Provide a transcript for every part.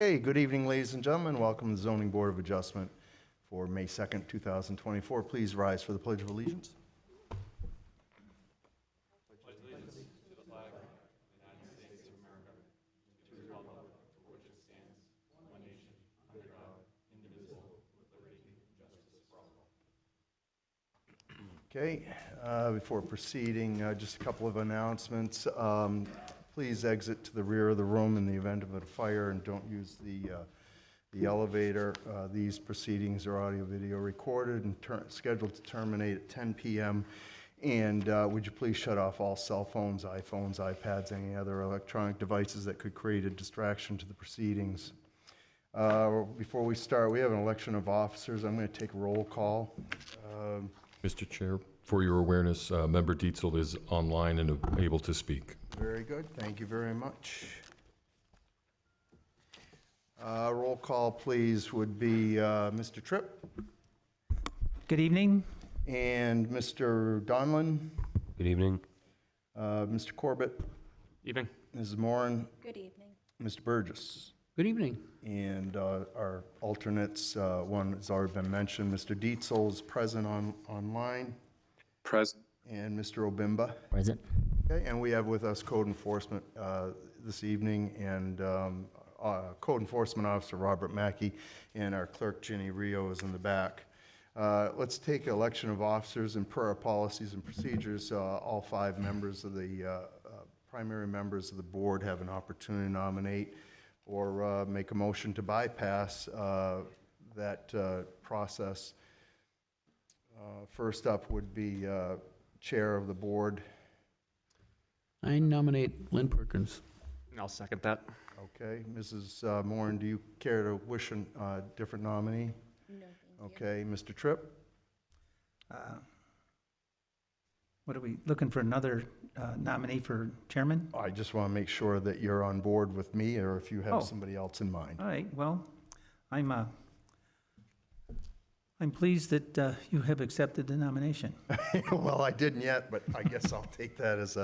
Hey, good evening, ladies and gentlemen. Welcome to the Zoning Board of Adjustment for May 2nd, 2024. Please rise for the Pledge of Allegiance. Okay, before proceeding, just a couple of announcements. Please exit to the rear of the room in the event of a fire and don't use the elevator. These proceedings are audio-video recorded and scheduled to terminate at 10 p.m. And would you please shut off all cell phones, iPhones, iPads, any other electronic devices that could create a distraction to the proceedings. Before we start, we have an election of officers. I'm going to take a roll call. Mr. Chair, for your awareness, Member Dietzel is online and able to speak. Very good. Thank you very much. Roll call, please, would be Mr. Tripp Good evening. and Mr. Donlin, Good evening. Mr. Corbett, Evening. Mrs. Moran, Good evening. Mr. Burgess. Good evening. And our alternates, one has already been mentioned, Mr. Dietzel is present online, Present. and Mr. Obimba. Present. Okay, and we have with us code enforcement this evening, and Code Enforcement Officer Robert Mackey, and our clerk Ginny Rio is in the back. Let's take election of officers, and per our policies and procedures, all 5 members of the primary members of the board have an opportunity to nominate or make a motion to bypass that process. First up would be chair of the board. I nominate Lynn Perkins. I'll second that. Okay, Mrs. Moran, do you care to wish a different nominee? No, thank you. Okay, Mr. Tripp? What are we, looking for another nominee for chairman? I just want to make sure that you're on board with me, or if you Oh. have somebody else in mind. All right, well, I'm pleased that you have accepted the nomination. Well, I didn't yet, but I guess I'll take that as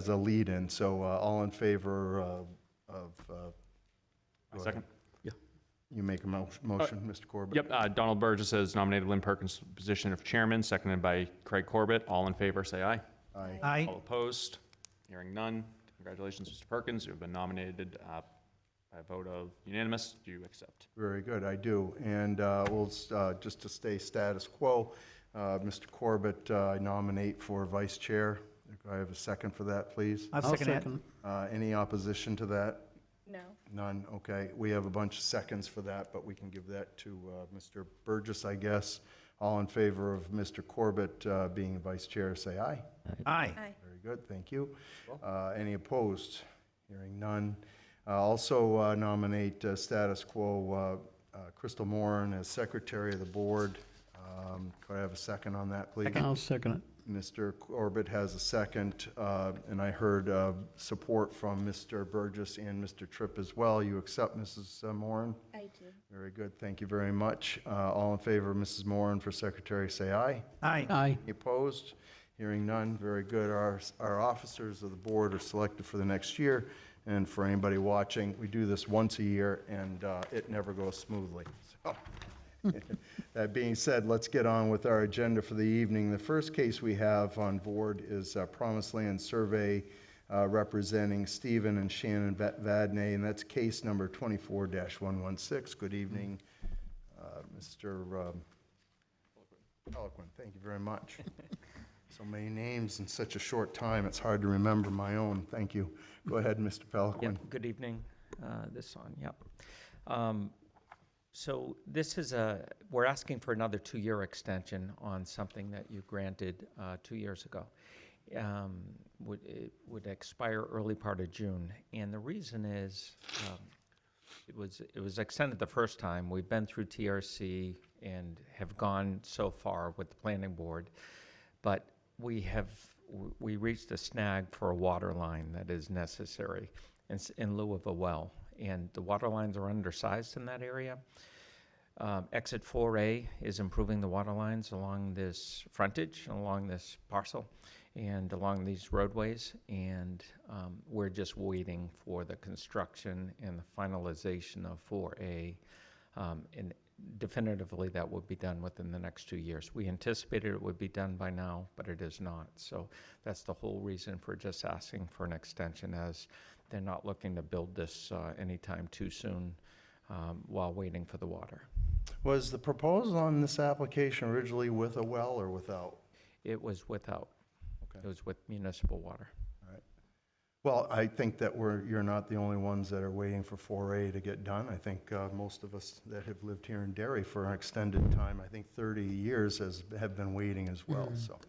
a lead-in. So all in favor of, go ahead. Second. You make a motion, Mr. Corbett? Yep, Donald Burgess has nominated Lynn Perkins' position of chairman, seconded by Craig Corbett. All in favor, say aye. Aye. Aye. All opposed? Hearing none. Congratulations, Mr. Perkins. You have been nominated by a vote of unanimous. Do you accept? Very good, I do. And we'll, just to stay status quo, Mr. Corbett, I nominate for vice chair. If I have a second for that, please. I'll second that. Any opposition to that? No. None, okay. We have a bunch of seconds for that, but we can give that to Mr. Burgess, I guess. All in favor of Mr. Corbett being vice chair, say aye. Aye. Aye. Very good, thank you. Any opposed? Hearing none. Also nominate status quo Crystal Moran as secretary of the board. Could I have a second on that, please? I'll second it. Mr. Corbett has a second, and I heard support from Mr. Burgess and Mr. Tripp as well. You accept, Mrs. Moran? I do. Very good, thank you very much. All in favor of Mrs. Moran for secretary, say aye. Aye. Aye. Any opposed? Hearing none, very good. Our officers of the board are selected for the next year, and for anybody watching, we do this once a year, and it never goes smoothly. So. That being said, let's get on with our agenda for the evening. The first case we have on board is Promised Land Survey representing Stephen and Shannon Vadney, and that's case number 24-116. Good evening, Mr. Peliquin. Thank you very much. So many names in such a short time, it's hard to remember my own. Thank you. Go ahead, Mr. Peliquin. Yep, good evening. This on, yep. So this is we're asking for another 2-year extension on something that you granted 2 years ago. It would expire early part of June. And the reason is it was extended the first time. We've been through TRC and have gone so far with the planning board, but we reached a snag for a water line that is necessary in lieu of a well. And the water lines are undersized in that area. Exit 4A is improving the water lines along this frontage, along this parcel, and along these roadways. And we're just waiting for the construction and the finalization of 4A. And definitively, that will be done within the next 2 years. We anticipated it would be done by now, but it is not. So that's the whole reason for just asking for an extension, as they're not looking to build this anytime too soon while waiting for the water. Was the proposal on this application originally with a well or without? It was without. Okay. It was with municipal water. Well, I think that you're not the only ones that are waiting for 4A to get done. I think most of us that have lived here in Derry for an extended time, I think 30 years have been waiting as well, so.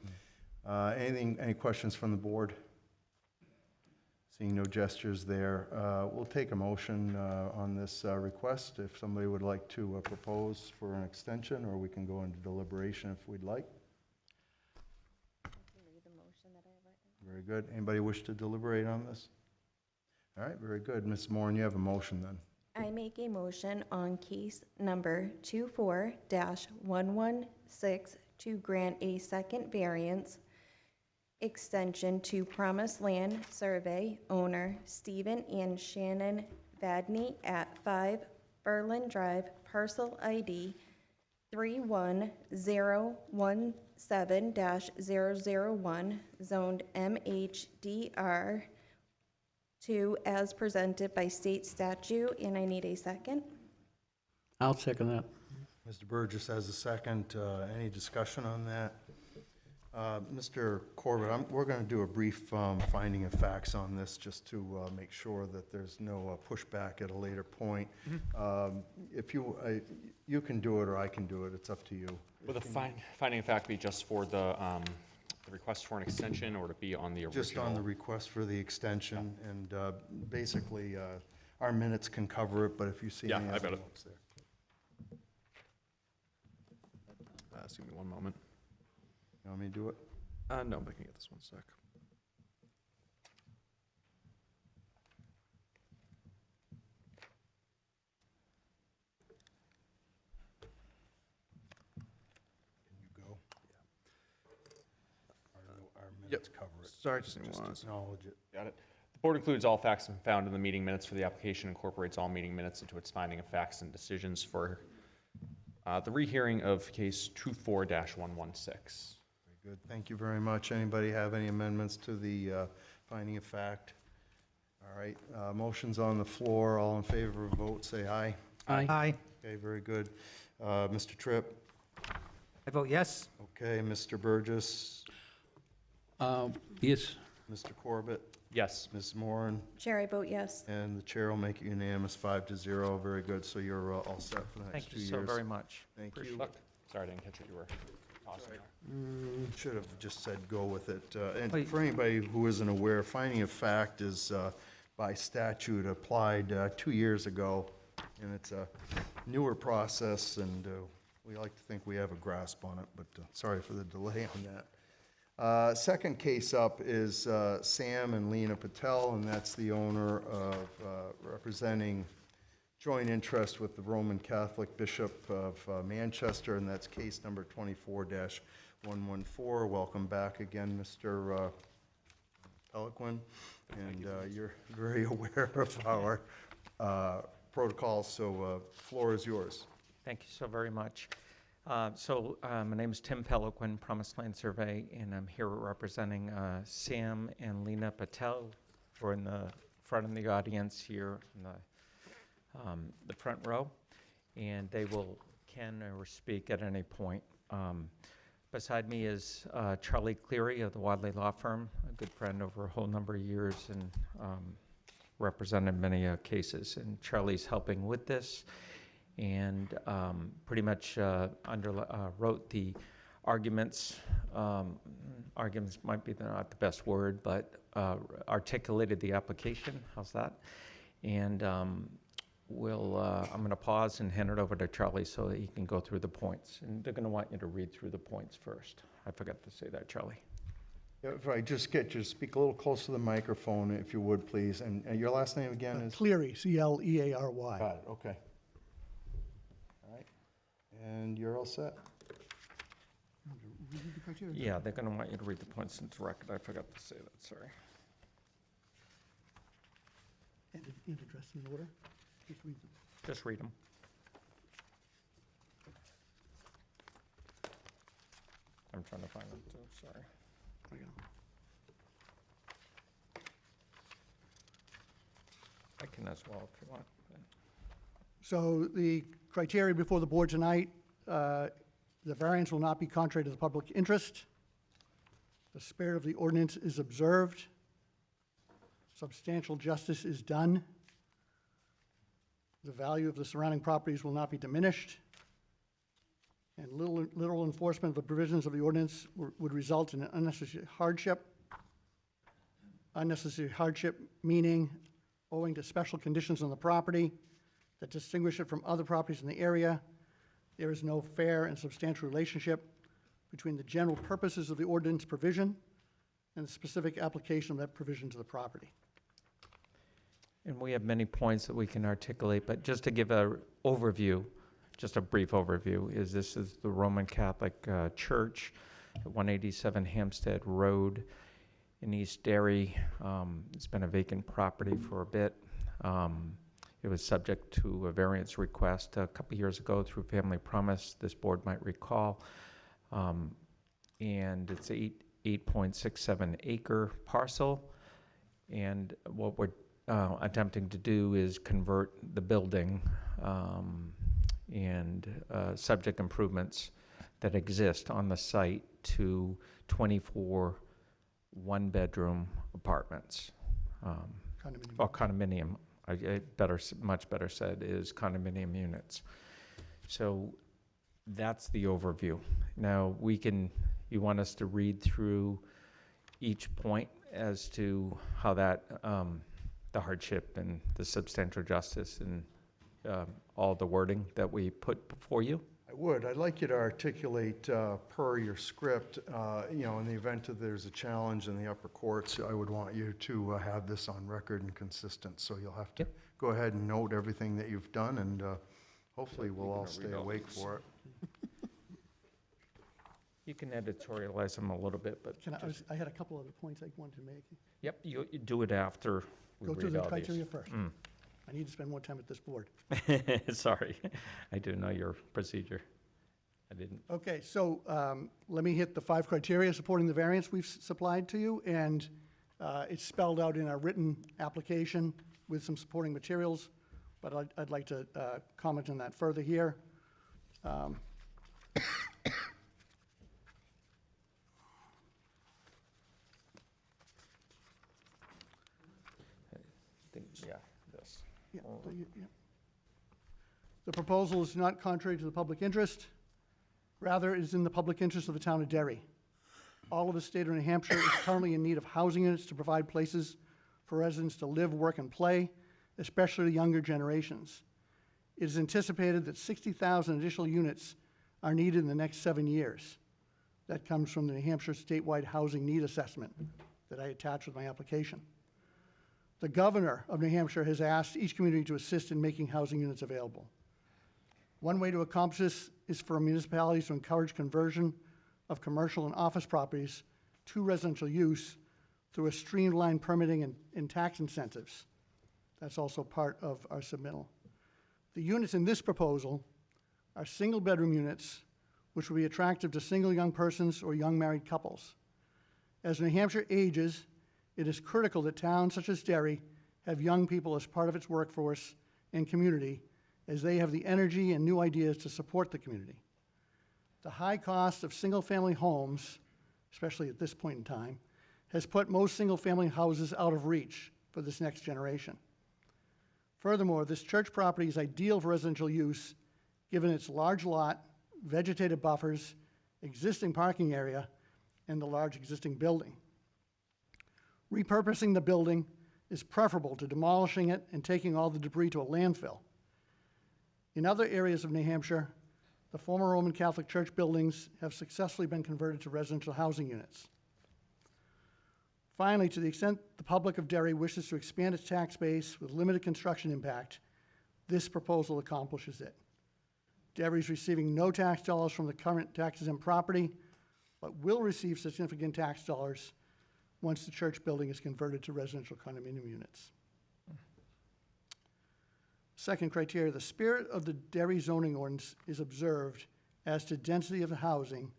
Any questions from the board? Seeing no gestures there, we'll take a motion on this request if somebody would like to propose for an extension, or we can go into deliberation if we'd like. Very good. Anybody wish to deliberate on this? All right, very good. Ms. Moran, you have a motion then. I make a motion on case number 24-116 to grant a second variance extension to Promised Land Survey owner Stephen and Shannon Vadney at 5 Berlin Drive, parcel ID 31017-001, zoned MHDR 2 as presented by state statute, and I need a second. I'll second that. Mr. Burgess has a second. Any discussion on that? Mr. Corbett, we're going to do a brief finding of facts on this just to make sure that there's no pushback at a later point. If you can do it or I can do it, it's up to you. Will the finding of fact be just for the request for an extension, or to be on the original? Just on the request for the extension, and basically our minutes can cover it, but if you see Yeah, any I got other it. notes there. Just give me one moment. You want me to do it? No, but I can get this one sec. Can you go? Our minutes cover it. Sorry, just Just acknowledge it. Got it. The board includes all facts found in the meeting minutes for the application, incorporates all meeting minutes into its finding of facts and decisions for the rehearing of case 24-116. Very good. Thank you very much. Anybody have any amendments to the finding of fact? All right, motion's on the floor. All in favor of vote, say aye. Aye. Okay, very good. Mr. Tripp? I vote yes. Okay, Mr. Burgess? Yes. Mr. Corbett? Yes. Ms. Moran? Chair, I vote yes. And the chair will make it unanimous, 5-0. Very good. So you're all set for the next Thank 2 you years. so very much. Thank Appreciate you. Look, sorry, I didn't catch what you were tossing there. Should have just said go with it. And Wait. for anybody who isn't aware, finding of fact is by statute applied 2 years ago, and it's a newer process, and we like to think we have a grasp on it, but sorry for the delay on that. Second case up is Sam and Lena Patel, and that's the owner of representing joint interest with the Roman Catholic Bishop of Manchester, and that's case number 24-114. Welcome back again, Mr. Peliquin, and you're very aware of our protocols, so floor is yours. Thank you so very much. My name is Tim Peliquin, Promised Land Survey, and I'm here representing Sam and Lena Patel, who are in the front of the audience here in the front row, and they can or speak at any point. Beside me is Charlie Cleary of the Wadley Law Firm, a good friend over a whole number of years and represented many cases. And Charlie's helping with this and pretty much wrote the arguments. Arguments might be not the best word, but articulated the application. How's that? And I'm going to pause and hand it over to Charlie so that he can go through the points. And they're going to want you to read through the points first. I forgot to say that, Charlie. Yeah, if I just get you to speak a little close to the microphone, if you would, please. And your last name again is? Cleary, C-L-E-A-R-Y. Got it, okay. All right. And you're all set. Yeah, they're going to want you to read the points into record. I forgot to say that, sorry. And address in order? Just read them. Just read them. I'm trying to find them too, sorry. There you go. I can as well if you want. So the criteria before the board tonight, the variance will not be contrary to the public interest. The spirit of the ordinance is observed. Substantial justice is done. The value of the surrounding properties will not be diminished. And literal enforcement of the provisions of the ordinance would result in an unnecessary hardship. Unnecessary hardship meaning owing to special conditions on the property that distinguish it from other properties in the area. There is no fair and substantial relationship between the general purposes of the ordinance provision and the specific application of that provision to the property. And we have many points that we can articulate, but just to give a overview, just a brief overview, this is the Roman Catholic Church at 187 Hampstead Road in East Derry. It's been a vacant property for a bit. It was subject to a variance request a couple years ago through Family Promise, this board might recall. And it's 8.67 acre parcel. And what we're attempting to do is convert the building and subject improvements that exist on the site to 24 one-bedroom apartments. Condominium. Or condominium, much better said, is condominium units. So that's the overview. Now, you want us to read through each point as to how that, the hardship and the substantial justice and all the wording that we put before you? I would. I'd like you to articulate per your script, in the event that there's a challenge in the upper courts, I would want you to have this on record and consistent. So you'll have to go ahead and note everything that you've done, and hopefully we'll all stay awake for it. You can editorialize them a little bit, but I had a couple other points I wanted to make. yep, you do it after we Go through read the all criteria these. first. I need to spend more time at this board. Sorry, I do know your procedure. I didn't. Okay, so let me hit the 5 criteria supporting the variance we've supplied to you, and it's spelled out in our written application with some supporting materials, but I'd like to comment on that further here. Yeah, this. Yeah, yeah. The proposal is not contrary to the public interest. Rather, it is in the public interest of the town of Derry. All of the state of New Hampshire is currently in need of housing units to provide places for residents to live, work, and play, especially the younger generations. It is anticipated that 60,000 additional units are needed in the next 7 years. That comes from the New Hampshire statewide housing need assessment that I attached with my application. The governor of New Hampshire has asked each community to assist in making housing units available. One way to accomplish this is for municipalities to encourage conversion of commercial and office properties to residential use through a streamlined permitting and tax incentives. That's also part of our submittal. The units in this proposal are single-bedroom units, which will be attractive to single young persons or young married couples. As New Hampshire ages, it is critical that towns such as Derry have young people as part of its workforce and community, as they have the energy and new ideas to support the community. The high cost of single-family homes, especially at this point in time, has put most single-family houses out of reach for this next generation. Furthermore, this church property is ideal for residential use, given its large lot, vegetative buffers, existing parking area, and the large existing building. Repurposing the building is preferable to demolishing it and taking all the debris to a landfill. In other areas of New Hampshire, the former Roman Catholic Church buildings have successfully been converted to residential housing units. Finally, to the extent the public of Derry wishes to expand its tax base with limited construction impact, this proposal accomplishes it. Derry's receiving no tax dollars from the current tax-exempt property, but will receive significant tax dollars once the church building is converted to residential condominium units. Second criteria, the spirit of the Derry zoning ordinance is observed as to density of the housing,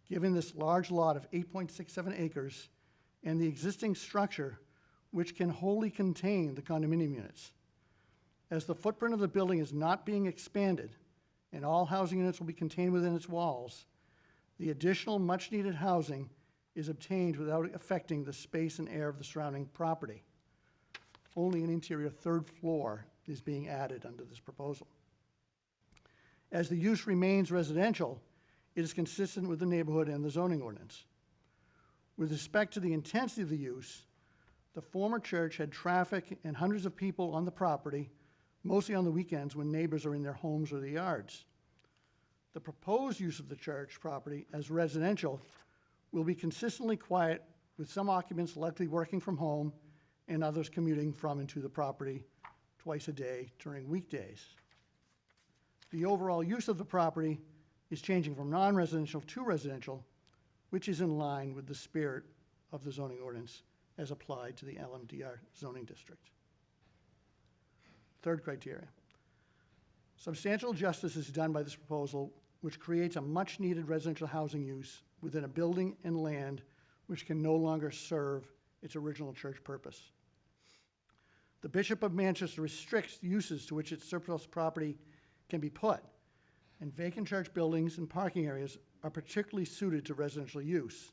given this large lot of 8.67 acres and the existing structure, which can wholly contain the condominium units. As the footprint of the building is not being expanded and all housing units will be contained within its walls, the additional much-needed housing is obtained without affecting the space and air of the surrounding property. Only an interior third floor is being added under this proposal. As the use remains residential, it is consistent with the neighborhood and the zoning ordinance. With respect to the intensity of the use, the former church had traffic and hundreds of people on the property, mostly on the weekends when neighbors are in their homes or their yards. The proposed use of the church property as residential will be consistently quiet, with some occupants likely working from home and others commuting from and to the property twice a day during weekdays. The overall use of the property is changing from non-residential to residential, which is in line with the spirit of the zoning ordinance as applied to the LMDR zoning district. Third criteria. Substantial justice is done by this proposal, which creates a much-needed residential housing use within a building and land which can no longer serve its original church purpose. The Bishop of Manchester restricts the uses to which its surplus property can be put, and vacant church buildings and parking areas are particularly suited to residential use.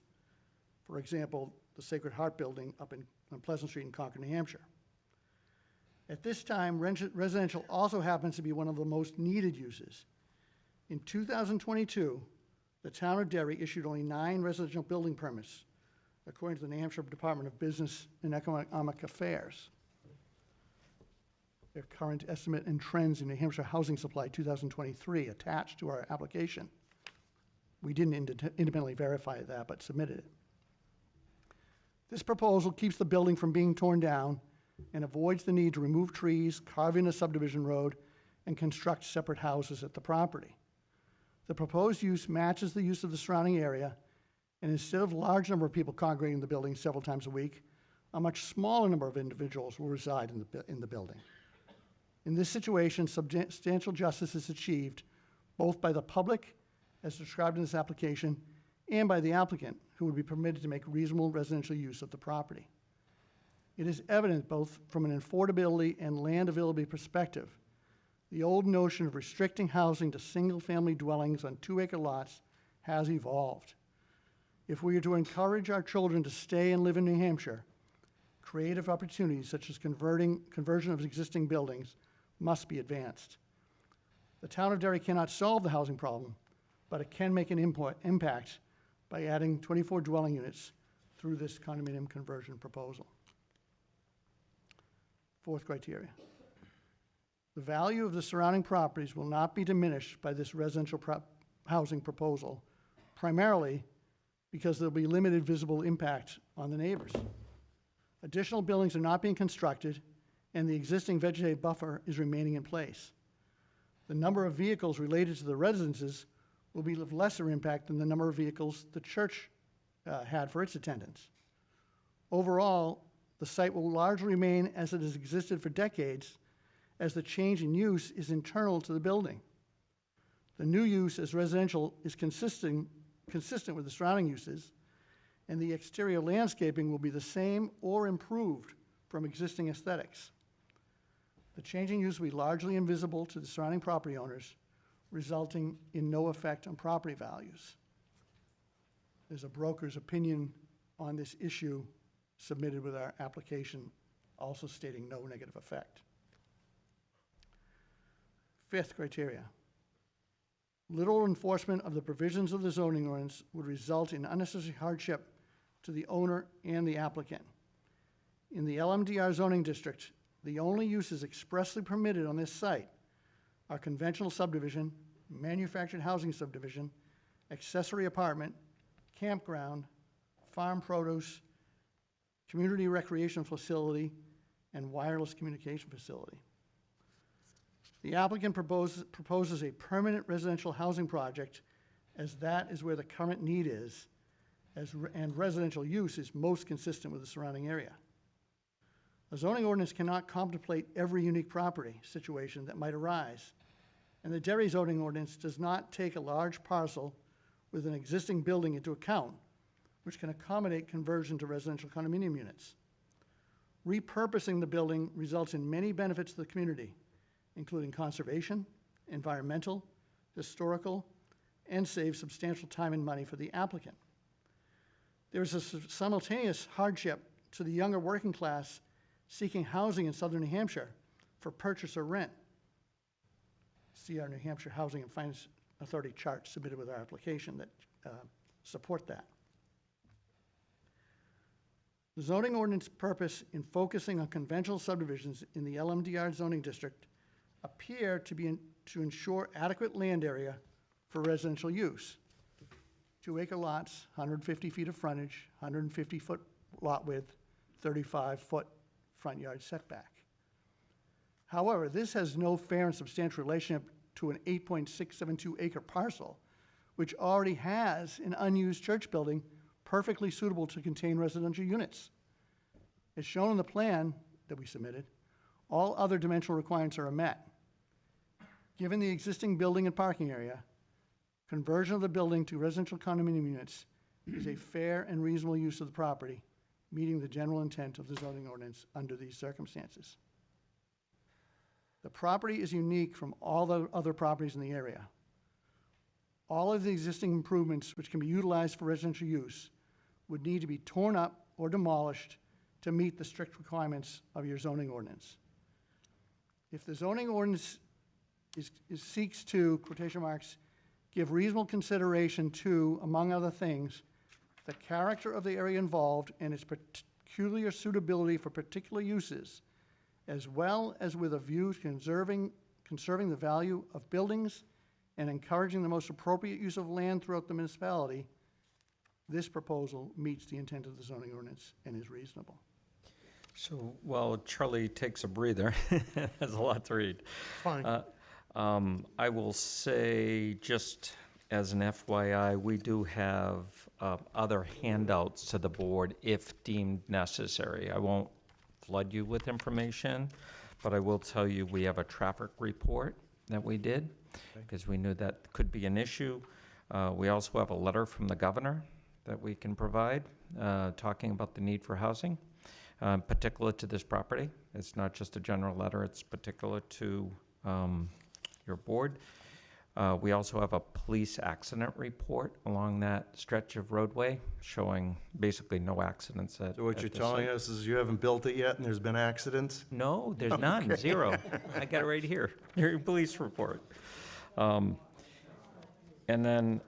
For example, the Sacred Heart Building up on Pleasant Street in Concord, New Hampshire. At this time, residential also happens to be one of the most needed uses. In 2022, the town of Derry issued only 9 residential building permits, according to the New Hampshire Department of Business and Economic Affairs. Their current estimate and trends in New Hampshire housing supply 2023 attached to our application. We didn't independently verify that, but submitted it. This proposal keeps the building from being torn down and avoids the need to remove trees, carve in a subdivision road, and construct separate houses at the property. The proposed use matches the use of the surrounding area, and instead of a large number of people congregating in the building several times a week, a much smaller number of individuals will reside in the building. In this situation, substantial justice is achieved both by the public, as described in this application, and by the applicant, who would be permitted to make reasonable residential use of the property. It is evident both from an affordability and land availability perspective, the old notion of restricting housing to single-family dwellings on 2-acre lots has evolved. If we are to encourage our children to stay and live in New Hampshire, creative opportunities such as conversion of existing buildings must be advanced. The town of Derry cannot solve the housing problem, but it can make an impact by adding 24 dwelling units through this condominium conversion proposal. Fourth criteria. The value of the surrounding properties will not be diminished by this residential housing proposal, primarily because there will be limited visible impact on the neighbors. Additional buildings are not being constructed, and the existing vegetative buffer is remaining in place. The number of vehicles related to the residences will be of lesser impact than the number of vehicles the church had for its attendance. Overall, the site will largely remain as it has existed for decades, as the change in use is internal to the building. The new use as residential is consistent with the surrounding uses, and the exterior landscaping will be the same or improved from existing aesthetics. The changing use will be largely invisible to the surrounding property owners, resulting in no effect on property values. There's a broker's opinion on this issue submitted with our application, also stating no negative effect. Fifth criteria. Literal enforcement of the provisions of the zoning ordinance would result in unnecessary hardship to the owner and the applicant. In the LMDR zoning district, the only uses expressly permitted on this site are conventional subdivision, manufactured housing subdivision, accessory apartment, campground, farm produce, community recreation facility, and wireless communication facility. The applicant proposes a permanent residential housing project, as that is where the current need is, and residential use is most consistent with the surrounding area. A zoning ordinance cannot contemplate every unique property situation that might arise, and the Derry zoning ordinance does not take a large parcel with an existing building into account, which can accommodate conversion to residential condominium units. Repurposing the building results in many benefits to the community, including conservation, environmental, historical, and saves substantial time and money for the applicant. There is a simultaneous hardship to the younger working class seeking housing in southern New Hampshire for purchase or rent. See our New Hampshire Housing and Finance Authority chart submitted with our application that support that. The zoning ordinance purpose in focusing on conventional subdivisions in the LMDR zoning district appear to be to ensure adequate land area for residential use. 2-acre lots, 150 feet of frontage, 150-foot lot width, 35-foot front yard setback. However, this has no fair and substantial relationship to an 8.672-acre parcel, which already has an unused church building perfectly suitable to contain residential units. As shown in the plan that we submitted, all other dimensional requirements are met. Given the existing building and parking area, conversion of the building to residential condominium units is a fair and reasonable use of the property, meeting the general intent of the zoning ordinance under these circumstances. The property is unique from all the other properties in the area. All of the existing improvements which can be utilized for residential use would need to be torn up or demolished to meet the strict requirements of your zoning ordinance. If the zoning ordinance seeks to, quotation marks, give reasonable consideration to, among other things, the character of the area involved and its peculiar suitability for particular uses, as well as with a view to conserving the value of buildings and encouraging the most appropriate use of land throughout the municipality, this proposal meets the intent of the zoning ordinance and is reasonable. So while Charlie takes a breather, there's a lot to read. Fine. I will say, just as an FYI, we do have other handouts to the board if deemed necessary. I won't flood you with information, but I will tell you we have a traffic report that we did because we knew that could be an issue. We also have a letter from the governor that we can provide talking about the need for housing, particular to this property. It's not just a general letter, it's particular to your board. We also have a police accident report along that stretch of roadway showing basically no accidents at So what you're telling us is you haven't built it yet and there's been accidents? No, there's none, zero. I got it right here, your police report. And then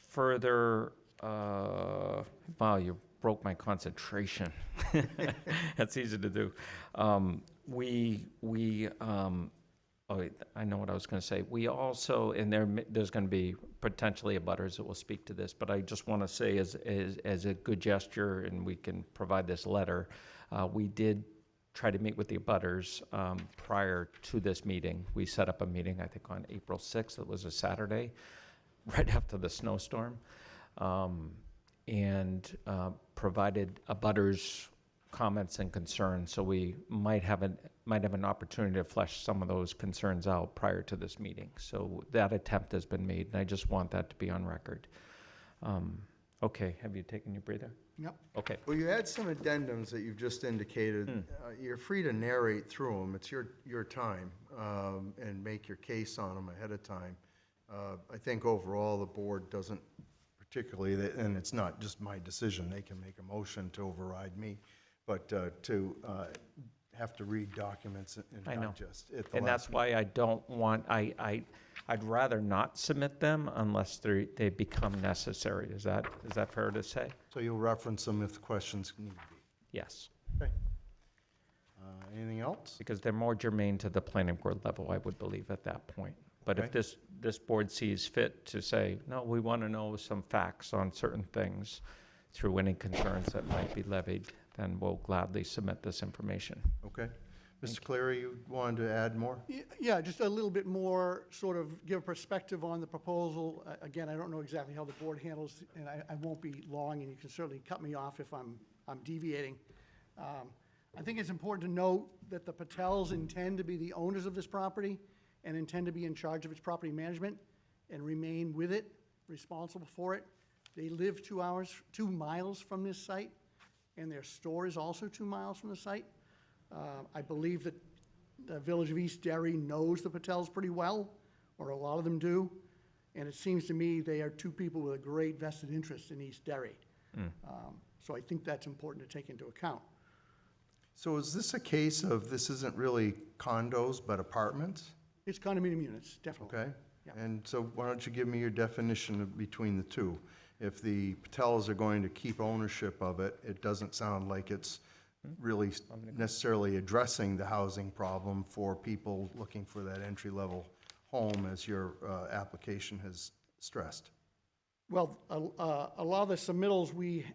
further, wow, you broke my concentration. That's easy to do. Oh, wait, I know what I was going to say. We also, and there's going to be potentially abutters that will speak to this, but I just want to say as a good gesture, and we can provide this letter, we did try to meet with the abutters prior to this meeting. We set up a meeting, I think, on April 6th. It was a Saturday, right after the snowstorm, and provided abutters comments and concerns, so we might have an opportunity to flesh some of those concerns out prior to this meeting. So that attempt has been made, and I just want that to be on record. Okay, have you taken your breather? Yep. Okay. Well, you had some addendums that you've just indicated. You're free to narrate through them. It's your time, and make your case on them ahead of time. I think overall, the board doesn't particularly, and it's not just my decision, they can make a motion to override me, but to have to read documents and I know. digest at the And last that's why I don't want, I'd rather not submit them unless they become necessary. Is that fair to say? So you'll reference them if the questions need be. Yes, Okay. Anything else? because they're more germane to the planning board level, I would believe, at that point. But if Okay. this board sees fit to say, no, we want to know some facts on certain things through any concerns that might be levied, then we'll gladly submit this information. Okay. Mr. Cleary, you wanted to add more? Yeah, just a little bit more, sort of give a perspective on the proposal. Again, I don't know exactly how the board handles, and I won't be long, and you can certainly cut me off if I'm deviating. I think it's important to note that the Patels intend to be the owners of this property and intend to be in charge of its property management and remain with it, responsible for it. They live 2 miles from this site, and their store is also 2 miles from the site. I believe that the Village of East Derry knows the Patels pretty well, or a lot of them do, and it seems to me they are two people with a great vested interest in East Derry. So I think that's important to take into account. So is this a case of this isn't really condos, but apartments? It's condominium units, definitely. Okay? Yeah. And so why don't you give me your definition of between the two? If the Patels are going to keep ownership of it, it doesn't sound like it's really necessarily addressing the housing problem for people looking for that entry-level home, as your application has stressed. Well, a lot of the submittals we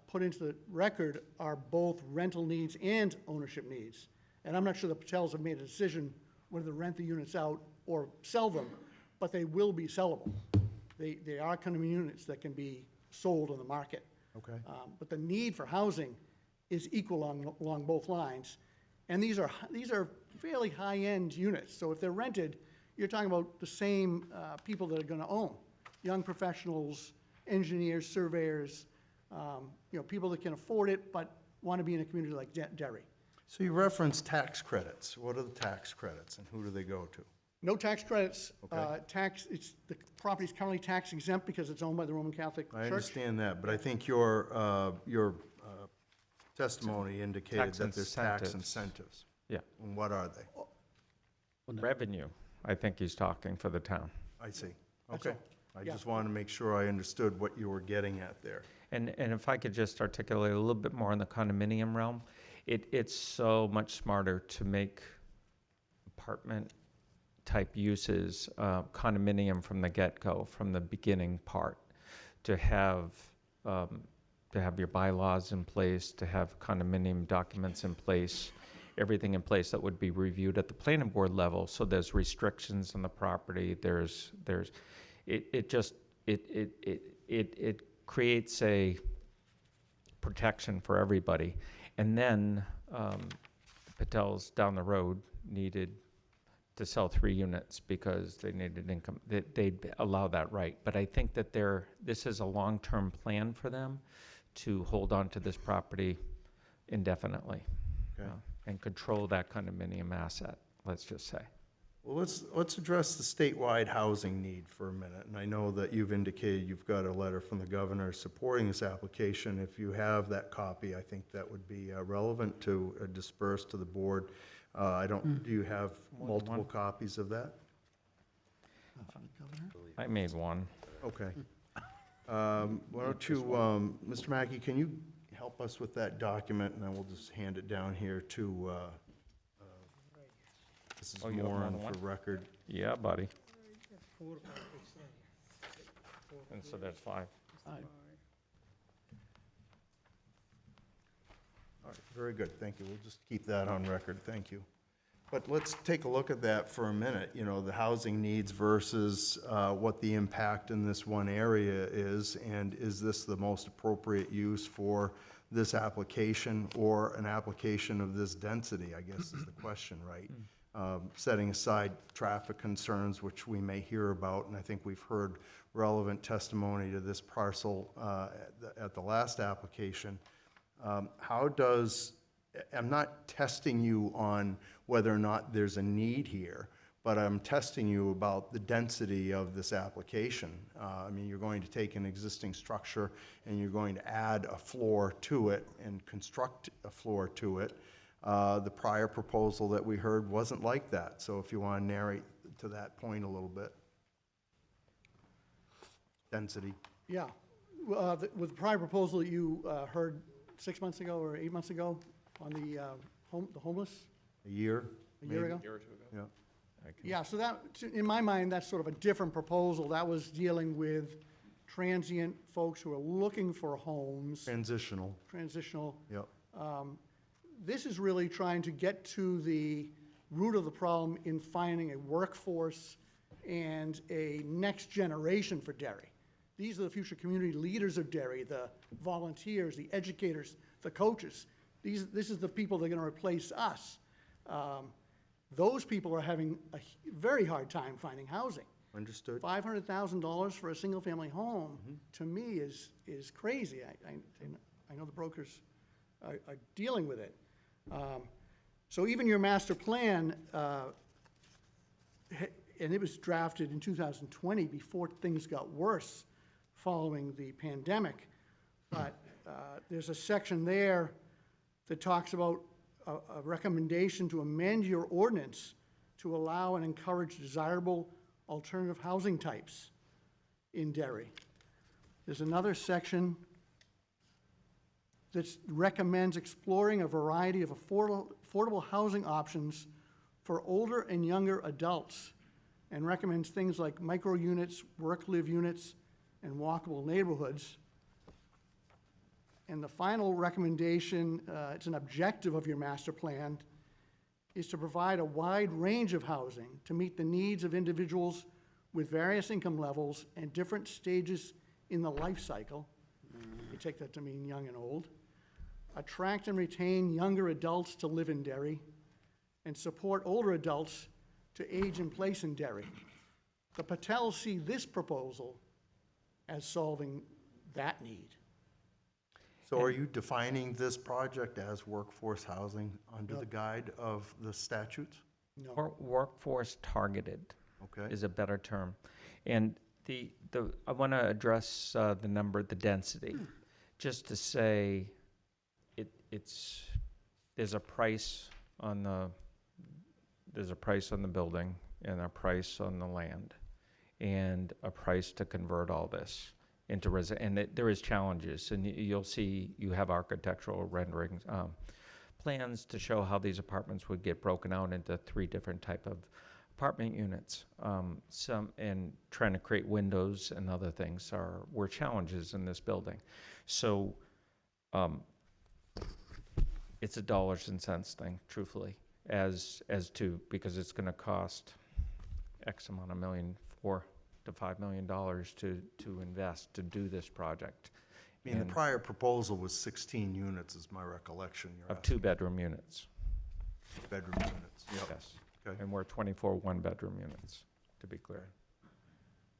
put into the record are both rental needs and ownership needs. And I'm not sure the Patels have made a decision whether to rent the units out or sell them, but they will be sellable. They are condominium units that can be sold on the market. Okay. But the need for housing is equal along both lines. And these are fairly high-end units. So if they're rented, you're talking about the same people that are going to own. Young professionals, engineers, surveyors, people that can afford it but want to be in a community like Derry. So you referenced tax credits. What are the tax credits and who do they go to? No tax credits. Okay. The property is currently tax exempt because it's owned by the Roman Catholic Church. I understand that, but I think your testimony indicated Tax that there's tax incentives. incentives. Yeah. And what are they? Revenue, I think he's talking for the town. I see. That's Okay. all. I Yeah. just wanted to make sure I understood what you were getting at there. And if I could just articulate a little bit more in the condominium realm, it's so much smarter to make apartment-type uses condominium from the get-go, from the beginning part, to have your bylaws in place, to have condominium documents in place, everything in place that would be reviewed at the planning board level. So there's restrictions on the property. It creates a protection for everybody. And then Patels down the road needed to sell 3 units because they needed income. They'd allow that right. But I think that this is a long-term plan for them to hold on to this property indefinitely. Okay. And control that condominium asset, let's just say. Well, let's address the statewide housing need for a minute. And I know that you've indicated you've got a letter from the governor supporting this application. If you have that copy, I think that would be relevant to disperse to the board. Do you have multiple copies of that? I made one. Okay. Why don't you, Mr. Mackey, can you help us with that document, and then we'll just hand it down here to, this is Oh, you have more more on than one? for record. Yeah, buddy. And so that's 5. All right, very good, thank you. We'll just keep that on record, thank you. But let's take a look at that for a minute, the housing needs versus what the impact in this one area is, and is this the most appropriate use for this application or an application of this density, I guess is the question, right? Setting aside traffic concerns, which we may hear about, and I think we've heard relevant testimony to this parcel at the last application. I'm not testing you on whether or not there's a need here, but I'm testing you about the density of this application. You're going to take an existing structure and you're going to add a floor to it and construct a floor to it. The prior proposal that we heard wasn't like that, so if you want to narrate to that point a little bit. Density. Yeah. With the prior proposal that you heard 6 months ago or 8 months ago on the homeless, A year? a year maybe? ago? Year or two ago. Yeah. Yeah, so that, in my mind, that's sort of a different proposal. That was dealing with transient folks who are looking for homes, Transitional, transitional. yep. this is really trying to get to the root of the problem in finding a workforce and a next generation for Derry. These are the future community leaders of Derry, the volunteers, the educators, the coaches. This is the people that are going to replace us. Those people are having a very hard time finding housing. Understood. $500,000 for a single-family home, to me, is crazy. I know the brokers are dealing with it. So even your master plan, and it was drafted in 2020 before things got worse following the pandemic. But there's a section there that talks about a recommendation to amend your ordinance to allow and encourage desirable alternative housing types in Derry. There's another section that recommends exploring a variety of affordable housing options for older and younger adults, and recommends things like micro units, work-live units, and walkable neighborhoods. And the final recommendation, it's an objective of your master plan, is to provide a wide range of housing to meet the needs of individuals with various income levels and different stages in the life cycle. You take that to mean young and old. Attract and retain younger adults to live in Derry, and support older adults to age in place in Derry. The Patels see this proposal as solving that need. So are you defining this project as workforce housing under the guide of the statutes? No. Workforce targeted Okay. is a better term. And I want to address the number, the density, just to say there's a price on the building and a price on the land and a price to convert all this into and there is challenges, and you'll see, you have architectural renderings, plans to show how these apartments would get broken out into 3 different type of apartment units. And trying to create windows and other things were challenges in this building. So it's a dollars and cents thing, truthfully, as to, because it's going to cost X amount of $4 to $5 million to invest to do this project. I mean, the And prior proposal was 16 units, is my recollection. You're of asking 2-bedroom units, bedroom units. Yep. yes. Okay. And we're 24 1-bedroom units, to be clear.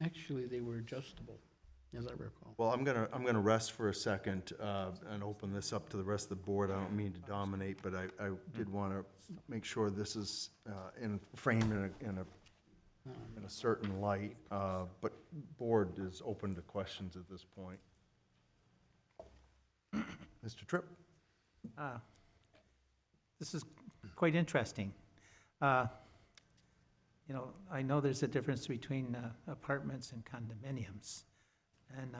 Actually, they were adjustable, as I recall. Well, I'm gonna rest for a second and open this up to the rest of the board. I don't mean to dominate, but I did want to make sure this is framed in a certain light. But board is open to questions at this point. Mr. Tripp? This is quite interesting. You know, I know there's a difference between apartments and condominiums, and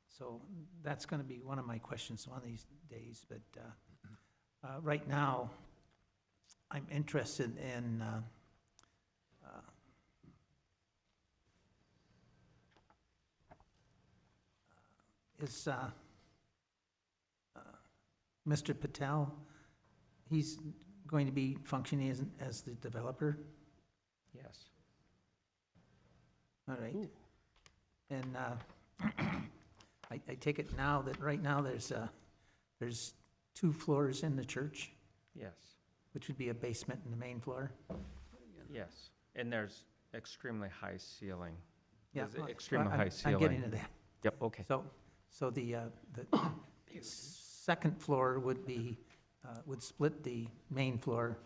so that's going to be one of my questions one of these days, but right now, I'm interested in is Mr. Patel, he's going to be functioning as the developer? Yes. All right. And I take it now that right now there's 2 floors in the church, Yes. which would be a basement and the main floor? Yes. And there's extremely high ceiling. Yeah, There's well, extremely I'm- high ceiling. I'm getting to that. Yep, okay. So the second floor would be, would split the main floor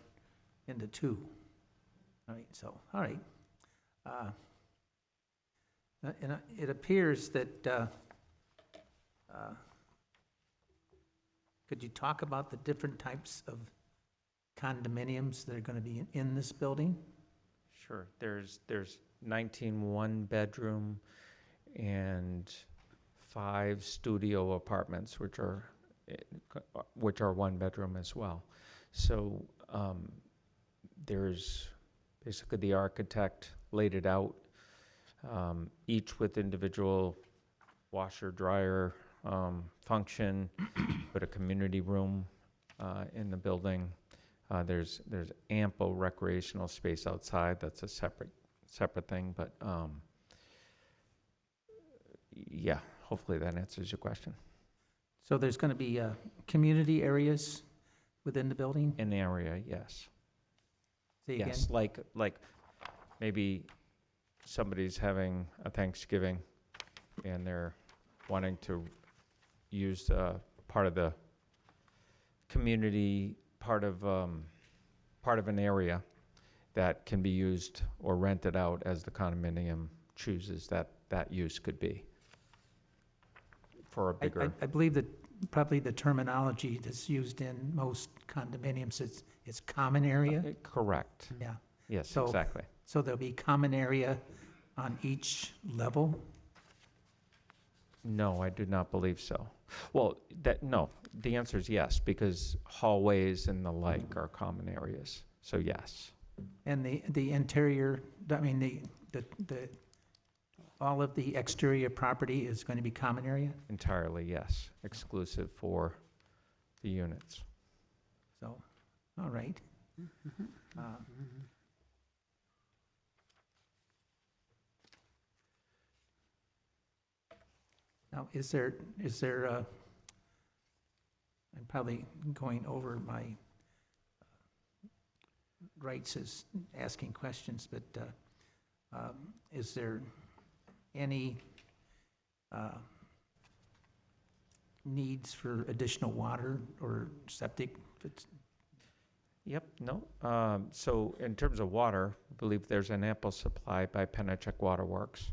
into 2. All right, so, all right. And it appears that, could you talk about the different types of condominiums that are going to be in this building? Sure. There's 19 1-bedroom and 5 studio apartments, which are 1-bedroom as well. So there's basically, the architect laid it out, each with individual washer, dryer function, put a community room in the building. There's ample recreational space outside. That's a separate thing, but yeah, hopefully that answers your question. So there's going to be community areas within the building? In the area, yes. Say again? Yes, like maybe somebody's having a Thanksgiving and they're wanting to use part of the community, part of an area that can be used or rented out as the condominium chooses that use could be for a bigger. I believe that probably the terminology that's used in most condominiums is common area? Correct. Yeah. Yes, So- exactly. So there'll be common area on each level? No, I do not believe so. Well, no, the answer is yes, because hallways and the like are common areas, so yes. And the interior, I mean, the all of the exterior property is going to be common area? Entirely, yes, exclusive for the units. So, all right. Now, is there, I'm probably going over my rights as asking questions, but is there any needs for additional water or septic? If it's- Yep, no. So in terms of water, I believe there's an ample supply by Pennachuck Waterworks.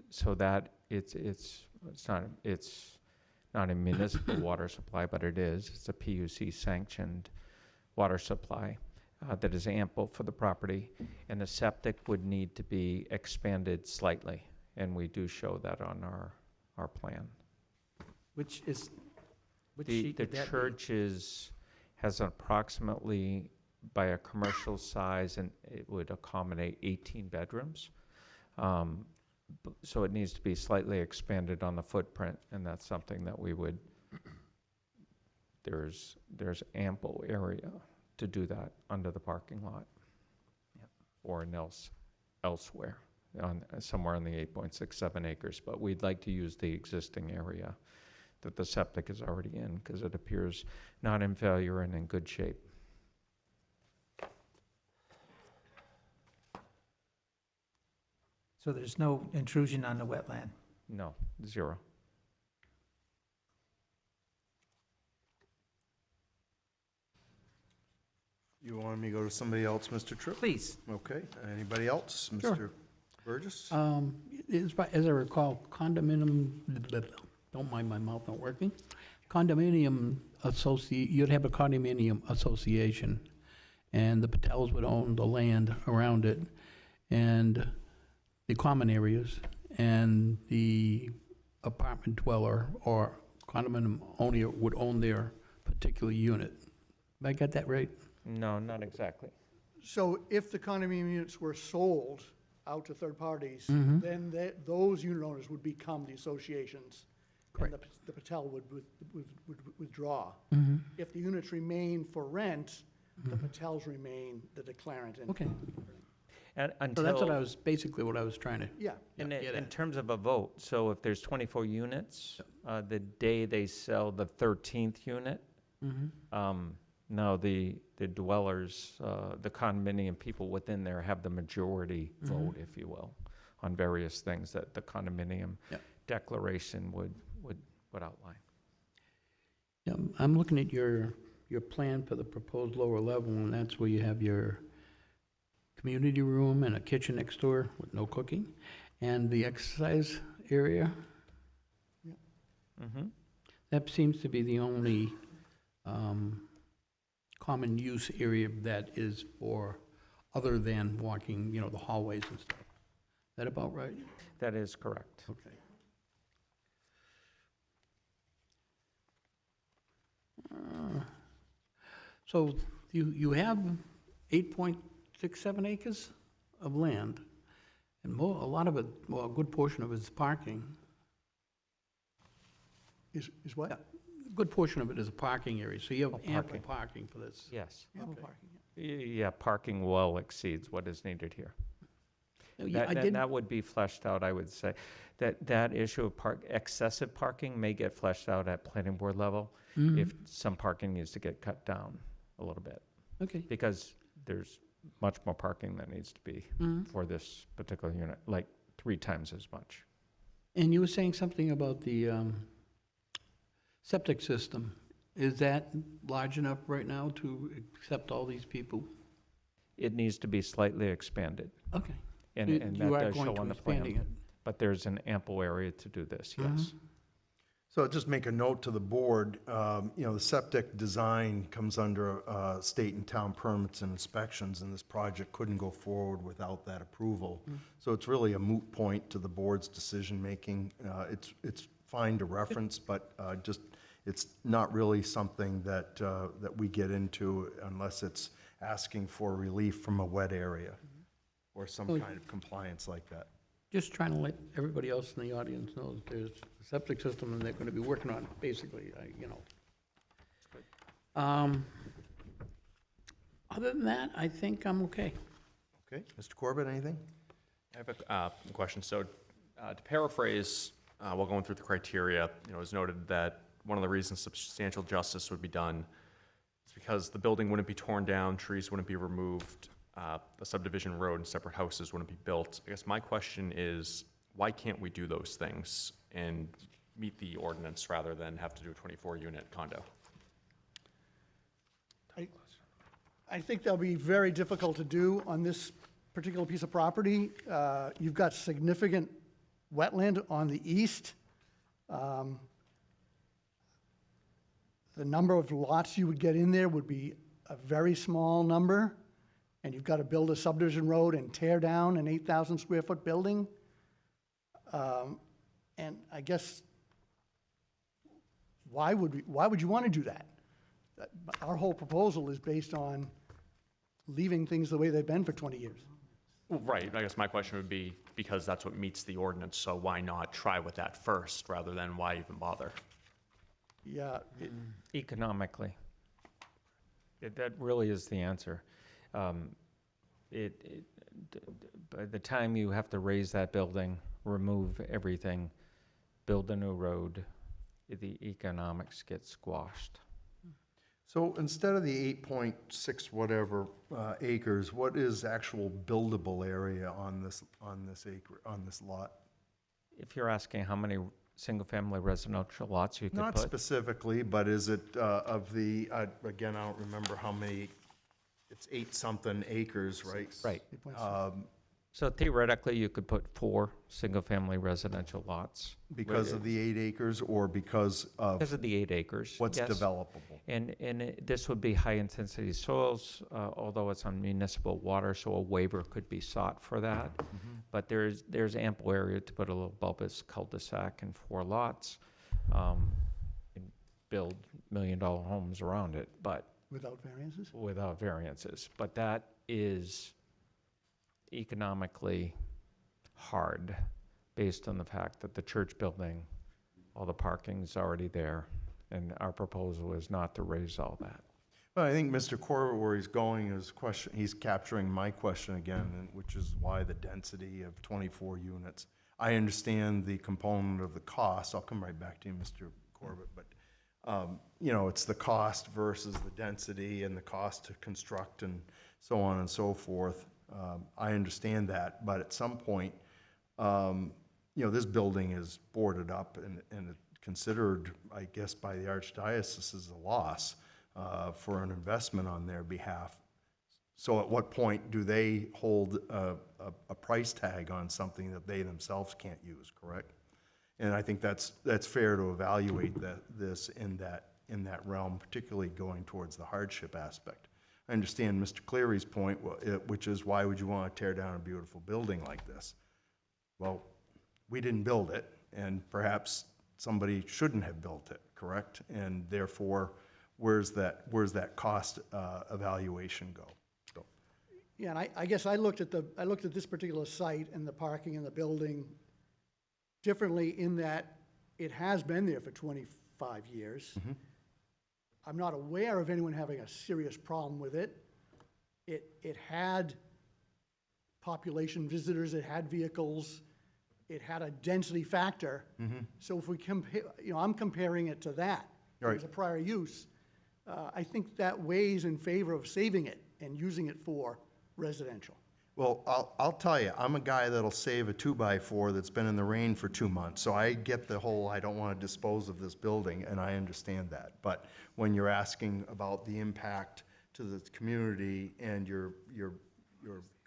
So that it's not a municipal water supply, but it is. It's a PUC sanctioned water supply that is ample for the property. And the septic would need to be expanded slightly. And we do show that on our plan. Which The sheet would that be? church has approximately, by a commercial size, and it would accommodate 18 bedrooms. So it needs to be slightly expanded on the footprint, and that's something that we would, there's ample area to do that under the parking lot. Yep. Or elsewhere, somewhere in the 8.67 acres. But we'd like to use the existing area that the septic is already in, because it appears not in failure and in good shape. So there's no intrusion on the wetland? No, zero. You want me to go to somebody else, Mr. Tripp? Please. Okay, anybody else? Sure. Mr. Burgess? As I recall, condominium, don't mind my mouth not working, you'd have a condominium association, and the Patels would own the land around it, and the common areas, and the apartment dweller or condominium owner would own their particular unit. Have I got that right? No, not exactly. So if the condominium units were sold out to third parties, then those unit owners would become the associations. And the Patel would withdraw. If the units remain for rent, the Patels remain the declarant. And- Okay. And So that's until, basically what I was trying to Yeah, in get in at. terms of a vote, so if there's 24 units, the day they sell the 13th unit, no, the dwellers, the condominium people within there have the majority vote, if you will, on various things that the condominium Yep. declaration would outline. Yeah, I'm looking at your plan for the proposed lower level, and that's where you have your community room and a kitchen next door with no cooking, and the exercise area. Mm-hmm. That seems to be the only common use area that is for, other than walking, the hallways and stuff. Is that about right? That is correct. Okay. So you have 8.67 acres of land, and a lot of it, well, a good portion of it is parking. is what? good portion of it is a parking area, so you have Oh, ample parking. parking for this. Yes. Ample Okay. parking. Yeah, parking well exceeds what is needed here. Yeah, I That did, would be fleshed out, I would say. That issue of excessive parking may get fleshed out at planning board level if some parking needs to get cut down a little bit, okay. because there's much more parking that needs to be for this particular unit, like 3 times as much. And you were saying something about the septic system. Is that large enough right now to accept all these people? It needs to be slightly expanded, Okay. and You- that you are does going show to on the expanding plan. it. But there's an ample area to do this, yes. So just make a note to the board, the septic design comes under state and town permits and inspections, and this project couldn't go forward without that approval. So it's really a moot point to the board's decision-making. It's fine to reference, but it's not really something that we get into unless it's asking for relief from a wet area or some kind of compliance like that. Just trying to let everybody else in the audience know that there's a septic system and they're going to be working on it, basically, Other than that, I think I'm okay. Okay, Mr. Corbett, anything? I have a question. So to paraphrase, while going through the criteria, it was noted that one of the reasons substantial justice would be done is because the building wouldn't be torn down, trees wouldn't be removed, a subdivision road and separate houses wouldn't be built. I guess my question is, why can't we do those things and meet the ordinance rather than have to do a 24-unit condo? I think that'll be very difficult to do on this particular piece of property. You've got significant wetland on the east. The number of lots you would get in there would be a very small number, and you've got to build a subdivision road and tear down an 8,000 square foot building. And I guess, why would you want to do that? Our whole proposal is based on leaving things the way they've been for 20 years. Well, right. I guess my question would be, because that's what meets the ordinance, so why not try with that first rather than why even bother? Yeah, Economically. That really is the answer. By the time you have to raise that building, remove everything, build a new road, the economics get squashed. So instead of the 8.6 whatever acres, what is actual buildable area on this lot? If you're asking how many single-family residential lots you could Not put, specifically, but is it of the, again, I don't remember how many, it's 8-something acres, right? right. 8.6. So theoretically, you could put 4 single-family residential lots. Because of the 8 acres or because Because of of the 8 acres. what's yes. developable? This would be high-intensity soils, although it's on municipal water, so a waiver could be sought for that. But there's ample area to put a little bulbous cul-de-sac and 4 lots, and build million-dollar homes around it, but Without variances? without variances. But that is economically hard, based on the fact that the church building, all the parking's already there, and our proposal is not to raise all that. Well, I think Mr. Corbett, where he's going is he's capturing my question again, which is why the density of 24 units. I understand the component of the cost. I'll come right back to you, Mr. Corbett, but it's the cost versus the density and the cost to construct and so on and so forth. I understand that, but at some point, this building is boarded up and considered, I guess, by the Archdiocese as a loss for an investment on their behalf. So at what point do they hold a price tag on something that they themselves can't use, correct? And I think that's fair to evaluate this in that realm, particularly going towards the hardship aspect. I understand Mr. Cleary's point, which is why would you want to tear down a beautiful building like this? Well, we didn't build it, and perhaps somebody shouldn't have built it, correct? And therefore, where's that cost evaluation go? So, Yeah, and I guess I looked at this particular site and the parking and the building differently in that it has been there for 25 years. I'm not aware of anyone having a serious problem with it. It had population visitors, it had vehicles, it had a density factor. So if we compare, I'm comparing it to that. It was a prior use. I think that weighs in favor of saving it and using it for residential. Well, I'll tell you, I'm a guy that'll save a 2x4 that's been in the rain for 2 months. So I get the whole, I don't want to dispose of this building, and I understand that. But when you're asking about the impact to the community and you're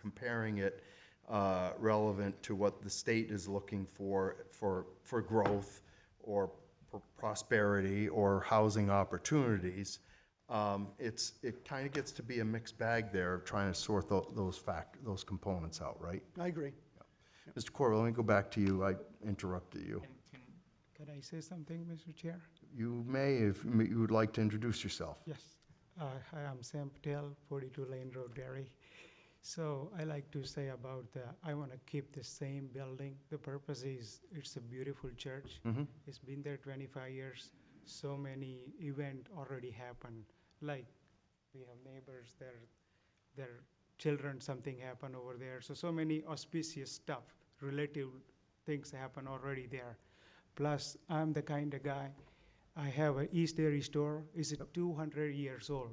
comparing it relevant to what the state is looking for growth or prosperity or housing opportunities, it kind of gets to be a mixed bag there of trying to sort those components out, right? I agree. Mr. Corbett, let me go back to you. I interrupted you. Can I say something, Mr. Chair? You may, if you would like to introduce yourself. Yes. Hi, I'm Sam Patel, 42 Lane Road, Derry. So I like to say about I want to keep the same building. The purpose is it's a beautiful church. It's been there 25 years. So many events already happened. Like we have neighbors, their children, something happened over there. So many auspicious stuff, relative things happen already there. Plus, I'm the kind of guy, I have an East Derry store. It's 200 years old.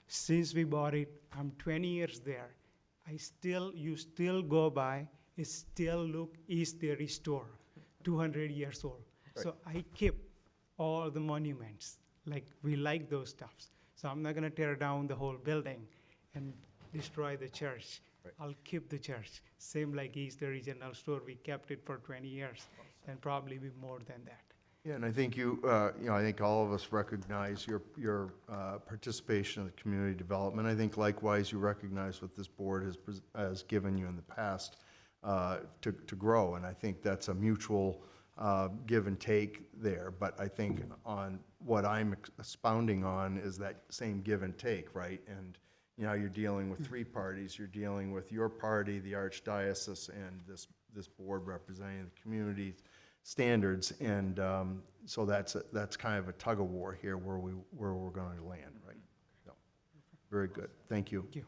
Since we bought it, I'm 20 years there. You still go by, it still look East Derry store, 200 years old. Right. So I keep all the monuments, like we like those stuffs. So I'm not gonna tear down the whole building and destroy the church. Right. I'll keep the church. Same like East Derry General Store, we kept it for 20 years and probably be more than that. Yeah, and I think I think all of us recognize your participation in the community development. I think likewise you recognize what this board has given you in the past to grow, and I think that's a mutual give and take there. But I think on what I'm expounding on is that same give and take, right? And you're dealing with three parties. You're dealing with your party, the Archdiocese, and this board representing the community standards, and so that's kind of a tug of war here where we're going to land, right? So, very good. Thank you. Thank you.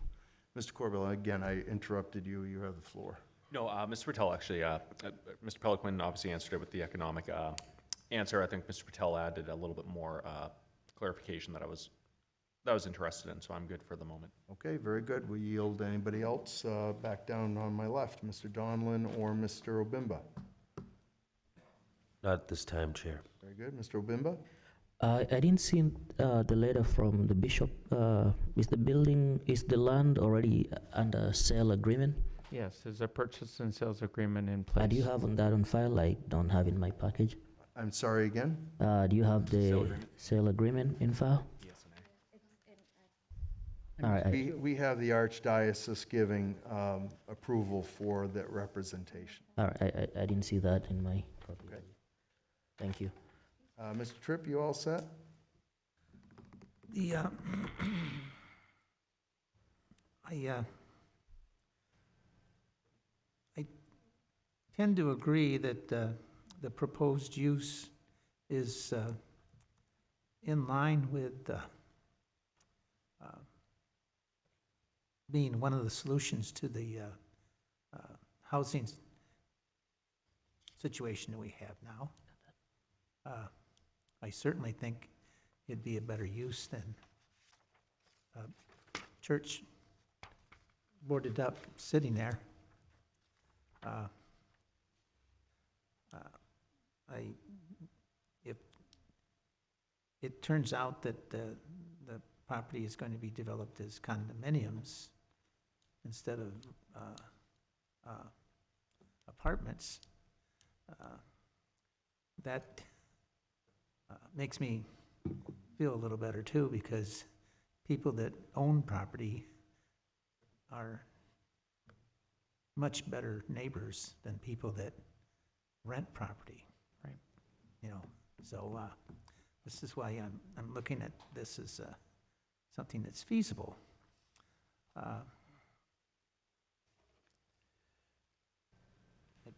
Mr. Corbell, again, I interrupted you. You have the floor. No, Mr. Patel actually, Mr. Peliquin obviously answered it with the economic answer. I think Mr. Patel added a little bit more clarification that I was interested in, so I'm good for the moment. Okay, very good. We yield to anybody else back down on my left, Mr. Donlin or Mr. Obimba. Not at this time, Chair. Very good. Mr. Obimba? I didn't see the letter from the bishop. Is the land already under sale agreement? Yes, there's a purchase and sales agreement in place. Do you have that on file? I don't have in my package. I'm sorry again? Do you have the sale agreement in file? Yes, All right. We have the Archdiocese giving approval for that representation. All right. I didn't see that in my copy. Okay. Thank you. Mr. Tripp, you all set? I tend to agree that the proposed use is in line with being one of the solutions to the housing situation that we have now. I certainly think it'd be a better use than church boarded up sitting there. If it turns out that the property is going to be developed as condominiums instead of apartments, that makes me feel a little better too, because people that own property are much better neighbors than people that rent property. Right. So this is why I'm looking at this as something that's feasible. I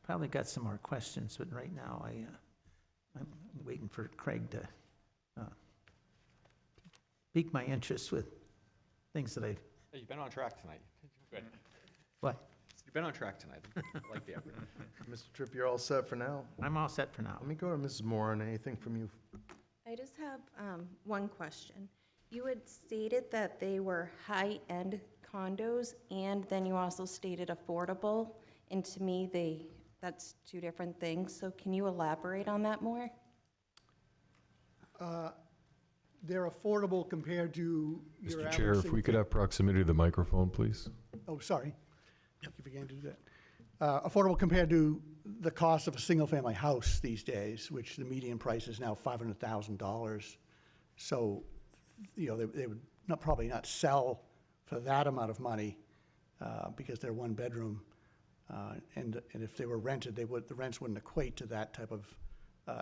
probably got some more questions, but right now I'm waiting for Craig to pique my interest with things that I, Hey, you've been on track tonight. Good. what? You've been on track tonight. I like the effort. Mr. Tripp, you're all set for now? I'm all set for now. Let me go to Mrs. Moran. Anything from you? I just have one question. You had stated that they were high-end condos, and then you also stated affordable, and to me, that's two different things. So can you elaborate on that more? They're affordable compared to your Mr. average. Chair, if we single could have proximity to the microphone, please. Oh, sorry. Thank you for getting to do that. Affordable compared to the cost of a single-family house these days, which the median price is now $500,000. So, you know, they would probably not sell for that amount of money because they're one bedroom. And if they were rented, the rents wouldn't equate to that type of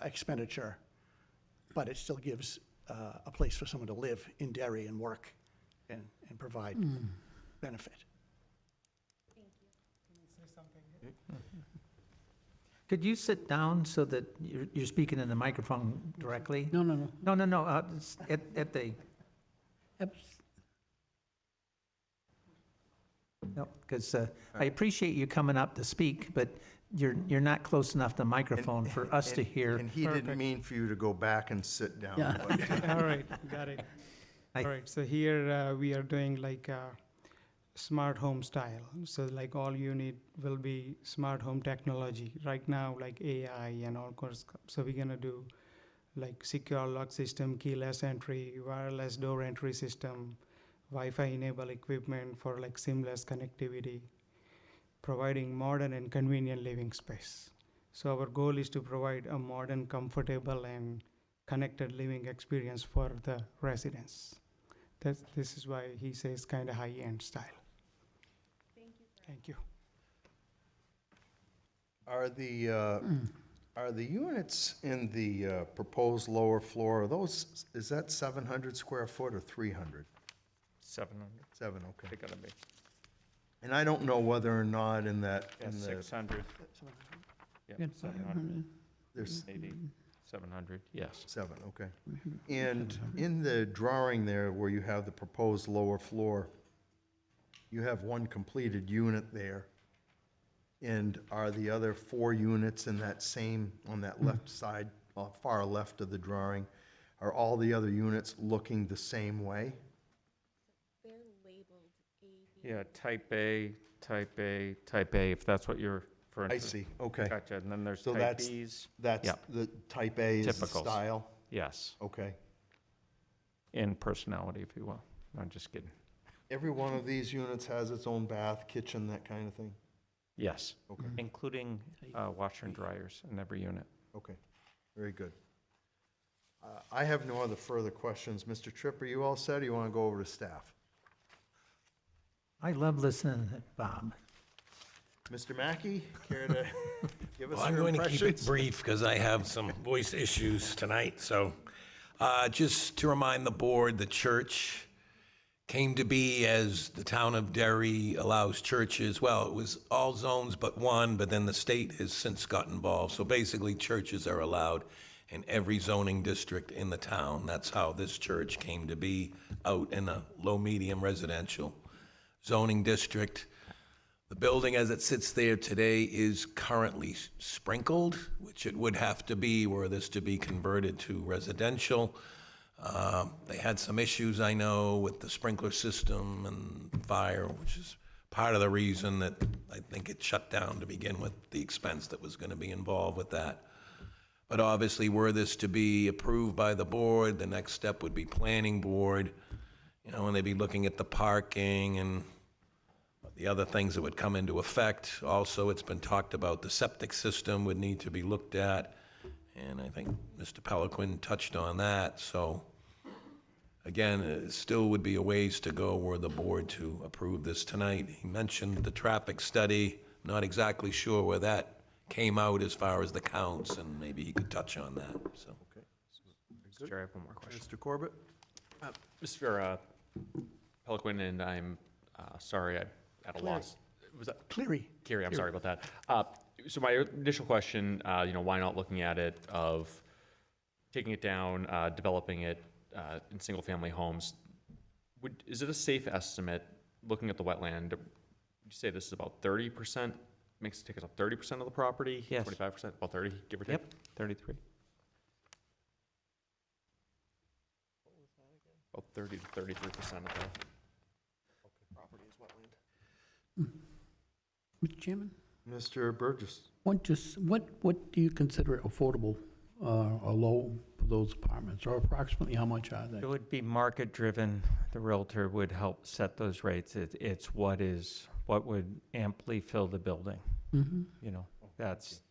expenditure. But it still gives a place for someone to live in Derry and work and provide benefit. Could you sit down so that you're speaking in the microphone directly? No, no, no. No, it's at the, no, because I appreciate you coming up to speak, but you're not close enough to the microphone for us to hear. And he didn't Perfect. mean for you to go back and sit down. Yeah. but- All right, got it. I- All right, so here we are doing like smart home style. So like all you need will be smart home technology. Right now, like AI and all course. So we're gonna do like secure lock system, keyless entry, wireless door entry system, Wi-Fi enabled equipment for like seamless connectivity, providing modern and convenient living space. So our goal is to provide a modern, comfortable, and connected living experience for the residents. This is why he says kind of high-end style. Thank you. Are the units in the proposed lower floor, is that 700 square foot or 300? 700, 7, okay. they're gonna be, And I don't know whether or not in that, yeah, in the, 600. Yeah, Good, 700, there's maybe 700, yes. 7, okay. And in the drawing there where you have the proposed lower floor, you have one completed unit there. And are the other 4 units in that same, on that left side, far left of the drawing, are all the other units looking the same way? They're labeled A, B. Yeah, type A, type A, type A, if that's what you're referring to. I see, okay. Gotcha, and then there's So type that's- Bs, That's Yeah. the type A is the Typicals. style? yes, Okay. in personality, if you will. I'm just kidding. Every one of these units has its own bath, kitchen, that kind of thing? Yes, Okay, including washer and dryers in every unit. okay, very good. I have no other further questions. Mr. Tripp, are you all set, or you want to go over to staff? I love listening to Bob. Mr. Mackey, care to give us Well, I'm your going to keep it impressions? brief because I have some voice issues tonight. So just to remind the board, the church came to be as the town of Derry allows churches. Well, it was all zones but one, but then the state has since got involved. So basically, churches are allowed in every zoning district in the town. That's how this church came to be out in a low-medium residential zoning district. The building as it sits there today is currently sprinkled, which it would have to be were this to be converted to residential. They had some issues, I know, with the sprinkler system and fire, which is part of the reason that I think it shut down to begin with, the expense that was going to be involved with that. But obviously, were this to be approved by the board, the next step would be planning board, you know, and they'd be looking at the parking and the other things that would come into effect. Also, it's been talked about the septic system would need to be looked at, and I think Mr. Peliquin touched on that. So again, it still would be a ways to go were the board to approve this tonight. He mentioned the traffic study. Not exactly sure where that came out as far as the counts, and maybe he could touch on that, so. Mr. Chair, I have one more question. Mr. Corbett? Mr. Peliquin, and I'm sorry, I'm at a loss. Was that Cleary. Carrie? I'm sorry about that. So my initial question, why not looking at it of taking it down, developing it in single-family homes? Is it a safe estimate, looking at the wetland, would you say this is about 30%? Take us up 30% of the property? Yes. 25%, about 30, give or take? Yep, 33. About 30 to 33% of the property is wetland. Mr. Chairman, Mr. Burgess? what do you consider affordable or low for those apartments, or approximately how much are they? It would be market-driven. The Realtor would help set those rates. It's what would amply fill the building. Mm-hmm. You know, that's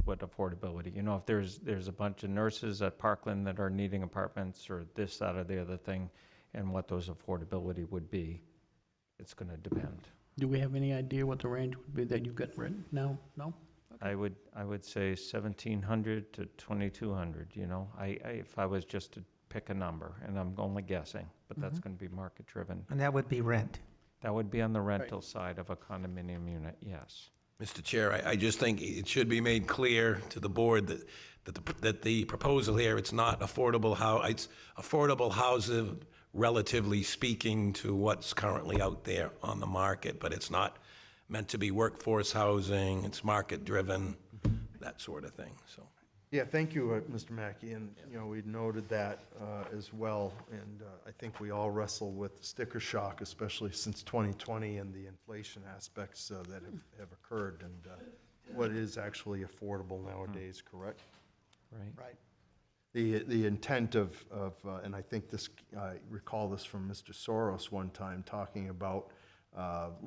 what affordability, you know, if there's a bunch of nurses at Parkland that are needing apartments or this, that, or the other thing, and what those affordability would be, it's gonna depend. Do we have any idea what the range would be that you've got written? No? I would say 1,700 to 2,200, you know, if I was just to pick a number, and I'm only guessing, but that's gonna be market-driven. And that would be rent. That would be on the rental side of a condominium unit, yes. Mr. Chair, I just think it should be made clear to the board that the proposal here, it's not affordable it's affordable housing, relatively speaking, to what's currently out there on the market, but it's not meant to be workforce housing, it's market-driven, that sort of thing, so. Yeah, thank you, Mr. Mackey, and, you know, we noted that as well, and I think we all wrestle with sticker shock, especially since 2020 and the inflation aspects that have occurred, and what is actually affordable nowadays, correct? Right. Right. The intent of and I think this, I recall this from Mr. Soros one time, talking about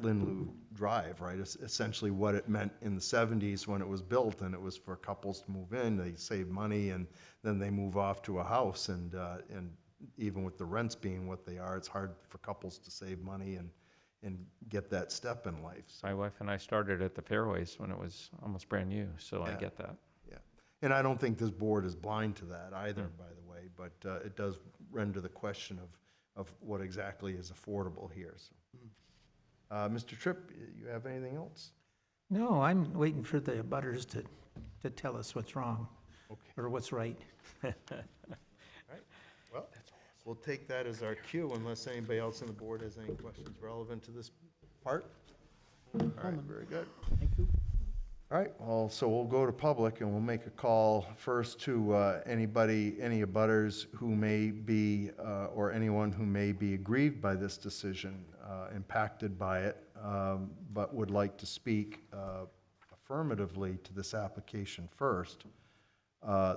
Linloo Drive, right? It's essentially what it meant in the 70s when it was built, and it was for couples to move in, they save money, and then they move off to a house, and even with the rents being what they are, it's hard for couples to save money and get that step in life. So, My wife and I started at the Fairways when it was almost brand new, so I Yeah. get that. yeah. And I don't think this board is blind to that either, by the way, but it does render the question of what exactly is affordable here, so. Mr. Tripp, you have anything else? No, I'm waiting for the abutters to tell us what's wrong Okay. or what's right. Well, we'll take that as our cue unless anybody else on the board has any questions relevant to this part. All right, very good. Thank you. All right, well, so we'll go to public and we'll make a call first to any abutters who may be, or anyone who may be aggrieved by this decision, impacted by it, but would like to speak affirmatively to this application first.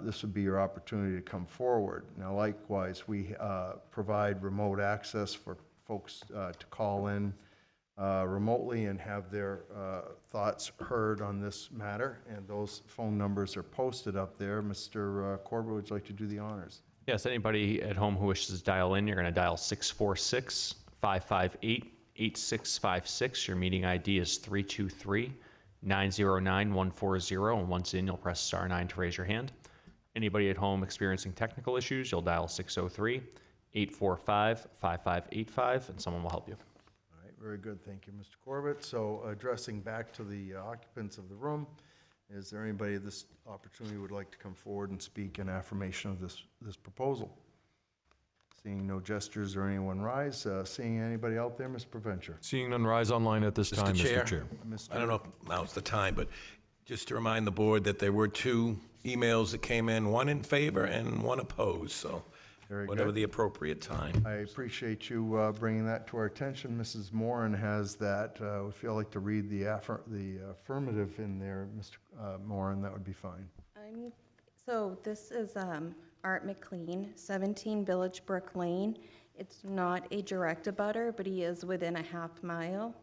This would be your opportunity to come forward. Now, likewise, we provide remote access for folks to call in remotely and have their thoughts heard on this matter, and those phone numbers are posted up there. Mr. Corbett, would you like to do the honors? Yes, anybody at home who wishes to dial in, you're going to dial 646-558-8656. Your meeting ID is 323-909-140, and once in, you'll press star 9 to raise your hand. Anybody at home experiencing technical issues, you'll dial 603-845-5585, and someone will help you. All right, very good. Thank you, Mr. Corbett. So addressing back to the occupants of the room, is there anybody at this opportunity who would like to come forward and speak in affirmation of this proposal? Seeing no gestures or anyone rise, seeing anybody out there, Ms. Preventure? Seeing none rise online at this time, Mr. Chair. I don't know if now's the time, but just to remind the board that there were 2 emails that came in, one in favor and one opposed, so Very whatever good. the appropriate time. I appreciate you bringing that to our attention. Mrs. Moran has that. We feel like to read the affirmative in there, Mr. Moran, that would be fine. So this is Art McLean, 17 Village Brook Lane. It's not a direct abutter, but he is within a half mile.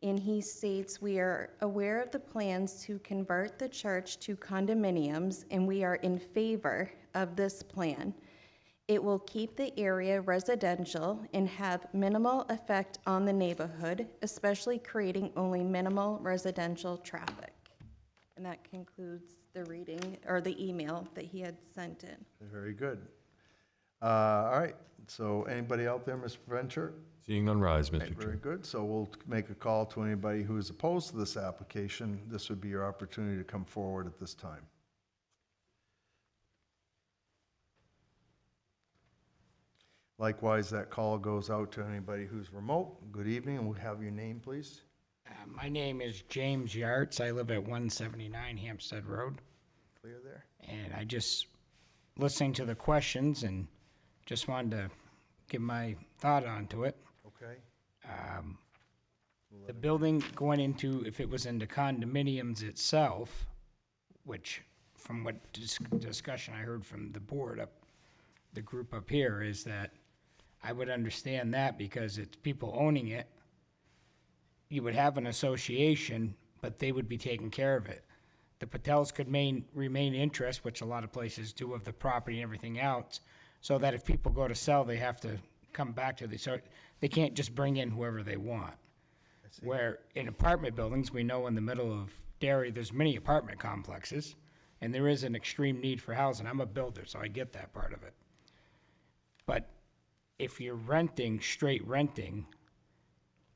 And he states, "We are aware of the plans to convert the church to condominiums, and we are in favor of this plan. It will keep the area residential and have minimal effect on the neighborhood, especially creating only minimal residential traffic." And that concludes the reading, or the email that he had sent in. Very good. All right, so anybody out there, Ms. Preventure? Seeing none rise, Okay, Mr. very Chair. good. So we'll make a call to anybody who is opposed to this application. This would be your opportunity to come forward at this time. Likewise, that call goes out to anybody who's remote. Good evening, and we'll have your name, please. My name is James Yartz. I live at 179 Hampstead Road. Clear there? And I just listening to the questions and just wanted to give my thought onto it. Okay. The building going into, if it was into condominiums itself, which from what discussion I heard from the board up, the group up here, is that I would understand that because it's people owning it. You would have an association, but they would be taking care of it. The Patels could remain interest, which a lot of places do, of the property and everything else, so that if people go to sell, they have to come back to so they can't just bring in whoever they want. Where in apartment buildings, we know in the middle of Derry, there's many apartment complexes, and there is an extreme need for housing. I'm a builder, so I get that part of it. But if you're renting, straight renting,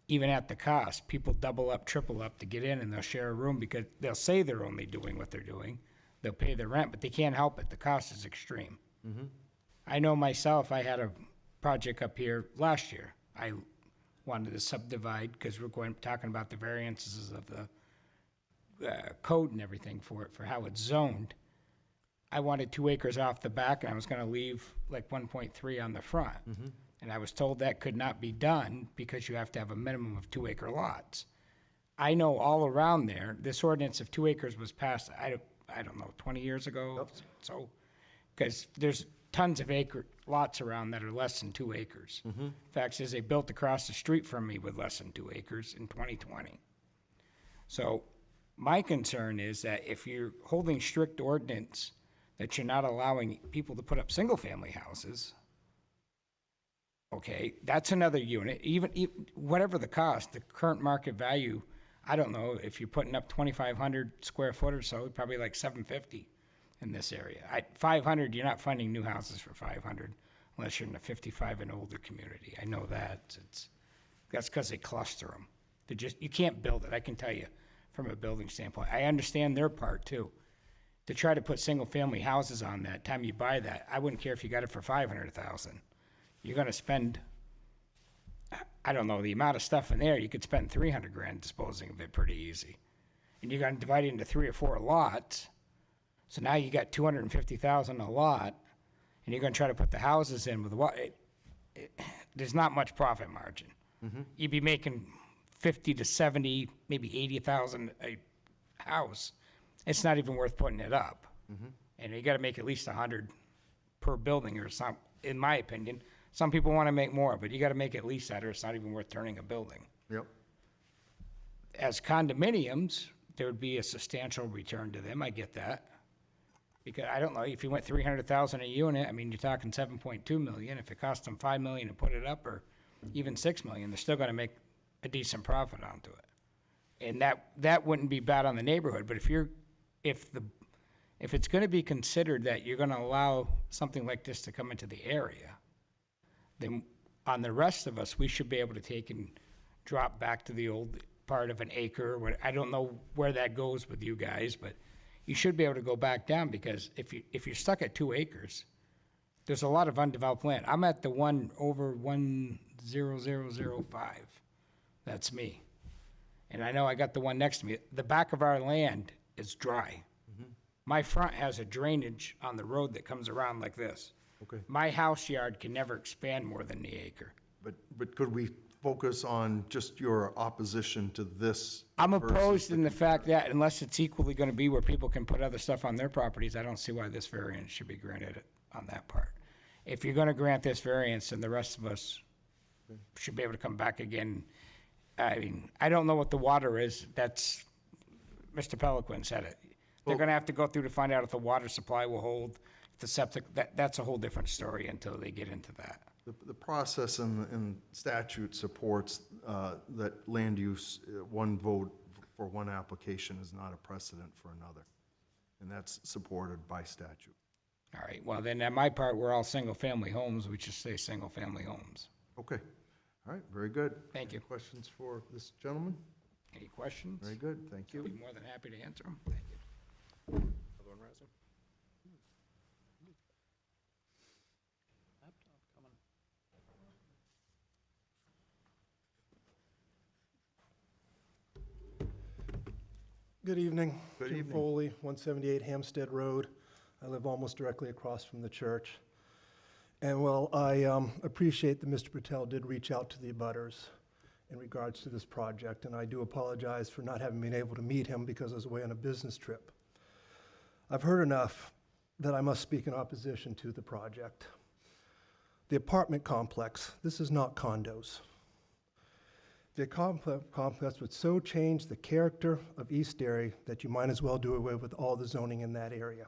even at the cost, people double up, triple up to get in, and they'll share a room because they'll say they're only doing what they're doing. They'll pay their rent, but they can't help it. The cost is extreme. I know myself, I had a project up here last year. I wanted to subdivide because we're talking about the variances of the code and everything for it, for how it's zoned. I wanted 2 acres off the back, and I was going to leave like 1.3 on the front. And I was told that could not be done because you have to have a minimum of 2 acre lots. I know all around there, this ordinance of 2 acres was passed, I don't know, 20 years ago. So, because there's tons of lots around that are less than 2 acres. In fact, they built across the street from me with less than 2 acres in 2020. So my concern is that if you're holding strict ordinance that you're not allowing people to put up single-family houses, okay, that's another unit. Even whatever the cost, the current market value, I don't know, if you're putting up 2,500 square foot or so, probably like 750 in this area. 500, you're not funding new houses for 500 unless you're in a 55 and older community. I know that. That's because they cluster them. You can't build it, I can tell you, from a building standpoint. I understand their part too. To try to put single-family houses on that, time you buy that, I wouldn't care if you got it for 500,000. You're gonna spend, I don't know, the amount of stuff in there, you could spend 300 grand disposing of it pretty easy. And you're gonna divide it into 3 or 4 lots, so now you got 250,000 a lot, and you're gonna try to put the houses in with what, there's not much profit margin. You'd be making 50 to 70, maybe 80,000 a house. It's not even worth putting it up. And you gotta make at least 100 per building or some, in my opinion. Some people wanna make more, but you gotta make at least that or it's not even worth turning a building. Yep. As condominiums, there would be a substantial return to them, I get that. Because I don't know, if you went 300,000 a unit, I mean, you're talking 7.2 million. If it cost them 5 million to put it up or even 6 million, they're still gonna make a decent profit onto it. And that wouldn't be bad on the neighborhood, but if it's gonna be considered that you're gonna allow something like this to come into the area, then on the rest of us, we should be able to take and drop back to the old part of an acre. I don't know where that goes with you guys, but you should be able to go back down because if you're stuck at 2 acres, there's a lot of undeveloped land. I'm at the one over 10005. That's me. And I know I got the one next to me. The back of our land is dry. My front has a drainage on the road that comes around like this. Okay. My house yard can never expand more than the acre. But could we focus on just your opposition to this? I'm versus opposed in the fact that unless it's equally gonna be where people can put other stuff on their properties, I don't see why this variance should be granted on that part. If you're gonna grant this variance, then the rest of us should be able to come back again. I mean, I don't know what the water is. That's, Mr. Peliquin said it. They're gonna have to go through to find out if the water supply will hold, if the septic, that's a whole different story until they get into that. The process in statute supports that land use, one vote for one application is not a precedent for another. And that's supported by statute. All right, well, then on my part, we're all single-family homes. We just say single-family homes. Okay. All right, very good. Thank you. Any questions for this gentleman? Any questions? Very good, thank I'll you. be more than happy to answer them. Thank you. Other one rising? Good evening. Good Jim evening. Foley, 178 Hampstead Road. I live almost directly across from the church. And while I appreciate that Mr. Patel did reach out to the abutters in regards to this project, and I do apologize for not having been able to meet him because I was away on a business trip. I've heard enough that I must speak in opposition to the project. The apartment complex, this is not condos. The complex would so change the character of East Derry that you might as well do away with all the zoning in that area.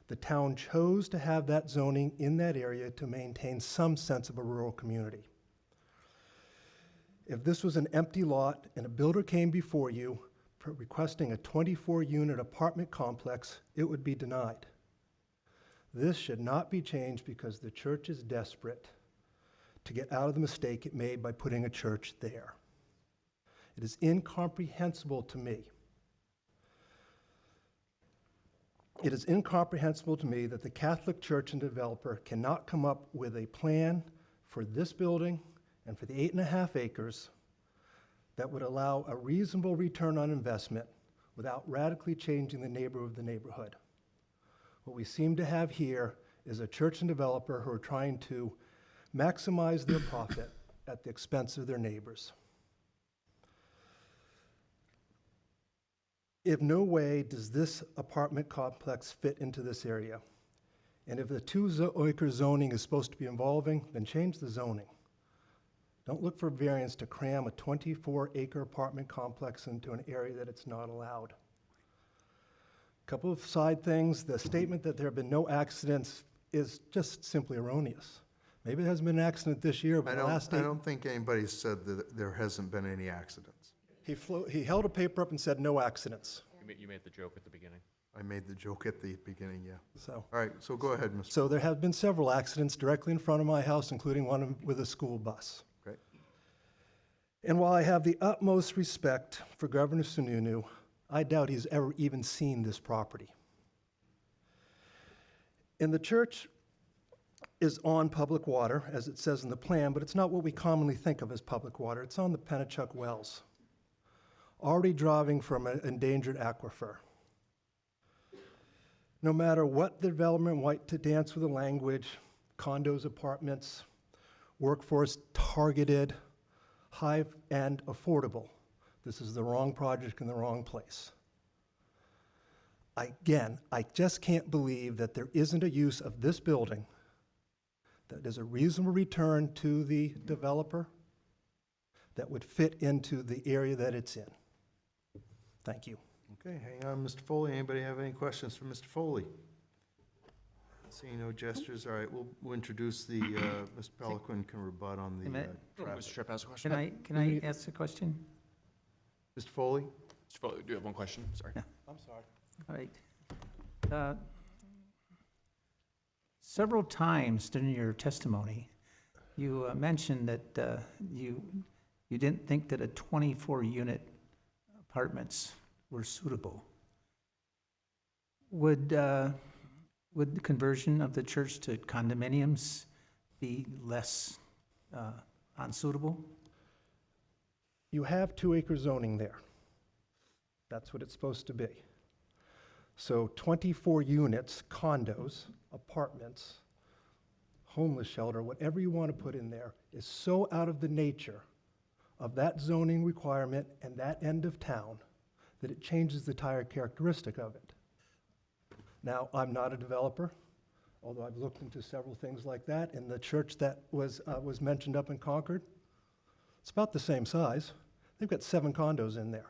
The town chose to have that zoning in that area to maintain some sense of a rural community. If this was an empty lot and a builder came before you requesting a 24-unit apartment complex, it would be denied. This should not be changed because the church is desperate to get out of the mistake it made by putting a church there. It is incomprehensible to me. It is incomprehensible to me that the Catholic Church and developer cannot come up with a plan for this building and for the 8.5 acres that would allow a reasonable return on investment without radically changing the neighborhood of the neighborhood. What we seem to have here is a church and developer who are trying to maximize their profit at the expense of their neighbors. In no way does this apartment complex fit into this area. And if the 2-acre zoning is supposed to be involving, then change the zoning. Don't look for variance to cram a 24-acre apartment complex into an area that it's not allowed. A couple of side things. The statement that there have been no accidents is just simply erroneous. Maybe there hasn't been an accident this year, but I don't think anybody said that there hasn't been any accidents. He held a paper up and said no accidents. You made the joke at the beginning. I made the joke at the beginning, yeah. So, All right, so go ahead, Mr. so there have been several accidents directly in front of my house, including one with a school bus. Great. And while I have the utmost respect for Governor Sununu, I doubt he's ever even seen this property. And the church is on public water, as it says in the plan, but it's not what we commonly think of as public water. It's on the Pennachuck Wells, already driving from an endangered aquifer. No matter what the development might to dance with the language, condos, apartments, workforce targeted, high-end affordable, this is the wrong project in the wrong place. Again, I just can't believe that there isn't a use of this building that is a reasonable return to the developer that would fit into the area that it's in. Thank you. Okay, hang on, Mr. Foley. Anybody have any questions for Mr. Foley? Seeing no gestures, all right, we'll introduce the, Mr. Peliquin can rebut on the traffic. Mr. Tripp has a question. Can I ask a question? Mr. Foley? Mr. Foley, do you have one question? Sorry. I'm sorry. All right. Several times during your testimony, you mentioned that you didn't think that a 24-unit apartments were suitable. Would the conversion of the church to condominiums be less unsuitable? You have 2-acre zoning there. That's what it's supposed to be. So 24 units, condos, apartments, homeless shelter, whatever you want to put in there, is so out of the nature of that zoning requirement and that end of town that it changes the entire characteristic of it. Now, I'm not a developer, although I've looked into several things like that. In the church that was mentioned up in Concord, it's about the same size. They've got 7 condos in there.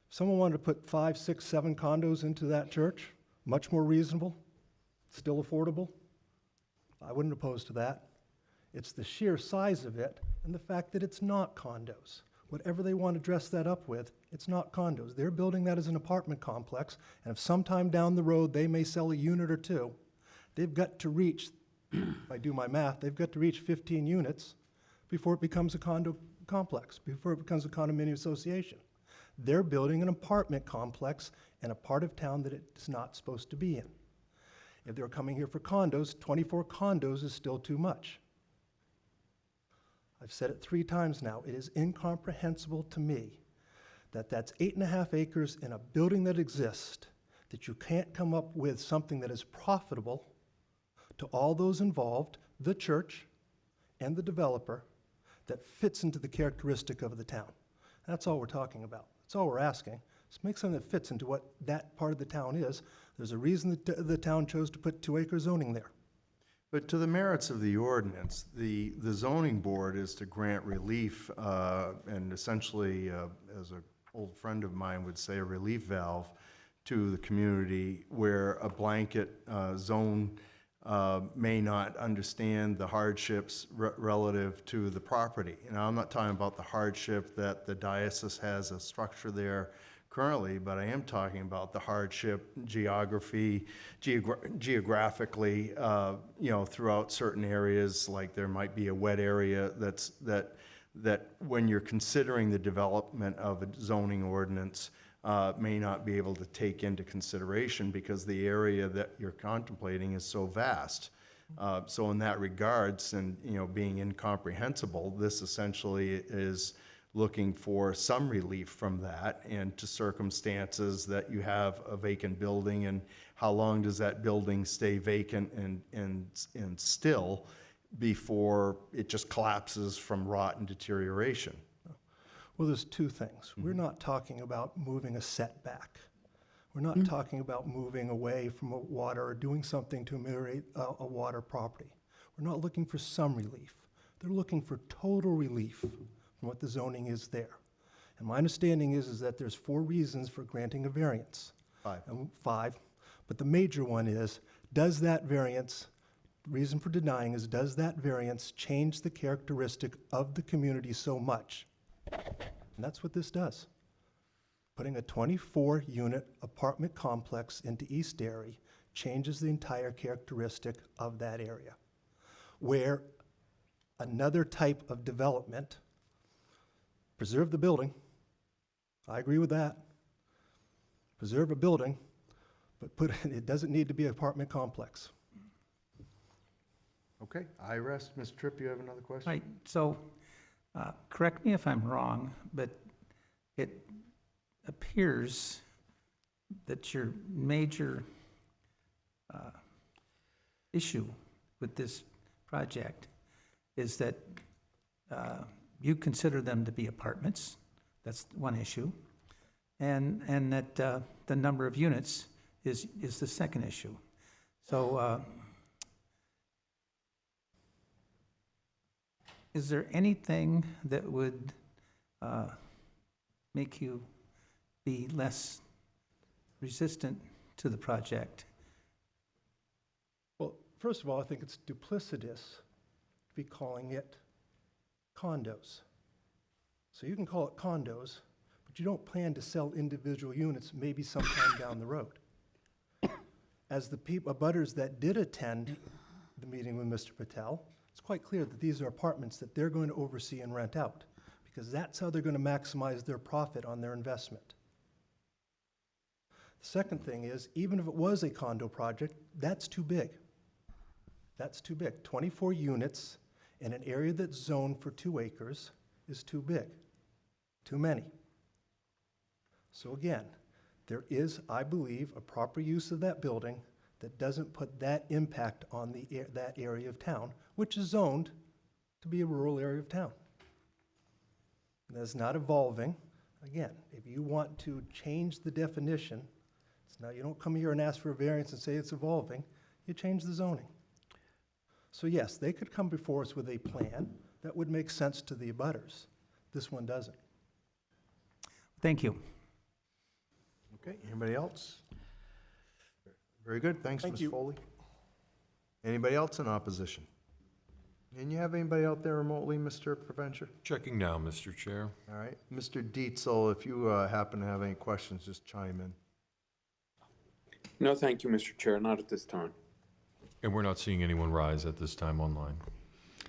If someone wanted to put 5, 6, 7 condos into that church, much more reasonable, still affordable, I wouldn't oppose to that. It's the sheer size of it and the fact that it's not condos. Whatever they want to dress that up with, it's not condos. They're building that as an apartment complex, and if sometime down the road they may sell a unit or 2, they've got to reach, if I do my math, they've got to reach 15 units before it becomes a condo complex, before it becomes a condominium association. They're building an apartment complex in a part of town that it's not supposed to be in. If they're coming here for condos, 24 condos is still too much. I've said it 3 times now. It is incomprehensible to me that's 8.5 acres in a building that exists, that you can't come up with something that is profitable to all those involved, the church and the developer, that fits into the characteristic of the town. That's all we're talking about. That's all we're asking. Just make something that fits into what that part of the town is. There's a reason that the town chose to put 2-acre zoning there. But to the merits of the ordinance, the zoning board is to grant relief, and essentially, as an old friend of mine would say, a relief valve to the community where a blanket zone may not understand the hardships relative to the property. I'm not talking about the hardship that the diocese has a structure there currently, but I am talking about the hardship geographically, throughout certain areas, like there might be a wet area that when you're considering the development of a zoning ordinance, may not be able to take into consideration because the area that you're contemplating is so vast. So in that regards, and being incomprehensible, this essentially is looking for some relief from that and to circumstances that you have a vacant building, and how long does that building stay vacant and still before it just collapses from rot and deterioration. Well, there's two things. We're not talking about moving a setback. We're not talking about moving away from a water or doing something to ameliorate a water property. We're not looking for some relief. They're looking for total relief from what the zoning is there. And my understanding is that there's 4 reasons for granting a variance. 5. But the major one is, does that variance, reason for denying is, does that variance change the characteristic of the community so much? And that's what this does. Putting a 24-unit apartment complex into East Derry changes the entire characteristic of that area. Where another type of development, preserve the building, I agree with that. Preserve a building, but it doesn't need to be an apartment complex. Okay, I rest. Mr. Tripp, you have another question? Right, so, correct me if I'm wrong, but it appears that your major issue with this project is that you consider them to be apartments. That's one issue. And that the number of units is the second issue. So is there anything that would make you be less resistant to the project? Well, first of all, I think it's duplicitous to be calling it condos. So you can call it condos, but you don't plan to sell individual units maybe sometime down the road. As the abutters that did attend the meeting with Mr. Patel, it's quite clear that these are apartments that they're going to oversee and rent out, because that's how they're going to maximize their profit on their investment. The second thing is, even if it was a condo project, that's too big. That's too big. 24 units in an area that's zoned for 2 acres is too big, too many. So again, there is, I believe, a proper use of that building that doesn't put that impact on that area of town, which is zoned to be a rural area of town. That's not evolving. Again, if you want to change the definition, now you don't come here and ask for a variance and say it's evolving, you change the zoning. So yes, they could come before us with a plan that would make sense to the abutters. This one doesn't. Thank you. Okay, anybody else? Very good, thanks, Thank Ms. you. Foley. Anybody else in opposition? And you have anybody out there remotely, Mr. Provencher? Checking now, Mr. Chair. All right, Mr. Dietzel, if you happen to have any questions, just chime in. No, thank you, Mr. Chair, not at this time. And we're not seeing anyone rise at this time online.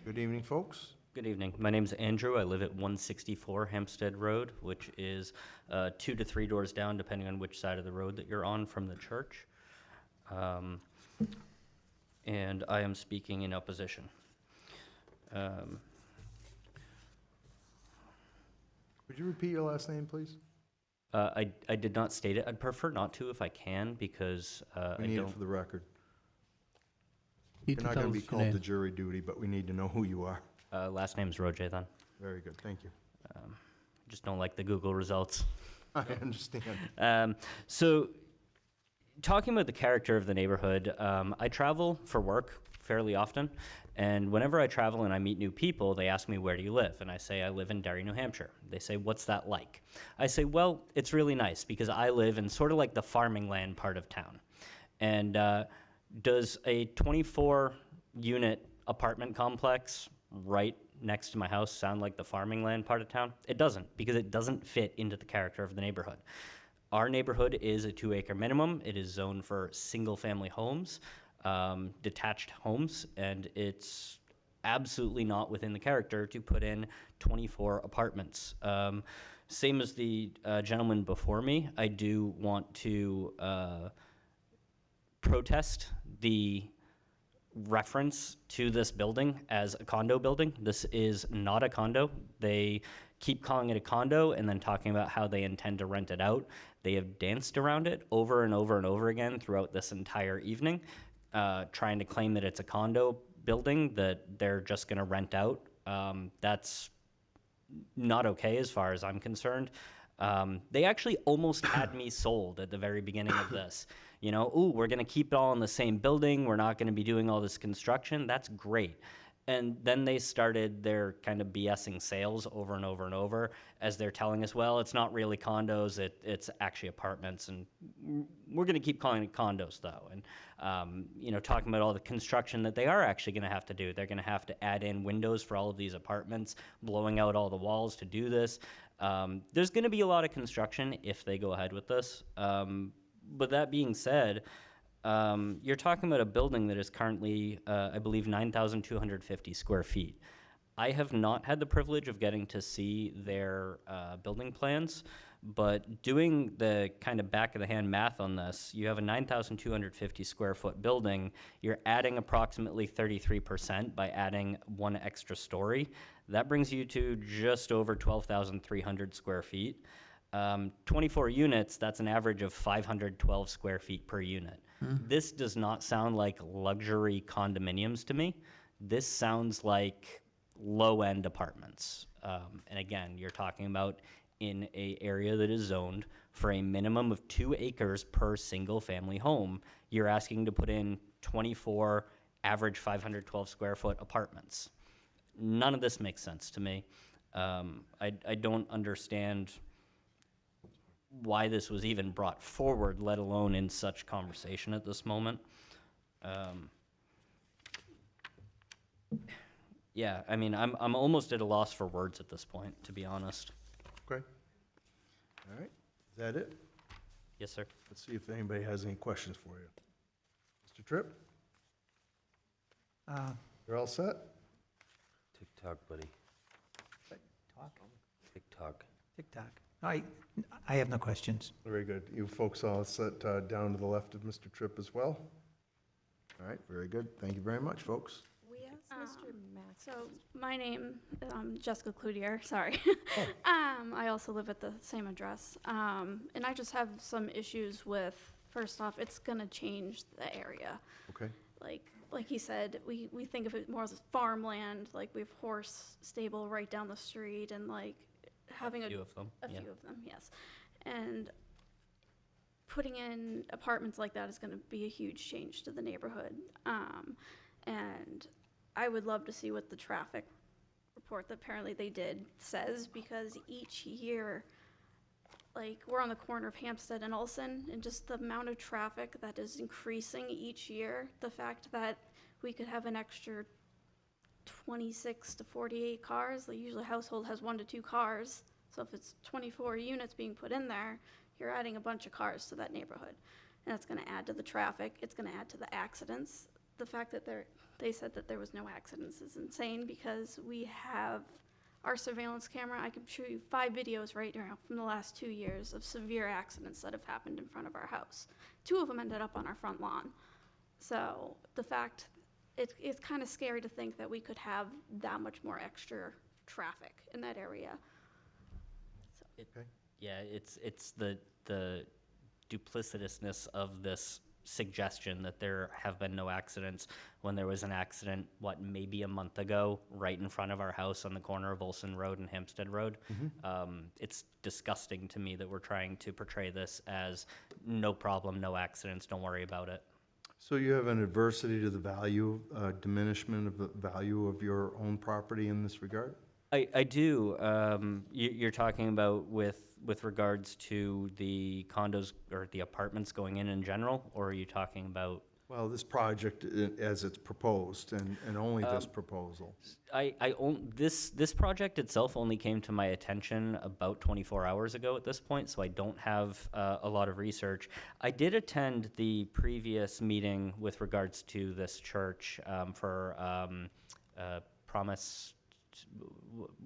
Good evening, folks. Good evening. My name's Andrew. I live at 164 Hampstead Road, which is 2 to 3 doors down, depending on which side of the road that you're on from the church. And I am speaking in opposition. Would you repeat your last name, please? I did not state it. I'd prefer not to if I can, because We I need it don't. for the record. Need You're to not tell going to us be your called to name. jury duty, but we need to know who you are. Last name's Roje then. Very good, thank you. Just don't like the Google results. I understand. So, talking about the character of the neighborhood, I travel for work fairly often, and whenever I travel and I meet new people, they ask me, where do you live? And I say, I live in Derry, New Hampshire. They say, what's that like? I say, well, it's really nice because I live in sort of like the farming land part of town. And does a 24-unit apartment complex right next to my house sound like the farming land part of town? It doesn't, because it doesn't fit into the character of the neighborhood. Our neighborhood is a 2-acre minimum. It is zoned for single-family homes, detached homes, and it's absolutely not within the character to put in 24 apartments. Same as the gentleman before me, I do want to protest the reference to this building as a condo building. This is not a condo. They keep calling it a condo and then talking about how they intend to rent it out. They have danced around it over and over and over again throughout this entire evening, trying to claim that it's a condo building that they're just going to rent out. That's not okay as far as I'm concerned. They actually almost had me sold at the very beginning of this. You know, ooh, we're going to keep it all in the same building. We're not going to be doing all this construction. That's great. And then they started their kind of BSing sales over and over and over as they're telling us, well, it's not really condos, it's actually apartments. And we're going to keep calling it condos, though. And, you know, talking about all the construction that they are actually going to have to do. They're going to have to add in windows for all of these apartments, blowing out all the walls to do this. There's going to be a lot of construction if they go ahead with this. But that being said, you're talking about a building that is currently, I believe, 9,250 square feet. I have not had the privilege of getting to see their building plans, but doing the kind of back-of-the-hand math on this, you have a 9,250 square foot building. You're adding approximately 33% by adding one extra story. That brings you to just over 12,300 square feet. 24 units, that's an average of 512 square feet per unit. This does not sound like luxury condominiums to me. This sounds like low-end apartments. And again, you're talking about in an area that is zoned for a minimum of 2 acres per single-family home. You're asking to put in 24 average 512 square foot apartments. None of this makes sense to me. I don't understand why this was even brought forward, let alone in such conversation at this moment. Yeah, I mean, I'm almost at a loss for words at this point, to be honest. Okay. All right, is that it? Yes, sir. Let's see if anybody has any questions for you. Mr. Tripp, you're all set? TikTok, buddy. Talk, TikTok. TikTok. I have no questions. Very good. You folks all set down to the left of Mr. Tripp as well? All right, very good. Thank you very much, folks. We asked Mr. Max. So my name, Jessica Cloutier, sorry. I also live at the same address. And I just have some issues with, first off, it's gonna change the area. Okay. Like he said, we think of it more as farmland, like we have horse stable right down the street and like having A few of them, a yeah. few of them, yes. And putting in apartments like that is gonna be a huge change to the neighborhood. And I would love to see what the traffic report that apparently they did says, because each year, like, we're on the corner of Hampstead and Olson, and just the amount of traffic that is increasing each year, the fact that we could have an extra 26 to 48 cars, like usually a household has 1 to 2 cars, so if it's 24 units being put in there, you're adding a bunch of cars to that neighborhood. And that's gonna add to the traffic, it's gonna add to the accidents. The fact that they said that there was no accidents is insane, because we have our surveillance camera. I can show you 5 videos right now from the last 2 years of severe accidents that have happened in front of our house. 2 of them ended up on our front lawn. So the fact, it's kind of scary to think that we could have that much more extra traffic in that area. So Okay. Yeah, it's the duplicitousness of this suggestion that there have been no accidents when there was an accident, maybe a month ago, right in front of our house on the corner of Olson Road and Hampstead Road. It's disgusting to me that we're trying to portray this as no problem, no accidents, don't worry about it. So you have an adversity to the value, diminishment of the value of your own property in this regard? I do. You're talking about with regards to the condos or the apartments going in general, or are you talking about? Well, this project as it's proposed and only this proposal. This project itself only came to my attention about 24 hours ago at this point, so I don't have a lot of research. I did attend the previous meeting with regards to this church for Promise,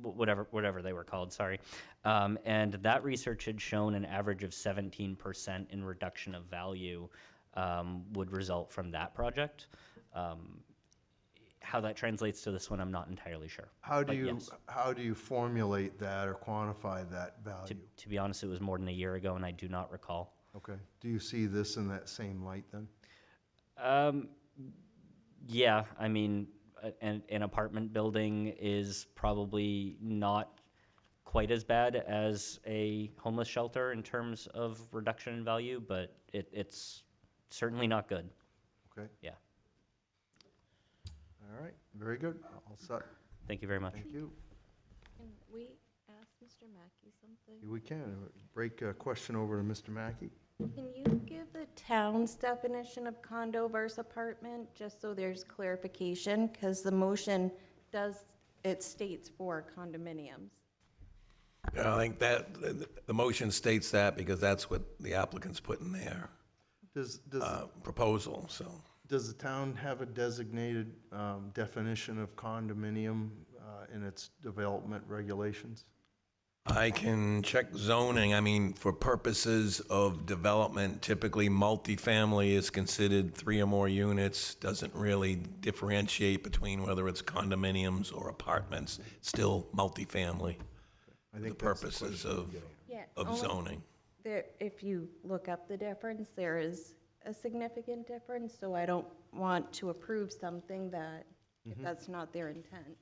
whatever they were called, sorry. And that research had shown an average of 17% in reduction of value would result from that project. How that translates to this one, I'm not entirely sure. How do But yes. you formulate that or quantify that value? To be honest, it was more than a year ago, and I do not recall. Okay. Do you see this in that same light then? Yeah, I mean, an apartment building is probably not quite as bad as a homeless shelter in terms of reduction in value, but it's certainly not good. Okay. Yeah. All right. Very good. All set. Thank you very much. Thank you. Can we ask Mr. Mackey something? We can. Break a question over to Mr. Mackey. Can you give the town's definition of condo versus apartment, just so there's clarification? Because the motion it states for condominiums. I think that, the motion states that because that's what the applicants put in their Does proposal, so. Does the town have a designated definition of condominium in its development regulations? I can check zoning. I mean, for purposes of development, typically multifamily is considered 3 or more units. Doesn't really differentiate between whether it's condominiums or apartments. It's still multifamily. I For think the that's the purposes question I'm of, getting at. of only zoning. if you look up the difference, there is a significant difference, so I don't want to approve something that, if that's not their intent.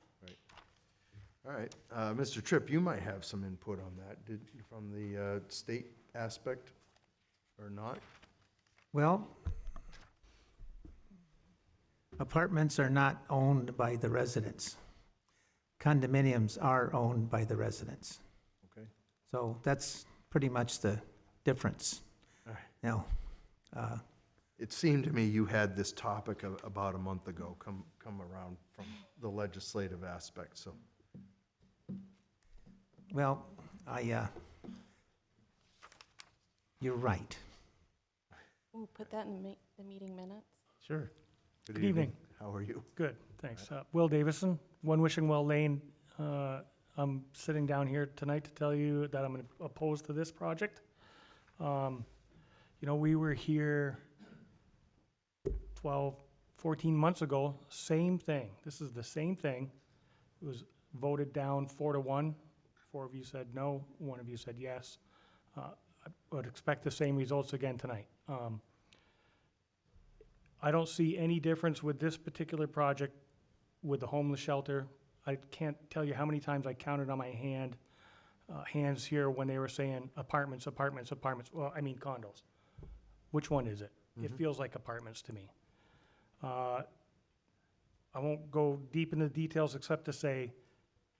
All right. Mr. Tripp, you might have some input on that, from the state aspect or not? Well, apartments are not owned by the residents. Condominiums are owned by the residents. Okay. So that's pretty much the difference. All right. Now, It seemed to me you had this topic about a month ago come around from the legislative aspect, so. well, you're right. Ooh, put that in the meeting minutes. Sure. Good evening. How are you? Good, thanks. Will Davison, 1 Wishing Well Lane. I'm sitting down here tonight to tell you that I'm opposed to this project. We were here 12, 14 months ago, same thing. This is the same thing. It was voted down 4-1. 4 of you said no, 1 of you said yes. I would expect the same results again tonight. I don't see any difference with this particular project with the homeless shelter. I can't tell you how many times I counted on my hands here when they were saying apartments, apartments, apartments. Well, I mean condos. Which one is it? It feels like apartments to me. I won't go deep into the details except to say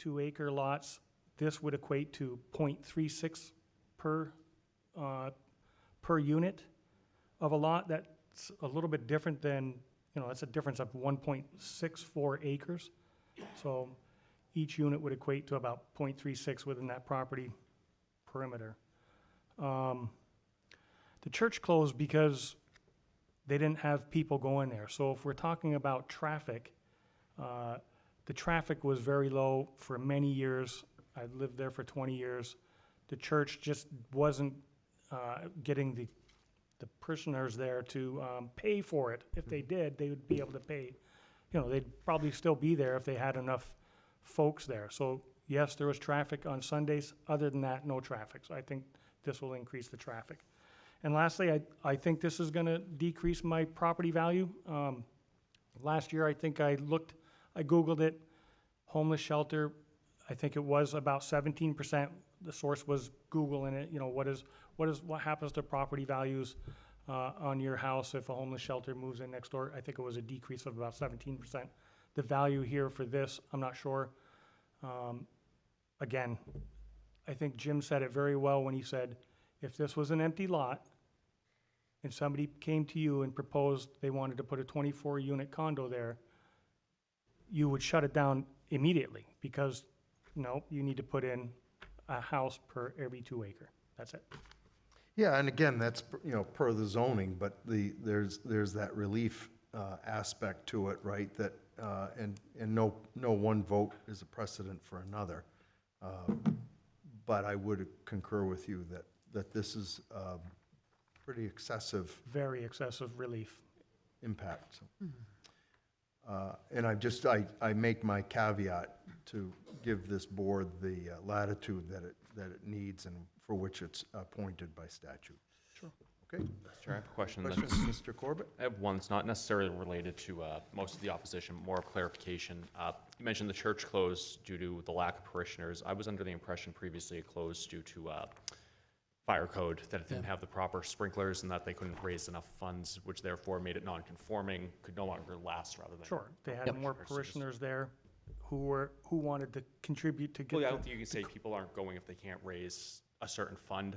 2-acre lots, this would equate to 0.36 per unit of a lot. That's a little bit different than, that's a difference of 1.64 acres. So each unit would equate to about 0.36 within that property perimeter. The church closed because they didn't have people going there. So if we're talking about traffic, the traffic was very low for many years. I've lived there for 20 years. The church just wasn't getting the parishioners there to pay for it. If they did, they would be able to pay. They'd probably still be there if they had enough folks there. So yes, there was traffic on Sundays. Other than that, no traffic. So I think this will increase the traffic. And lastly, I think this is gonna decrease my property value. Last year, I think I Googled it, homeless shelter, I think it was about 17%. The source was Google in it, you know, what happens to property values on your house if a homeless shelter moves in next door? I think it was a decrease of about 17%. The value here for this, I'm not sure. Again, I think Jim said it very well when he said, if this was an empty lot and somebody came to you and proposed they wanted to put a 24-unit condo there, you would shut it down immediately because, no, you need to put in a house per every 2 acre. That's it. Yeah, and again, that's, you know, per the zoning, but there's that relief aspect to it, right? That, and no one vote is a precedent for another. But I would concur with you that this is pretty excessive Very excessive relief. impact. And I make my caveat to give this board the latitude that it needs and for which it's appointed by statute. Sure. Okay? Mr. Chair, I have a question. Questions, Mr. Corbett? I have one that's not necessarily related to most of the opposition, more of clarification. You mentioned the church closed due to the lack of parishioners. I was under the impression previously it closed due to fire code, that it didn't have the proper sprinklers and that they couldn't raise enough funds, which therefore made it non-conforming, could no longer last rather than. Sure, they had more parishioners there who wanted to contribute to get. Well, I don't think you can say people aren't going if they can't raise a certain fund.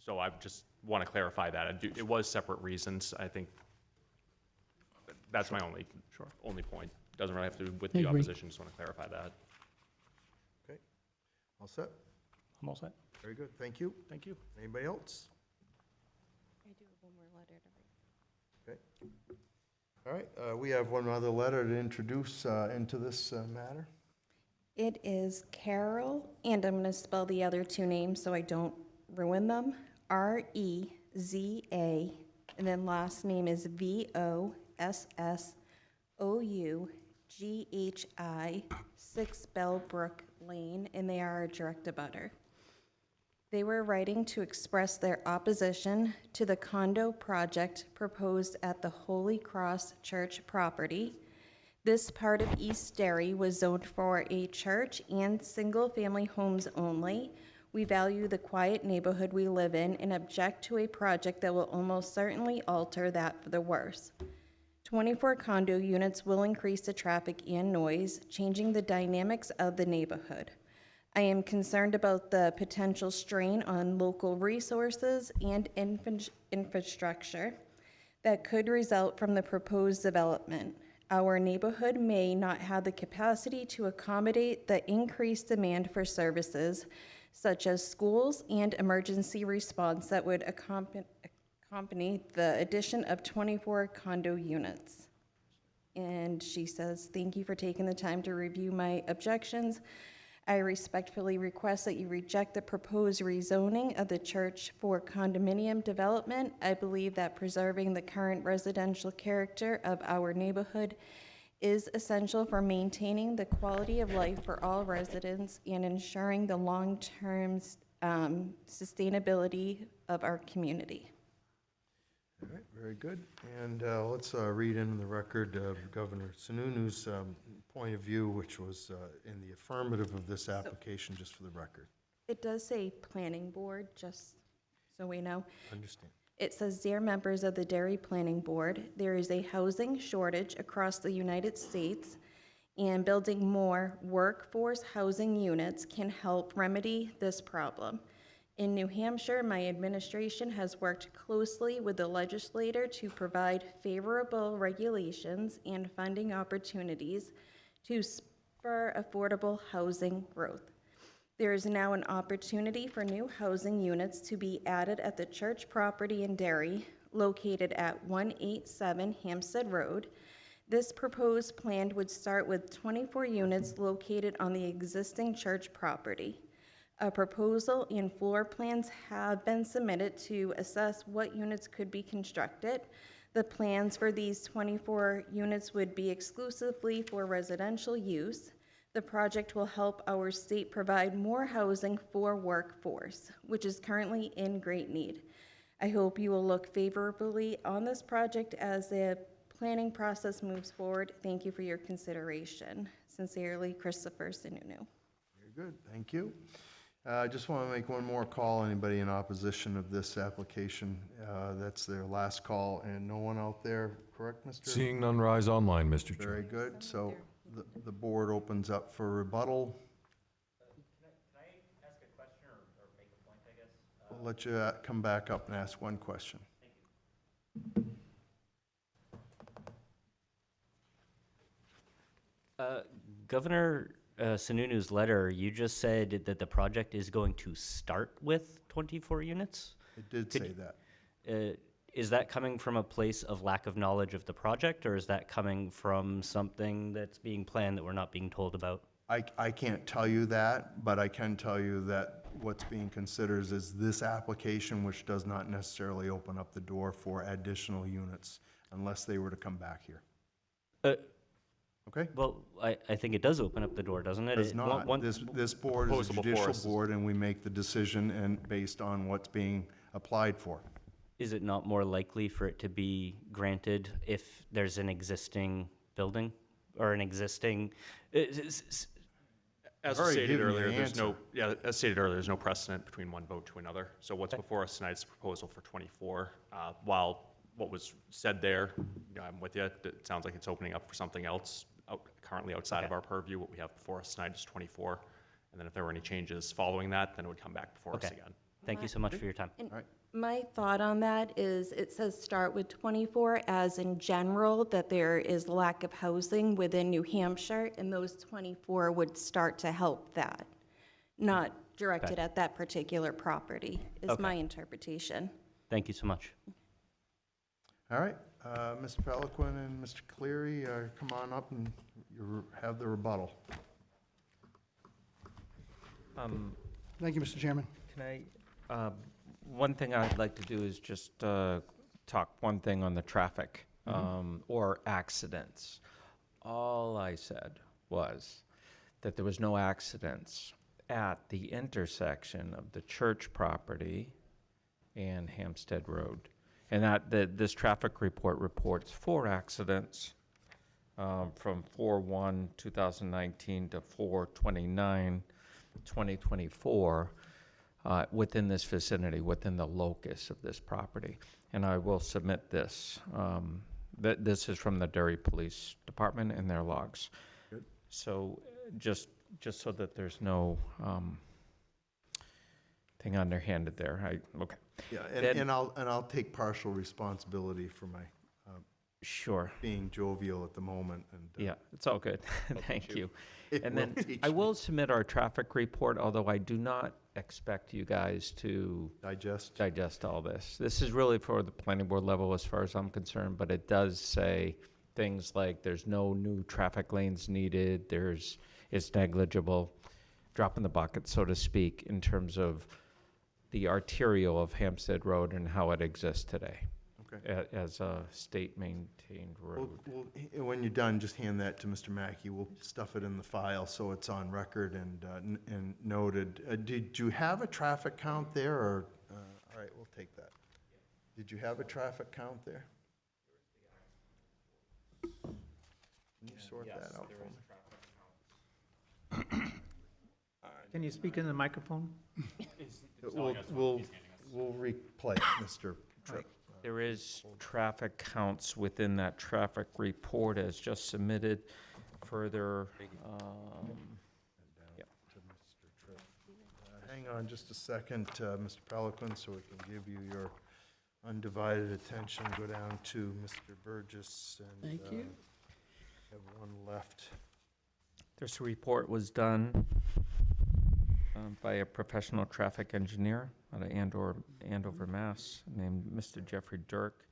So I just want to clarify that. It was separate reasons. I think that's my only point. Doesn't really have to do with I the agree. opposition. Just want to clarify that. Okay. All set? I'm all set. Very good. Thank you. Thank you. Anybody else? I do have one more letter to read. Okay. All right, we have one other letter to introduce into this matter. It is Carol, and I'm going to spell the other two names so I don't ruin them. R-E-Z-A, and then last name is V-O-S-S-O-U-G-H-I, 6 Bellbrook Lane, and they are a direct abutter. They were writing to express their opposition to the condo project proposed at the Holy Cross Church property. This part of East Derry was zoned for a church and single-family homes only. We value the quiet neighborhood we live in and object to a project that will almost certainly alter that for the worse. 24 condo units will increase the traffic and noise, changing the dynamics of the neighborhood. I am concerned about the potential strain on local resources and infrastructure that could result from the proposed development. Our neighborhood may not have the capacity to accommodate the increased demand for services such as schools and emergency response that would accompany the addition of 24 condo units. And she says, thank you for taking the time to review my objections. I respectfully request that you reject the proposed rezoning of the church for condominium development. I believe that preserving the current residential character of our neighborhood is essential for maintaining the quality of life for all residents and ensuring the long-term sustainability of our community. All right, very good. And let's read into the record Governor Sununu's point of view, which was in the affirmative of this application, just for the record. It does say planning board, just so we know. Understand. It says, dear members of the Derry Planning Board, there is a housing shortage across the United States, and building more workforce housing units can help remedy this problem. In New Hampshire, my administration has worked closely with the legislator to provide favorable regulations and funding opportunities to spur affordable housing growth. There is now an opportunity for new housing units to be added at the church property in Derry, located at 187 Hampstead Road. This proposed plan would start with 24 units located on the existing church property. A proposal and floor plans have been submitted to assess what units could be constructed. The plans for these 24 units would be exclusively for residential use. The project will help our state provide more housing for workforce, which is currently in great need. I hope you will look favorably on this project as the planning process moves forward. Thank you for your consideration. Sincerely, Christopher Sununu. Very good, thank you. I just want to make one more call. Anybody in opposition of this application? That's their last call, and no one out there, correct, Mr.? Seeing none, rise online, Mr. Chair. Very good. So the board opens up for rebuttal. Can I ask a question or make a point, I guess? We'll let you come back up and ask one question. Governor Sununu's letter, you just said that the project is going to start with 24 units? It did say that. Is that coming from a place of lack of knowledge of the project, or is that coming from something that's being planned that we're not being told about? I can't tell you that, but I can tell you that what's being considered is this application, which does not necessarily open up the door for additional units unless they were to come back here. Okay? Well, I think it does open up the door, doesn't it? It does not. This board is a proposal before judicial us is- board, and we make the decision and based on what's being applied for. Is it not more likely for it to be granted if there's an existing building or an existing? As already stated given you earlier, the there's no, answer. yeah, as stated earlier, there's no precedent between one vote to another. So what's before us tonight is a proposal for 24. While what was said there, I'm with you, it sounds like it's opening up for something else currently outside of our purview. What we have before us tonight is 24. And then if there were any changes following that, then it would come back before us Okay. again. Thank you so much for your time. And my thought on that is it says start with 24 as in general that there is lack of housing within New Hampshire, and those 24 would start to help that, not directed at that particular property, is Okay. my interpretation. Thank you so much. All right, Mr. Peliquin and Mr. Cleary, come on up and you have the rebuttal. Thank you, Mr. Chairman. Can I, one thing I'd like to do is just talk one thing on the traffic or accidents. All I said was that there was no accidents at the intersection of the church property and Hampstead Road. And this traffic report reports 4 accidents from 4/1/2019 to 4/29/2024 within this vicinity, within the locus of this property. And I will submit this. This is from the Derry Police Department and their logs. Good. So just so that there's no thing underhanded there. Okay. Yeah, Then- and I'll take partial responsibility for my Sure. being jovial at the moment. And Yeah, it's all good. Thank you. It And will then teach I me. will submit our traffic report, although I do not expect you guys to digest all this. This is really for the planning board level as far as I'm concerned, but it does say things like there's no new traffic lanes needed, it's negligible, drop in the bucket, so to speak, in terms of the arterial of Hampstead Road and how it exists today. Okay. As a state-maintained road. When you're done, just hand that to Mr. Mackey. We'll stuff it in the file so it's on record and noted. Did you have a traffic count there, or, all right, we'll take that. Did you have a traffic count there? Can you sort that out for me? Can you speak in the microphone? We'll replay it, Mr. Tripp. There is traffic counts within that traffic report as just submitted. Further, Hang on just a second, Mr. Peliquin, so we can give you your undivided attention. Go down to Mr. Burgess and Thank you. have one left. this report was done by a professional traffic engineer out of Andover, Mass, named Mr. Jeffrey Dirk.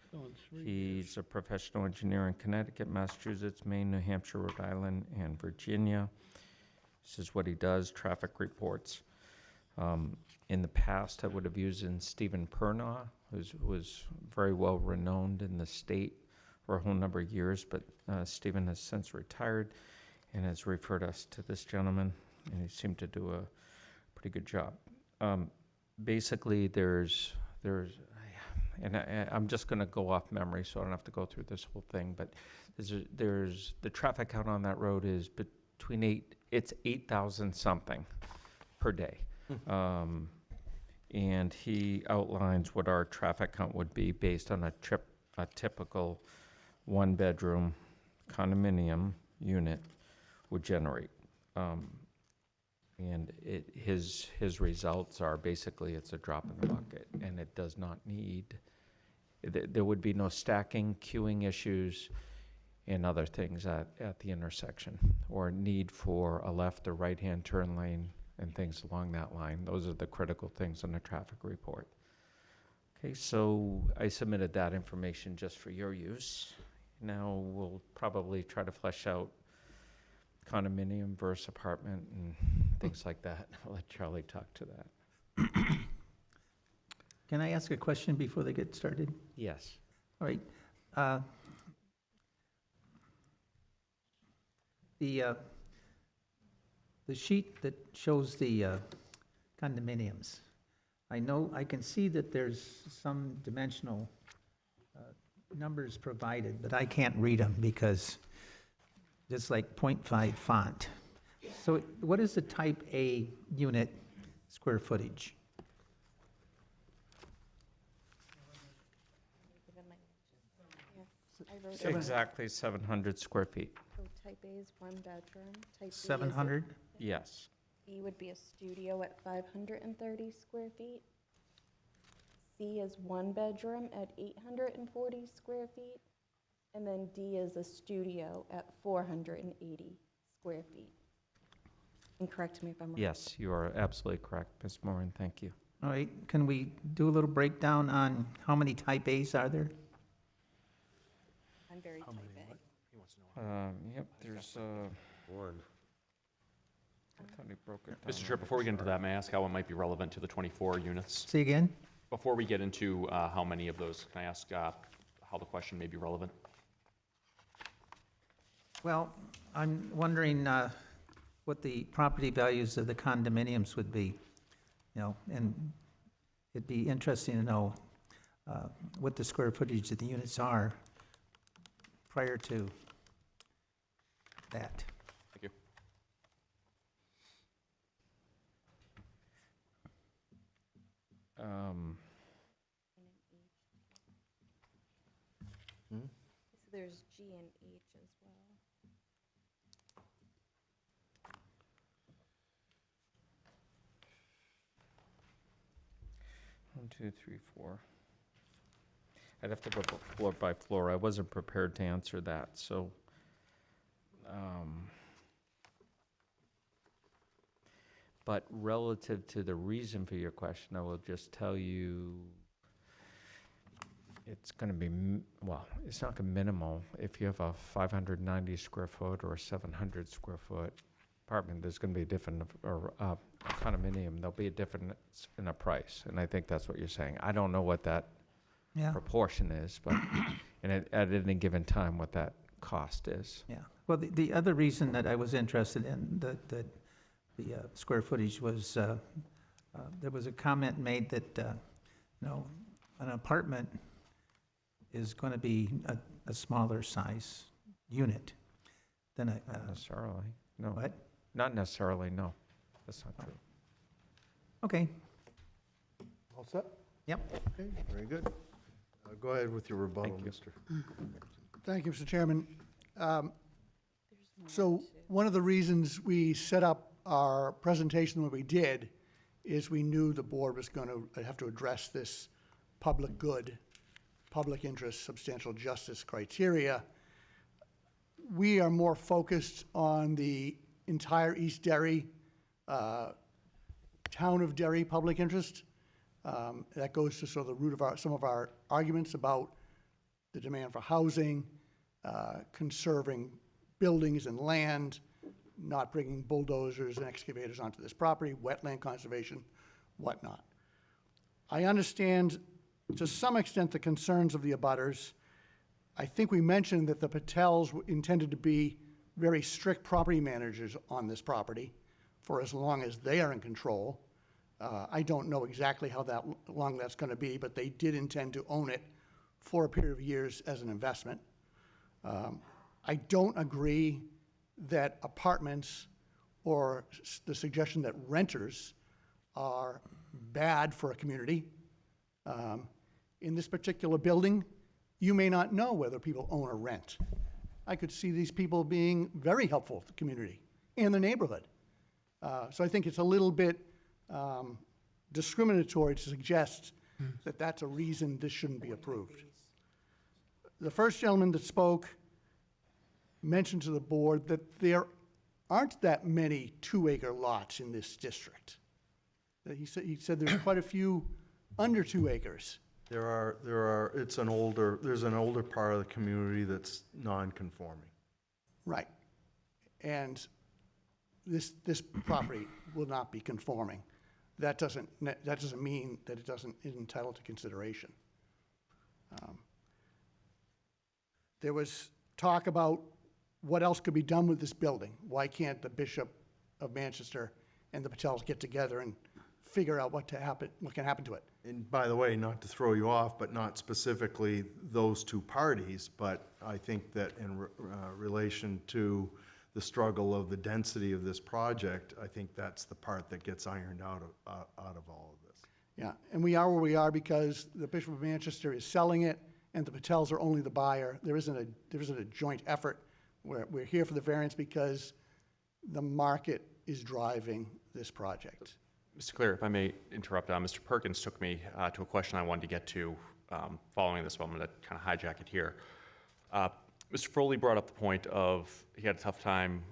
He's a professional engineer in Connecticut, Massachusetts, Maine, New Hampshire, Rhode Island, and Virginia. This is what he does, traffic reports. In the past, I would have used Stephen Pernaugh, who was very well renowned in the state for a whole number of years, but Stephen has since retired. and has referred us to this gentleman, and he seemed to do a pretty good job. Basically, I'm just going to go off memory, so I don't have to go through this whole thing, but there's the traffic count on that road is between 8,000 something per day. And he outlines what our traffic count would be based on a typical one-bedroom condominium unit would generate. And his results are basically it's a drop in the bucket, and it does not need, there would be no stacking, queuing issues, and other things at the intersection, or need for a left or right-hand turn lane and things along that line. Those are the critical things on the traffic report. Okay, so I submitted that information just for your use. Now we'll probably try to flesh out condominium versus apartment and things like that. I'll let Charlie talk to that. Can I ask a question before they get started? Yes. All right. The sheet that shows the condominiums, I can see that there's some dimensional numbers provided, but I can't read them because it's like 0.5 font. So what is the type A unit square footage? Exactly 700 square feet. So type A is one bedroom. Type B is 700? Yes. B would be a studio at 530 square feet. C is one bedroom at 840 square feet. And then D is a studio at 480 square feet. And correct me if I'm wrong. Yes, you are absolutely correct, Ms. Moran. Thank you. All right, can we do a little breakdown on how many type As are there? I'm very type A. Yep, there's, One. I thought he broke it down. Mr. Chair, before we get into that, may I ask how it might be relevant to the 24 units? Say again? Before we get into how many of those, can I ask how the question may be relevant? Well, I'm wondering what the property values of the condominiums would be, and it'd be interesting to know what the square footage of the units are prior to that. Thank you. So there's G and H as well. 1, 2, 3, 4. I'd have to go floor by floor. I wasn't prepared to answer that, so. But relative to the reason for your question, I will just tell you, it's going to be, well, it's not going to minimal. If you have a 590 square foot or a 700 square foot apartment, there's going to be a different, or condominium, there'll be a difference in a price. And I think that's what you're saying. I don't know what that proportion is, but at any given time, what that cost is. Yeah. Well, the other reason that I was interested in the square footage was there was a comment made that an apartment is going to be a smaller size unit than a. Not necessarily. No. What? Not necessarily. No, that's not true. Okay. All set? Yep. Okay, very good. Go ahead with your rebuttal, Thank you. Mr. Thank you, Mr. Chairman. So one of the reasons we set up our presentation when we did is we knew the board was going to have to address this public good, public interest, substantial justice criteria. We are more focused on the entire East Derry, town of Derry public interest. That goes to sort of the root of some of our arguments about the demand for housing, conserving buildings and land, not bringing bulldozers and excavators onto this property, wetland conservation, whatnot. I understand to some extent the concerns of the abutters. I think we mentioned that the Patels intended to be very strict property managers on this property for as long as they are in control. I don't know exactly how long that's going to be, but they did intend to own it for a period of years as an investment. I don't agree that apartments or the suggestion that renters are bad for a community. In this particular building, you may not know whether people own or rent. I could see these people being very helpful to the community and the neighborhood. So I think it's a little bit discriminatory to suggest that that's a reason this shouldn't be approved. The first gentleman that spoke mentioned to the board that there aren't that many 2-acre lots in this district. That he said there's quite a few under 2 acres. there's an older part of the community that's non-conforming. Right. And this property will not be conforming. That doesn't mean that it isn't entitled to consideration. There was talk about what else could be done with this building. Why can't the Bishop of Manchester and the Patels get together and figure out what can happen to it? And by the way, not to throw you off, but not specifically those two parties, but I think that in relation to the struggle of the density of this project, I think that's the part that gets ironed out of all of this. Yeah, and we are where we are because the Bishop of Manchester is selling it and the Patels are only the buyer. There isn't a joint effort. We're here for the variance because the market is driving this project. Mr. Clear, if I may interrupt, Mr. Perkins took me to a question I wanted to get to following this, but I'm going to kind of hijack it here. Mr. Foley brought up the point of he had a tough time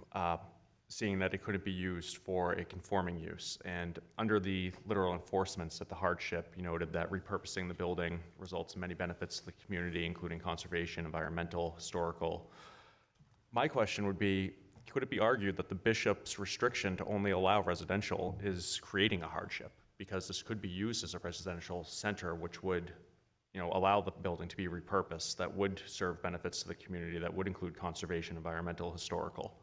seeing that it couldn't be used for a conforming use. And under the literal enforcements of the hardship, you noted that repurposing the building results in many benefits to the community, including conservation, environmental, historical. My question would be, could it be argued that the bishop's restriction to only allow residential is creating a hardship? Because this could be used as a residential center, which would allow the building to be repurposed, that would serve benefits to the community, that would include conservation, environmental, historical,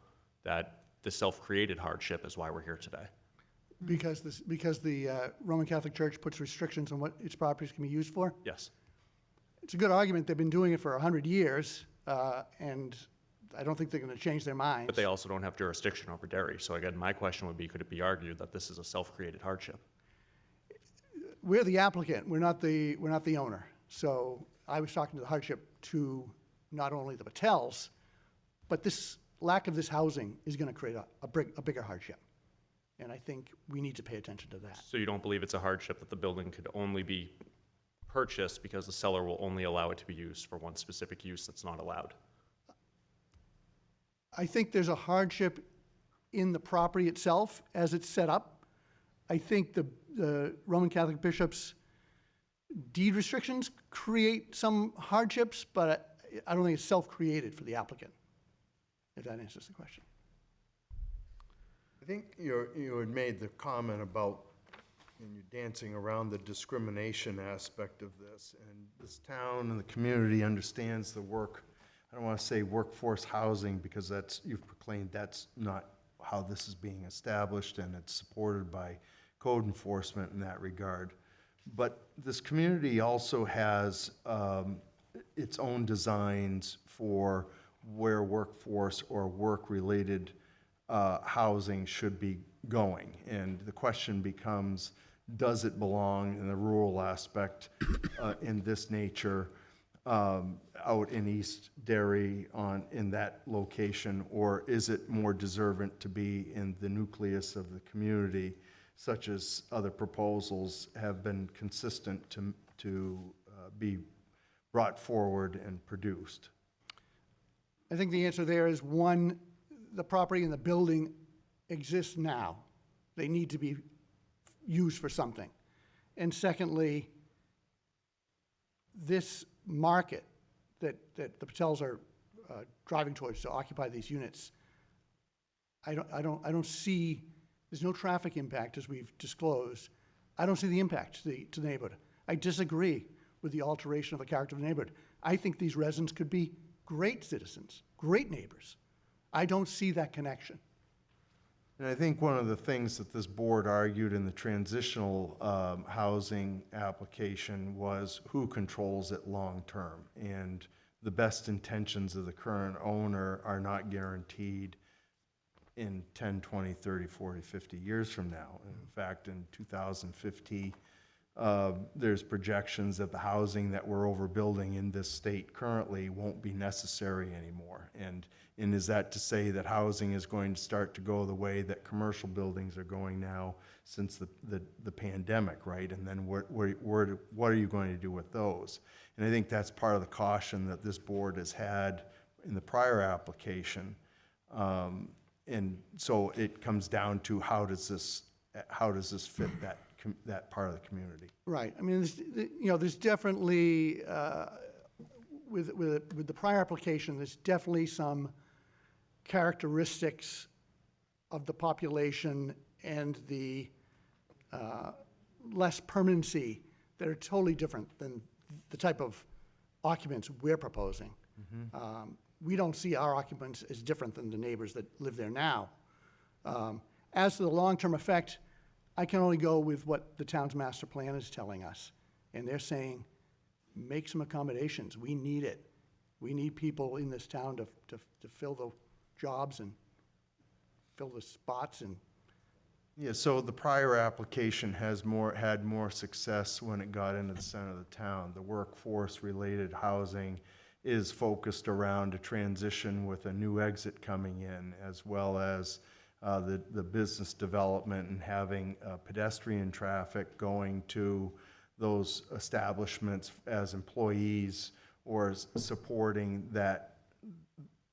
that the self-created hardship is why we're here today. Because the Roman Catholic Church puts restrictions on what its properties can be used for? Yes. It's a good argument. They've been doing it for 100 years, and I don't think they're going to change their minds. But they also don't have jurisdiction over Derry. So again, my question would be, could it be argued that this is a self-created hardship? We're the applicant. We're not the owner. So I was talking to the hardship to not only the Patels, but this lack of this housing is going to create a bigger hardship. And I think we need to pay attention to that. So you don't believe it's a hardship that the building could only be purchased because the seller will only allow it to be used for one specific use that's not allowed? I think there's a hardship in the property itself as it's set up. I think the Roman Catholic bishops' deed restrictions create some hardships, but I don't think it's self-created for the applicant, if that answers the question. I think you had made the comment about, and you're dancing around the discrimination aspect of this, and this town and the community understands the work. I don't want to say workforce housing because you've proclaimed that's not how this is being established, and it's supported by code enforcement in that regard. But this community also has its own designs for where workforce or work-related housing should be going. And the question becomes, does it belong in the rural aspect in this nature out in East Derry in that location, or is it more deserving to be in the nucleus of the community, such as other proposals have been consistent to be brought forward and produced? I think the answer there is, one, the property and the building exists now. They need to be used for something. And secondly, this market that the Patels are driving towards to occupy these units, I don't see, there's no traffic impact as we've disclosed. I don't see the impact to the neighborhood. I disagree with the alteration of the character of the neighborhood. I think these residents could be great citizens, great neighbors. I don't see that connection. And I think one of the things that this board argued in the transitional housing application was who controls it long-term. And the best intentions of the current owner are not guaranteed in 10, 20, 30, 40, 50 years from now. In fact, in 2050, there's projections that the housing that we're overbuilding in this state currently won't be necessary anymore. And is that to say that housing is going to start to go the way that commercial buildings are going now since the pandemic, right? And then what are you going to do with those? And I think that's part of the caution that this board has had in the prior application. And so it comes down to how does this fit that part of the community? Right. I mean, there's definitely, with the prior application, there's definitely some characteristics of the population and the less permanency that are totally different than the type of occupants we're proposing. We don't see our occupants as different than the neighbors that live there now. As to the long-term effect, I can only go with what the town's master plan is telling us. And they're saying, make some accommodations. We need it. We need people in this town to fill the jobs and fill the spots. And Yeah, so the prior application had more success when it got into the center of the town. The workforce-related housing is focused around a transition with a new exit coming in, as well as the business development and having pedestrian traffic going to those establishments as employees or supporting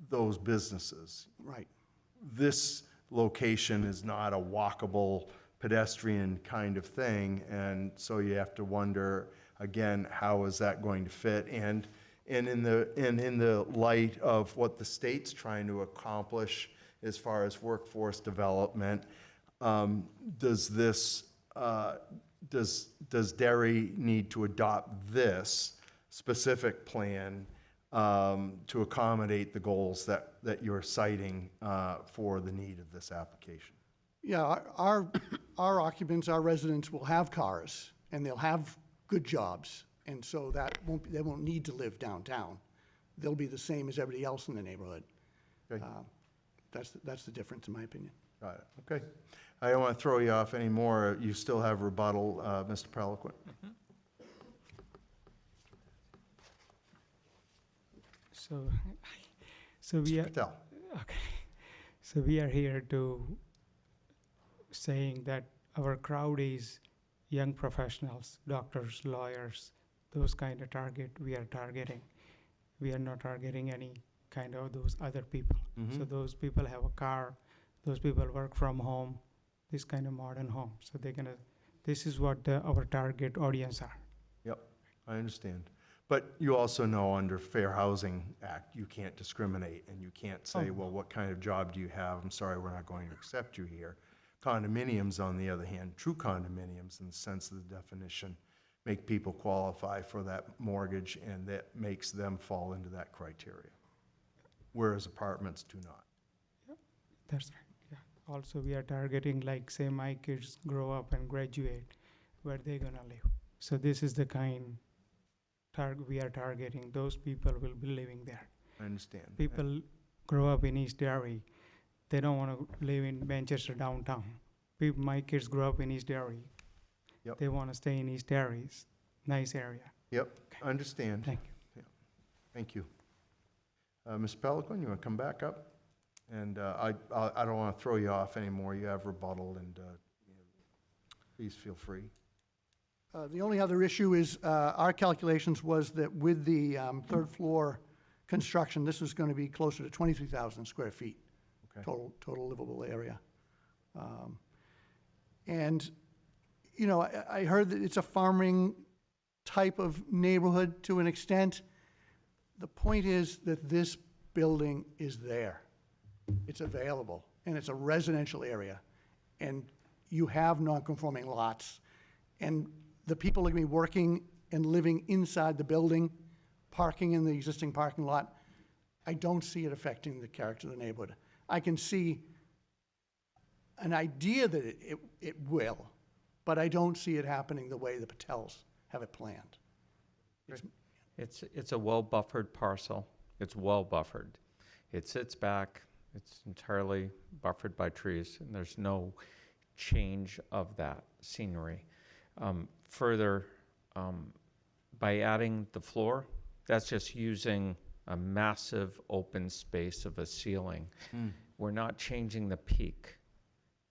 those businesses. Right. This location is not a walkable pedestrian kind of thing, and so you have to wonder again, how is that going to fit? And in the light of what the state's trying to accomplish as far as workforce development, does Derry need to adopt this specific plan to accommodate the goals that you're citing for the need of this application? yeah, our occupants, our residents will have cars and they'll have good jobs. And so they won't need to live downtown. They'll be the same as everybody else in the neighborhood. Okay. That's the difference, in my opinion. Got it. Okay. I don't want to throw you off anymore. You still have rebuttal, Mr. Peliquin. So we are, Patel. okay. So we are here to saying that our crowd is young professionals, doctors, lawyers, those kind of target we are targeting. We are not targeting any kind of those other people. So those people have a car, those people work from home, this kind of modern home. So this is what our target audience are. Yep, I understand. But you also know under Fair Housing Act, you can't discriminate and you can't say, well, what kind of job do you have? I'm sorry, we're not going to accept you here. Condominiums, on the other hand, true condominiums in the sense of the definition, make people qualify for that mortgage, and that makes them fall into that criteria, whereas apartments do not. That's right, yeah. Also, we are targeting, like, say my kids grow up and graduate, where they gonna live. So this is the kind we are targeting. Those people will be living there. I understand. People grow up in East Derry. They don't want to live in Manchester downtown. My kids grow up in East Derry. Yep. They want to stay in East Derry's nice area. Yep, I understand. Thank you. Yeah. Thank you. Ms. Peliquin, you want to come back up? And I don't want to throw you off anymore. You have rebuttal, and please feel free. The only other issue is our calculations was that with the third floor construction, this was going to be closer to 23,000 square feet. Okay. Total livable area. And, you know, I heard that it's a farming type of neighborhood to an extent. The point is that this building is there. It's available, and it's a residential area. And you have non-conforming lots. And the people are going to be working and living inside the building, parking in the existing parking lot. I don't see it affecting the character of the neighborhood. I can see an idea that it will, but I don't see it happening the way the Patels have it planned. It's a well-buffered parcel. It's well-buffered. It sits back, it's entirely buffered by trees, and there's no change of that scenery. Further, by adding the floor, that's just using a massive open space of a ceiling. We're not changing the peak.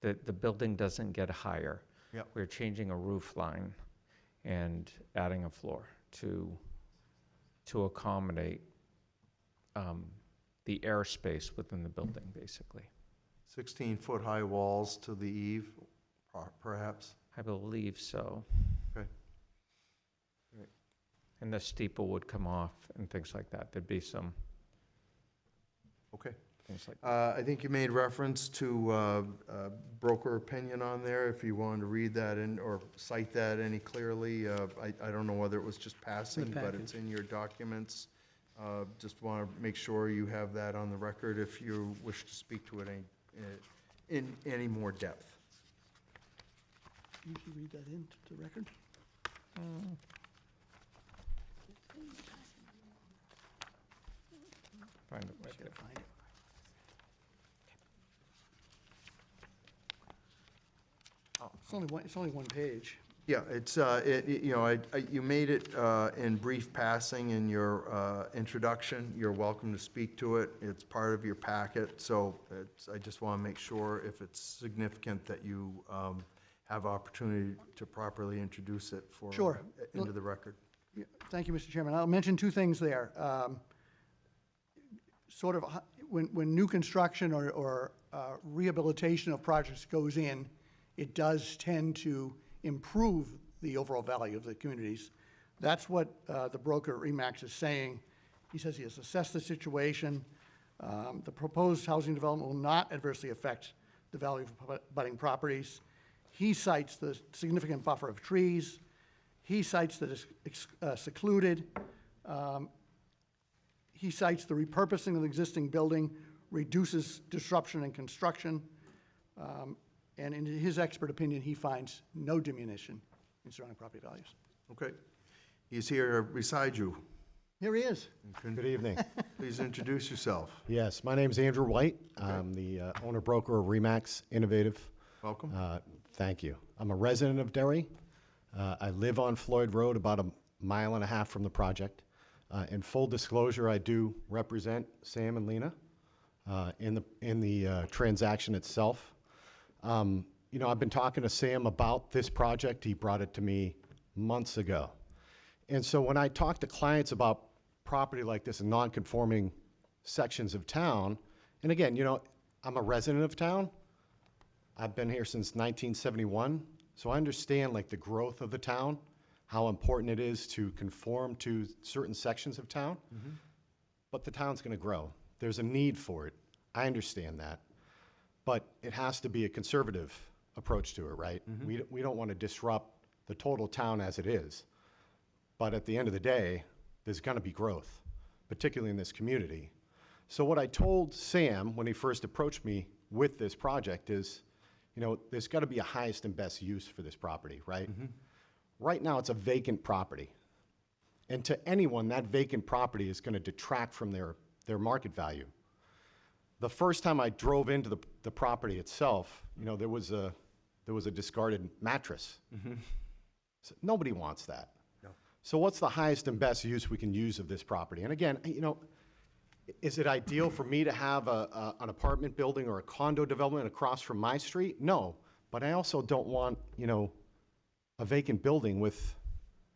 The building doesn't get higher. Yep. We're changing a roof line and adding a floor to accommodate the airspace within the building, basically. 16-foot high walls to the eave, perhaps? I believe so. Okay. And the steeple would come off and things like that. There'd be some Okay. things like I think you made reference to broker opinion on there, if you wanted to read that in, or cite that any clearly. I don't know whether it was just passing, but it's in your documents. Just want to make sure you have that on the record if you wish to speak to it in any more depth. Usually read that into the record. find it right there. Find it. It's only one page. Yeah, it's, you know, you made it in brief passing in your introduction. You're welcome to speak to it. It's part of your packet, so I just want to make sure if it's significant that you have opportunity to properly introduce it for, Sure. into the record. Yeah, thank you, Mr. Chairman. I'll mention two things there. Sort of, when new construction or rehabilitation of projects goes in, it does tend to improve the overall value of the communities. That's what the broker Remax is saying. He says he has assessed the situation. The proposed housing development will not adversely affect the value of abutting properties. He cites the significant buffer of trees. He cites that it's secluded. He cites the repurposing of the existing building reduces disruption in construction. And in his expert opinion, he finds no diminution in surrounding property values. Okay. He's here beside you. Here he is. Good evening. Please introduce yourself. Yes, my name is Andrew White. I'm the owner-broker of Remax Innovative. Welcome. Thank you. I'm a resident of Derry. I live on Floyd Road, about a mile and a half from the project. In full disclosure, I do represent Sam and Lena in the transaction itself. You know, I've been talking to Sam about this project. He brought it to me months ago. And so when I talk to clients about property like this in non-conforming sections of town, and again, you know, I'm a resident of town. I've been here since 1971, so I understand like the growth of the town, how important it is to conform to certain sections of town. But the town's going to grow. There's a need for it. I understand that. But it has to be a conservative approach to it, right? We don't want to disrupt the total town as it is. But at the end of the day, there's going to be growth, particularly in this community. So what I told Sam when he first approached me with this project is, you know, there's got to be a highest and best use for this property, right? Right now, it's a vacant property. And to anyone, that vacant property is going to detract from their market value. The first time I drove into the property itself, you know, there was a discarded mattress. So nobody wants that. No. So what's the highest and best use we can use of this property? And again, you know, is it ideal for me to have an apartment building or a condo development across from my street? No, but I also don't want, you know, a vacant building with,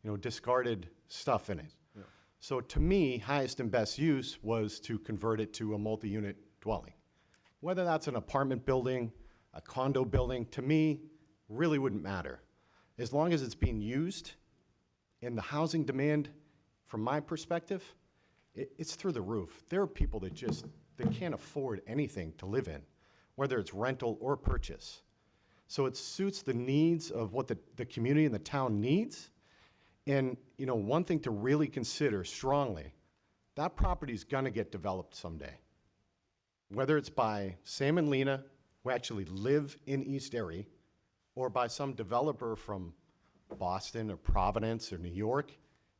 you know, discarded stuff in it. Yeah. So to me, highest and best use was to convert it to a multi-unit dwelling. Whether that's an apartment building, a condo building, to me, really wouldn't matter. As long as it's being used, and the housing demand, from my perspective, it's through the roof. There are people that can't afford anything to live in, whether it's rental or purchase. So it suits the needs of what the community and the town needs. And, you know, one thing to really consider strongly, that property is gonna get developed someday. whether it's by Sam and Lena, who actually live in East Derry, or by some developer from Boston or Providence or New York,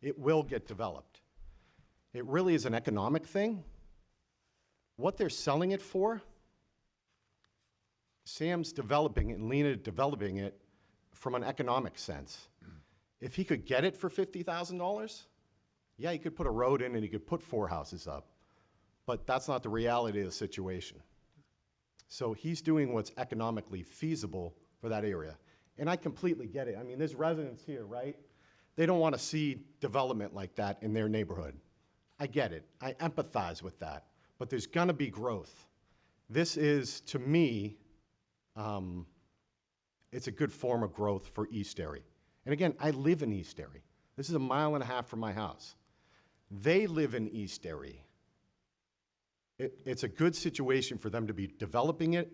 it will get developed. It really is an economic thing. What they're selling it for, Sam's developing it and Lena developing it from an economic sense. If he could get it for $50,000, yeah, he could put a road in and he could put 4 houses up. But that's not the reality of the situation. So he's doing what's economically feasible for that area. And I completely get it. I mean, there's residents here, right? They don't want to see development like that in their neighborhood. I get it. I empathize with that. But there's going to be growth. This is, to me, it's a good form of growth for East Derry. And again, I live in East Derry. This is a 1.5 miles from my house. They live in East Derry. It's a good situation for them to be developing it,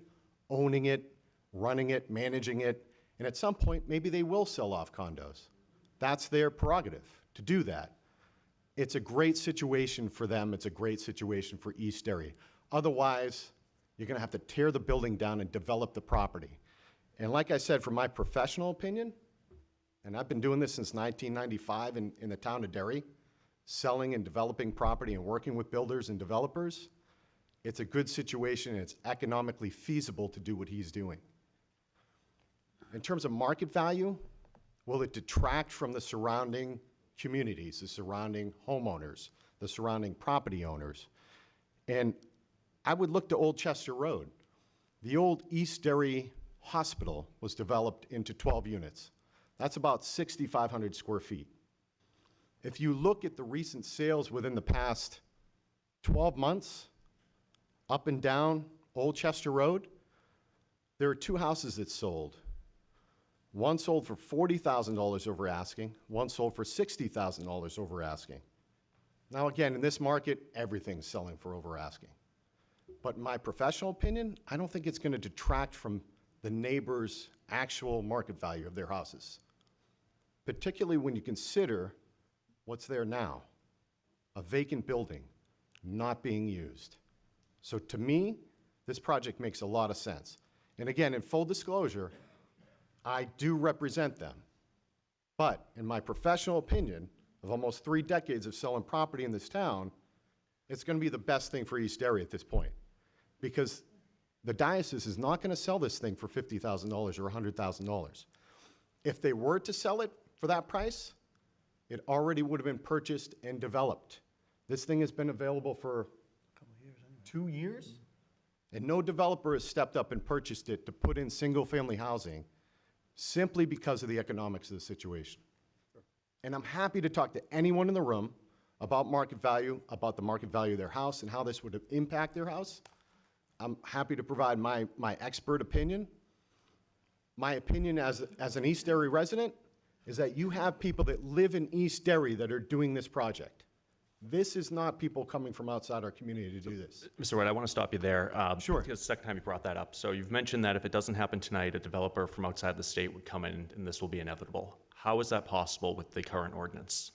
owning it, running it, managing it, and at some point, maybe they will sell off condos. That's their prerogative to do that. It's a great situation for them. It's a great situation for East Derry. Otherwise, you're going to have to tear the building down and develop the property. And like I said, from my professional opinion, and I've been doing this since 1995 in the town of Derry, selling and developing property and working with builders and developers, it's a good situation and it's economically feasible to do what he's doing. In terms of market value, will it detract from the surrounding communities, the surrounding homeowners, the surrounding property owners? And I would look to Old Chester Road. The old East Derry Hospital was developed into 12 units. That's about 6,500 square feet. If you look at the recent sales within the past 12 months, up and down Old Chester Road, there are 2 houses that sold. One sold for $40,000 over asking, one sold for $60,000 over asking. Now again, in this market, everything's selling for over asking. But in my professional opinion, I don't think it's going to detract from the neighbor's actual market value of their houses, particularly when you consider what's there now, a vacant building not being used. So to me, this project makes a lot of sense. And again, in full disclosure, I do represent them. But in my professional opinion, of almost 3 decades of selling property in this town, it's going to be the best thing for East Derry at this point. Because the diocese is not going to sell this thing for $50,000 or $100,000. If they were to sell it for that price, it already would have been purchased and developed. This thing has been available for 2 years, and no developer has stepped up and purchased it to put in single-family housing simply because of the economics of the situation. And I'm happy to talk to anyone in the room about market value, about the market value of their house and how this would impact their house. I'm happy to provide my expert opinion. My opinion as an East Derry resident is that you have people that live in East Derry that are doing this project. This is not people coming from outside our community to do this. Mr. White, I want to stop you there. Sure. Because the second time you brought that up. So you've mentioned that if it doesn't happen tonight, a developer from outside the state would come in and this will be inevitable. How is that possible with the current ordinance?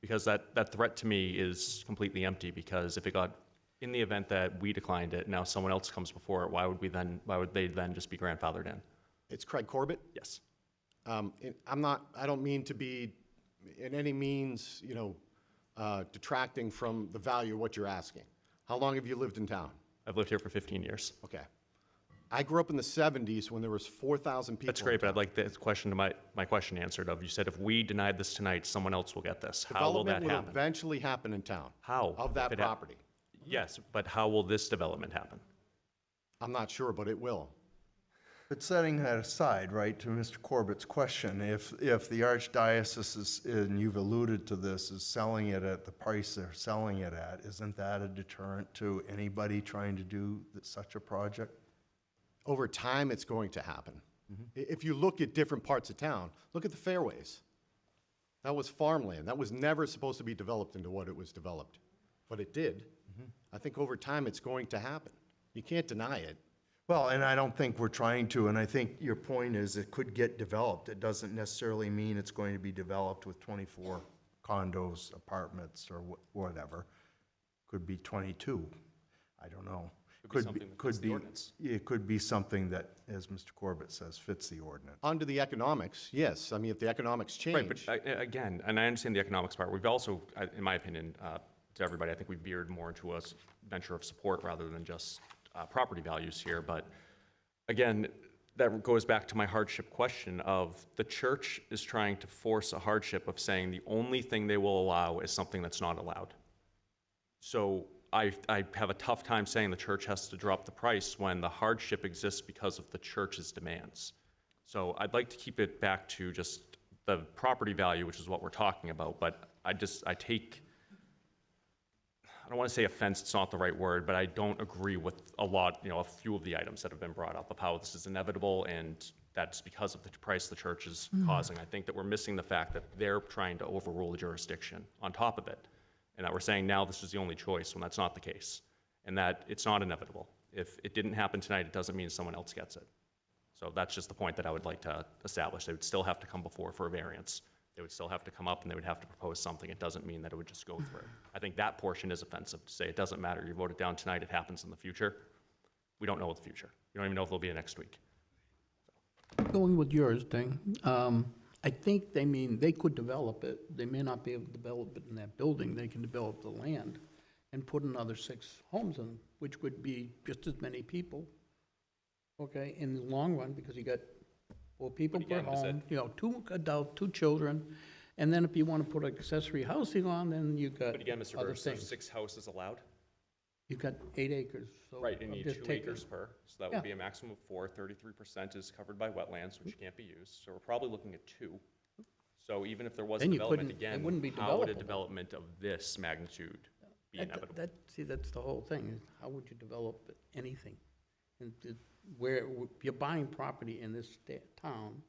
Because that threat to me is completely empty, because if it got, in the event that we declined it, now someone else comes before it, why would they then just be grandfathered in? It's Craig Corbett. Yes. I don't mean to be in any means, detracting from the value of what you're asking. How long have you lived in town? I've lived here for 15 years. Okay. I grew up in the 70s when there was 4,000 people. That's great, but I'd like the question to my question answered of, you said if we denied this tonight, someone else will get this. How will that Development happen? will eventually happen in town. How? Of that property. Yes, but how will this development happen? I'm not sure, but it will. But setting that aside, right, to Mr. Corbett's question, if the Archdiocese is, and you've alluded to this, is selling it at the price they're selling it at, isn't that a deterrent to anybody trying to do such a project? Over time, it's going to happen. If you look at different parts of town, look at the fairways. That was farmland. That was never supposed to be developed into what it was developed. But it did. I think over time, it's going to happen. You can't deny it. Well, and I don't think we're trying to, and I think your point is it could get developed. It doesn't necessarily mean it's going to be developed with 24 condos, apartments, or whatever. Could be 22. I don't know. Could be something that fits the ordinance. It could be something that, as Mr. Corbett says, fits the ordinance. Under the economics, yes. I mean, if the economics change. Right, but again, and I understand the economics part, we've also, in my opinion, to everybody, I think we veered more into a venture of support rather than just property values here. But again, that goes back to my hardship question of the church is trying to force a hardship of saying the only thing they will allow is something that's not allowed. So I have a tough time saying the church has to drop the price when the hardship exists because of the church's demands. So I'd like to keep it back to just the property value, which is what we're talking about, but I take, I don't want to say offense, it's not the right word, but I don't agree with a few of the items that have been brought up of how this is inevitable and that's because of the price the church is causing. I think that we're missing the fact that they're trying to overrule the jurisdiction on top of it. And that we're saying now this is the only choice when that's not the case. And that it's not inevitable. If it didn't happen tonight, it doesn't mean someone else gets it. So that's just the point that I would like to establish. They would still have to come before for a variance. They would still have to come up and they would have to propose something. It doesn't mean that it would just go through. I think that portion is offensive to say it doesn't matter. You vote it down tonight, it happens in the future. We don't know the future. We don't even know if it'll be next week. Going with yours thing, I think they mean they could develop it. They may not be able to develop it in that building. They can develop the land and put another 6 homes in, which would be just as many people, okay, in the long run, because you got 4 people per home, 2 adults, 2 children, and then if you want to put accessory housing on, then you got But again, Mr. other Burris, there's things. 6 houses allowed? You've got 8 acres, so. Right, and I'm you need just 2 taking- acres per, so that Yeah. would be a maximum of 4. 33% is covered by wetlands, which can't be used, so we're probably looking at 2. So even if there was a Then you development, couldn't- it again, wouldn't be how would a developable. development of this magnitude be inevitable? See, that's the whole thing, is how would you develop anything? And where, you're buying property in this town,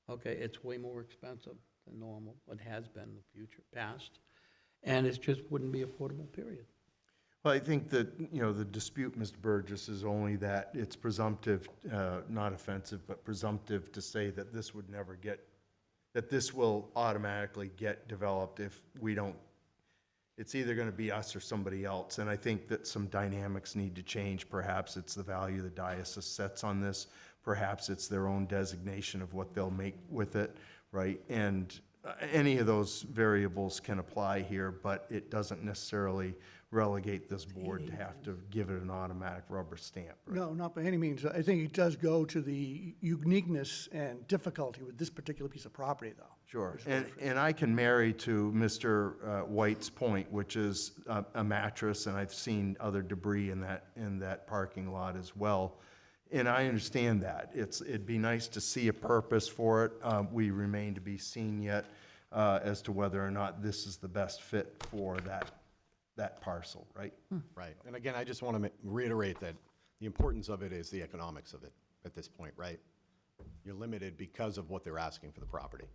okay, it's way more expensive than normal, it has been in the future, past, and it just wouldn't be affordable, period. Well, I think that, the dispute, Mr. Burgess, is only that it's presumptive, not offensive, but presumptive to say that this would never that this will automatically get developed if we don't, it's either going to be us or somebody else. And I think that some dynamics need to change. Perhaps it's the value the diocese sets on this. Perhaps it's their own designation of what they'll make with it, right? And any of those variables can apply here, but it doesn't necessarily relegate this board to have to give it an automatic rubber stamp. Right? No, not by any means. I think it does go to the uniqueness and difficulty with this particular piece of property, though. Sure, and I can marry to Mr. White's point, which is a mattress, and I've seen other debris in that parking lot as well. And I understand that. It'd be nice to see a purpose for it. We remain to be seen yet as to whether or not this is the best fit for that parcel, right? Right. And again, I just want to reiterate that the importance of it is the economics of it at this point, right? You're limited because of what they're asking for the property.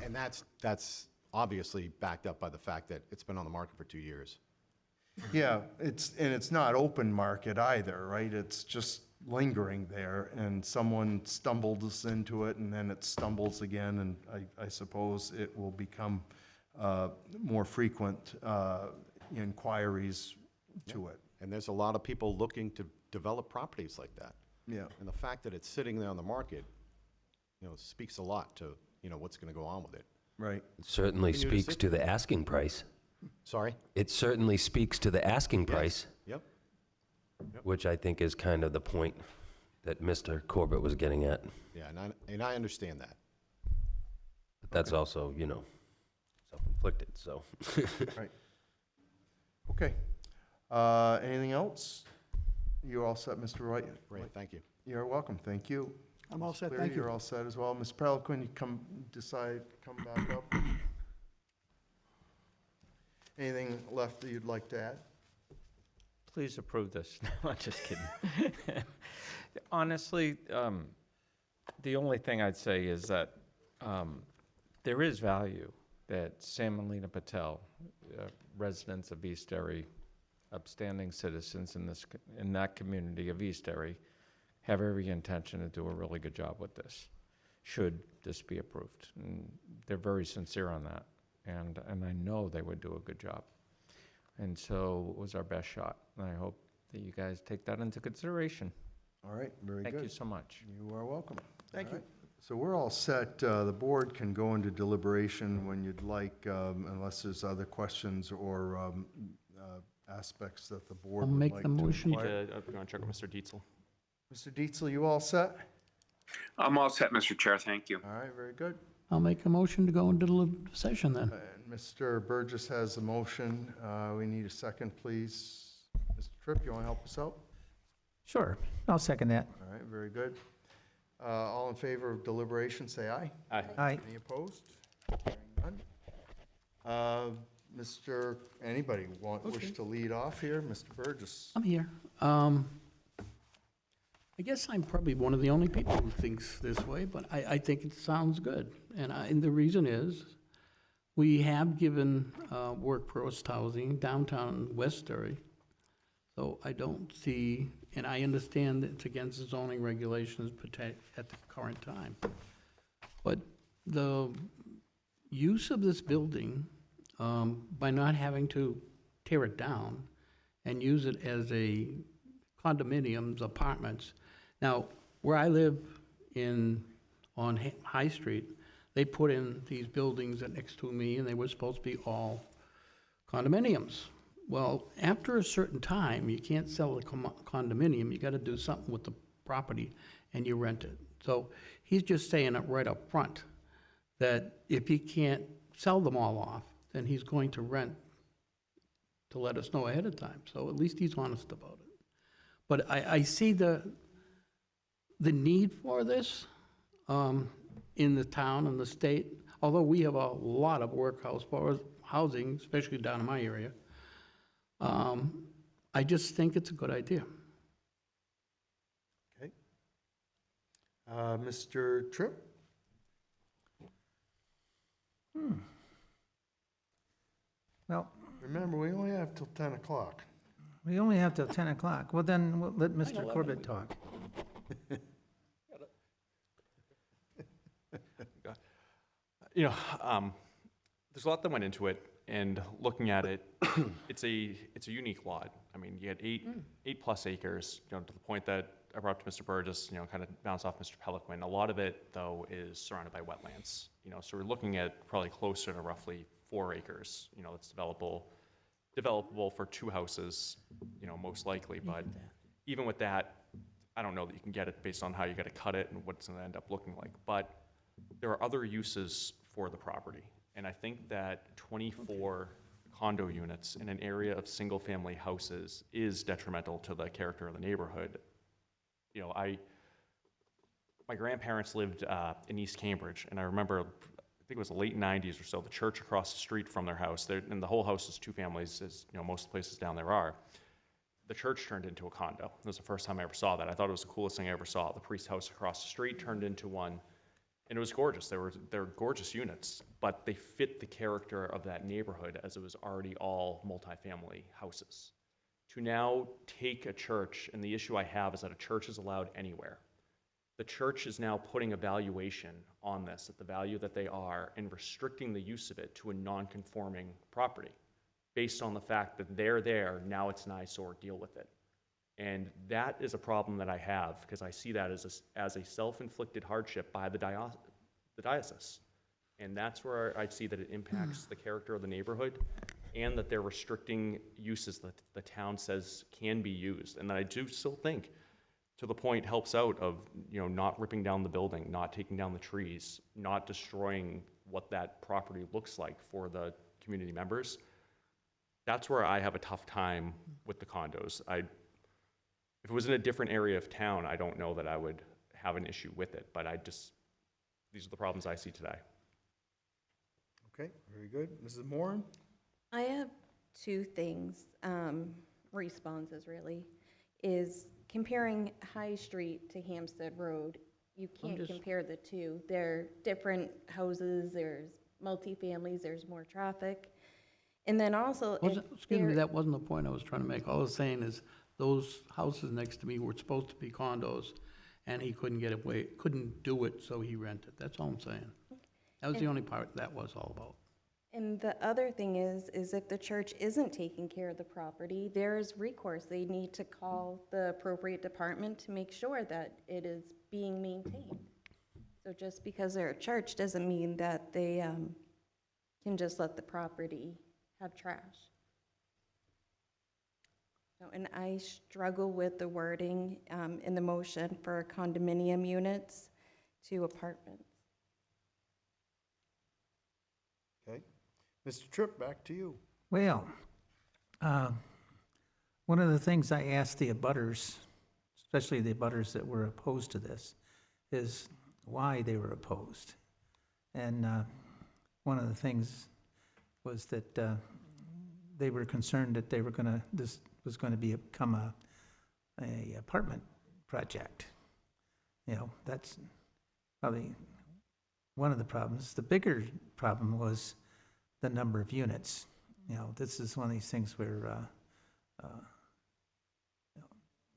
And that's obviously backed up by the fact that it's been on the market for 2 years. Yeah, it's not open market either, right? It's just lingering there, and someone stumbles into it, and then it stumbles again, and I suppose it will become more frequent inquiries to it. And there's a lot of people looking to develop properties like that. Yeah. And the fact that it's sitting there on the market, speaks a lot to, what's going to go on with it. Right. It certainly Continue to speaks sit to the asking price. Sorry? It certainly speaks to the asking price, Yep. which I think is kind of the point that Mr. Corbett was getting at. Yeah, and I understand that. But that's also, self-inflicted, so. Right. Okay. Anything else? You're all set, Mr. White? Great, thank you. You're welcome, thank you. I'm all set, Cleary, thank you. You're all set as well. Ms. Pelican, you come back up? Anything left that you'd like to add? Please approve this. No, I'm just kidding. Honestly, the only thing I'd say is that there is value that Sam and Lena Patel, residents of East Derry, upstanding citizens in that community of East Derry, have every intention to do a really good job with this, should this be approved. And they're very sincere on that, and I know they would do a good job. And so it was our best shot, and I hope that you guys take that into consideration. All right, very good. Thank you so much. You are welcome. Thank All you. right. So we're all set. The board can go into deliberation when you'd like, unless there's other questions or aspects that the board I'll would make like the to motion. inquire. I'm going to check with Mr. Dietzel. Mr. Dietzel, you all set? I'm all set, Mr. Chair, thank you. All right, very good. I'll make a motion to go into deliberative session then. And Mr. Burgess has the motion. We need a second, please. Mr. Tripp, you want to help us out? Sure, I'll second that. All right, very good. All in favor of deliberation, say aye. Aye. Aye. Any opposed? Hearing none. Mr., anybody wish to lead off here? Mr. Burgess? I'm here. I guess I'm probably one of the only people who thinks this way, but I think it sounds good. And the reason is, we have given workforce housing downtown Westbury. So I don't see, and I understand that it's against the zoning regulations at the current time. But the use of this building, by not having to tear it down and use it as a condominiums, apartments. Now, where I live on High Street, they put in these buildings next to me, and they were supposed to be all condominiums. Well, after a certain time, you can't sell a condominium, you gotta do something with the property, and you rent it. So he's just saying it right up front, that if he can't sell them all off, then he's going to rent to let us know ahead of time. So at least he's honest about it. But I see the need for this in the town and the state, although we have a lot of workhouse housing, especially down in my area. I just think it's a good idea. Okay. Mr. Tripp? Well, remember, we only have till 10 o'clock. We only have till 10 o'clock. Well, then let Mr. Corbett talk. There's a lot that went into it, and looking at it, it's a unique lot. I mean, you had eight plus acres, to the point that I brought up to Mr. Burgess, kind of bounce off Mr. Peliquin. A lot of it, though, is surrounded by wetlands. So we're looking at probably closer to roughly 4 acres, that's developable for 2 houses, most likely. But even with that, I don't know that you can get it based on how you got to cut it and what it's going to end up looking like. But there are other uses for the property. And I think that 24 condo units in an area of single-family houses is detrimental to the character of the neighborhood. My grandparents lived in East Cambridge, and I remember, I think it was the late 90s or so, the church across the street from their house, and the whole house is 2 families, as most places down there are. The church turned into a condo. It was the first time I ever saw that. I thought it was the coolest thing I ever saw. The priest's house across the street turned into one, and it was gorgeous. They were gorgeous units, but they fit the character of that neighborhood as it was already all multifamily houses. To now take a church, and the issue I have is that a church is allowed anywhere. The church is now putting a valuation on this, at the value that they are, and restricting the use of it to a non-conforming property, based on the fact that they're there, now it's an eyesore, deal with it. And that is a problem that I have, because I see that as a self-inflicted hardship by the diocese. And that's where I see that it impacts the character of the neighborhood, and that they're restricting uses that the town says can be used. And that I do still think, to the point, helps out of not ripping down the building, not taking down the trees, not destroying what that property looks like for the community members. That's where I have a tough time with the condos. If it was in a different area of town, I don't know that I would have an issue with it, but these are the problems I see today. Okay, very good. Mrs. Moran? I have 2 things, responses really, is comparing High Street to Hampstead Road. You can't compare the 2. They're different houses, there's multifamilies, there's more traffic. And then also, Excuse me, that wasn't the point I was trying to make. All I was saying is, those houses next to me were supposed to be condos, and he couldn't get away, couldn't do it, so he rented. That's all I'm saying. That was the only part that was all about. And the other thing is if the church isn't taking care of the property, there is recourse. They need to call the appropriate department to make sure that it is being maintained. So just because they're a church doesn't mean that they can just let the property have trash. So, and I struggle with the wording in the motion for condominium units to apartments. Okay. Mr. Tripp, back to you. Well, one of the things I asked the abutters, especially the abutters that were opposed to this, is why they were opposed. And one of the things was that they were concerned that this was going to become a apartment project. You know, that's probably one of the problems. The bigger problem was the number of units. You know, this is one of these things where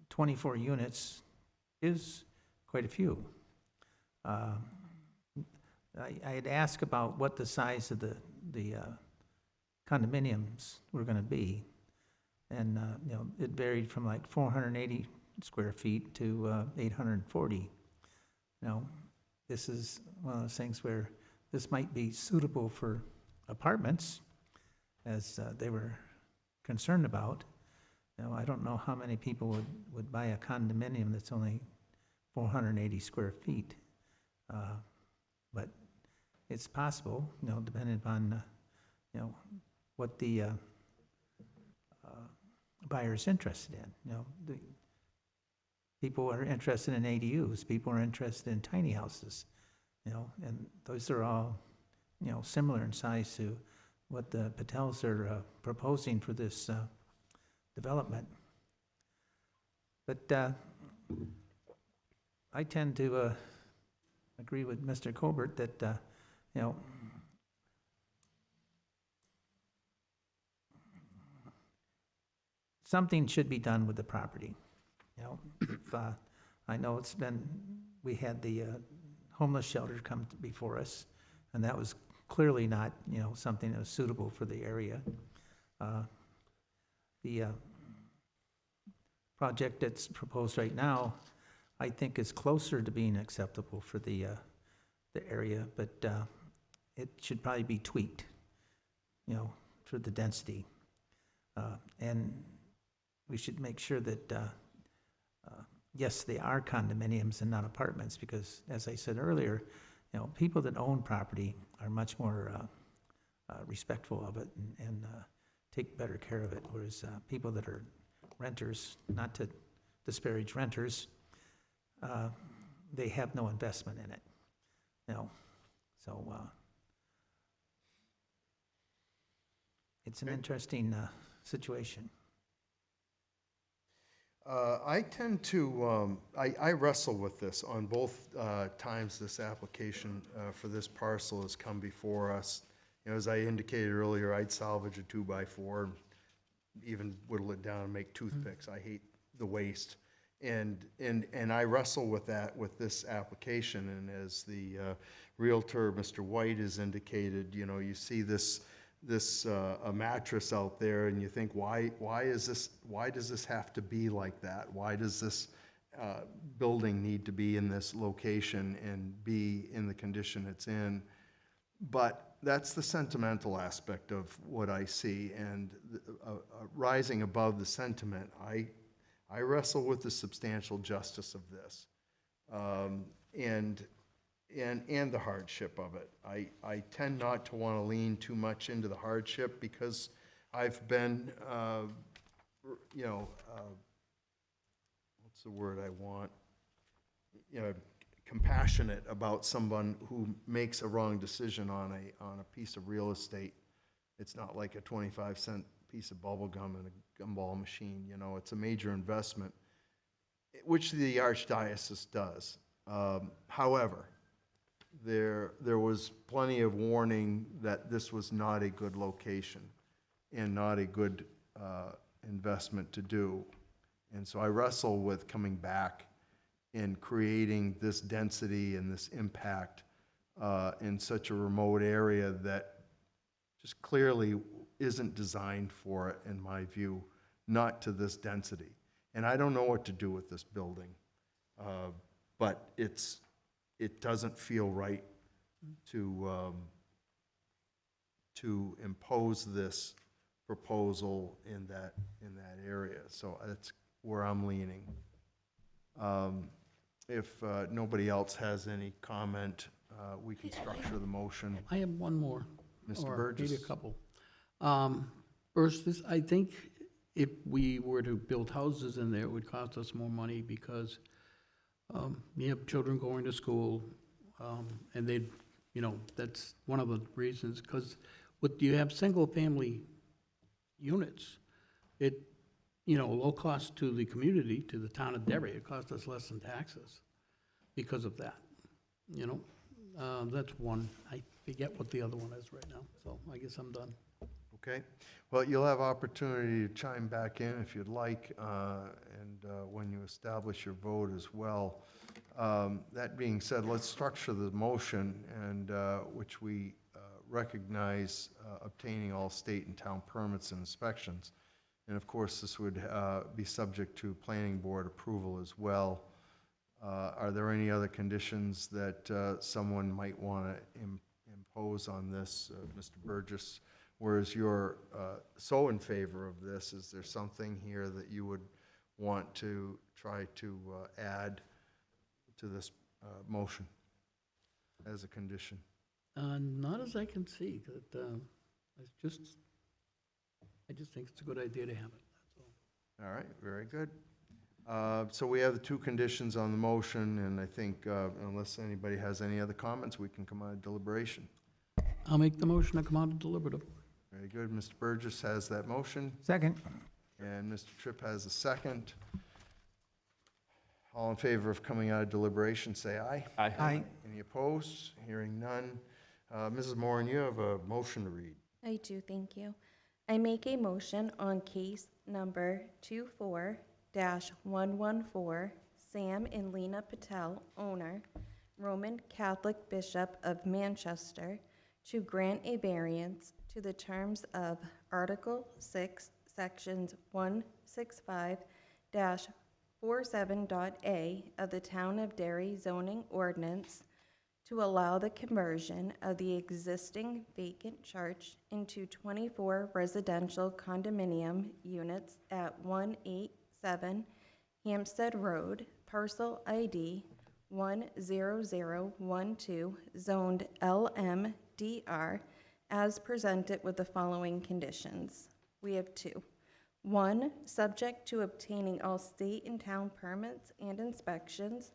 24 units is quite a few. I had asked about what the size of the condominiums were going to be, and you know, it varied from like 480 square feet to 840. You know, this is one of those things where this might be suitable for apartments, as they were concerned about. You know, I don't know how many people would buy a condominium that's only 480 square feet, but it's possible, you know, depending upon, you know, what the buyer's interested in. You know, the people are interested in ADUs, people are interested in tiny houses, you know, and those are all, you know, similar in size to what the Patels are proposing for this development. But I tend to agree with Mr. Colbert that, you know, something should be done with the property. You know, if, I know we had the homeless shelter come before us, and that was clearly not, you know, something that was suitable for the area. The project that's proposed right now, I think, is closer to being acceptable for the area, but it should probably be tweaked, you know, for the density. And we should make sure that, yes, they are condominiums and not apartments, because, as I said earlier, you know, people that own property are much more respectful of it and take better care of it, whereas people that are renters, not to disparage renters, they have no investment in it, you know. So it's an interesting situation. I tend to, I wrestle with this on both times this application for this parcel has come before us. You know, as I indicated earlier, I'd salvage a 2x4, and even whittle it down and make toothpicks. I hate the waste. And I wrestle with that with this application. And as the Realtor, Mr. White, has indicated, you know, you see this a mattress out there, and you think, why does this have to be like that? Why does this building need to be in this location and be in the condition it's in? But that's the sentimental aspect of what I see, and rising above the sentiment, I wrestle with the substantial justice of this, and the hardship of it. I tend not to want to lean too much into the hardship, because I've been, you know, what's the word I want? You know, compassionate about someone who makes a wrong decision on a piece of real estate. It's not like a 25-cent piece of bubble gum and a gumball machine. You know, it's a major investment, which the Archdiocese does. However, there was plenty of warning that this was not a good location and not a good investment to do. And so I wrestle with coming back and creating this density and this impact in such a remote area that just clearly isn't designed for it, in my view, not to this density. And I don't know what to do with this building, but it doesn't feel right to impose this proposal in that area. So that's where I'm leaning. If nobody else has any comment, we can structure the motion. I have one more. Mr. Or maybe a Burgess. couple. First, I think if we were to build houses in there, it would cost us more money because you have children going to school, and they'd, that's one of the reasons, because you have single-family units, low cost to the community, to the town of Derry, it costs us less than taxes because of that, That's one. I forget what the other one is right now, so I guess I'm done. Okay, well, you'll have opportunity to chime back in if you'd like, and when you establish your vote as well. That being said, let's structure the motion, and which we recognize obtaining all state and town permits and inspections. And of course, this would be subject to planning board approval as well. Are there any other conditions that someone might want to impose on this, Mr. Burgess? Whereas you're so in favor of this, is there something here that you would want to try to add to this motion as a condition? Not as I can see, that, I just think it's a good idea to have it, that's all. All right, very good. So we have the two conditions on the motion, and I think unless anybody has any other comments, we can come out of deliberation. I'll make the motion to come out of deliberative. Very good. Mr. Burgess has that motion, Second. and Mr. Tripp has a second. All in favor of coming out of deliberation, say aye. Aye. Aye. Any opposed? Hearing none. Mrs. Moran, you have a motion to read. I do, thank you. I make a motion on case number 24-114, Sam and Lena Patel, owner, Roman Catholic Bishop of Manchester, to grant a variance to the terms of Article 6, Sections 165-47.a of the Town of Derry zoning ordinance to allow the conversion of the existing vacant church into 24 residential condominium units at 187 Hampstead Road, parcel ID 10012, zoned LMDR, as presented with the following conditions. We have two. 1, subject to obtaining all state and town permits and inspections.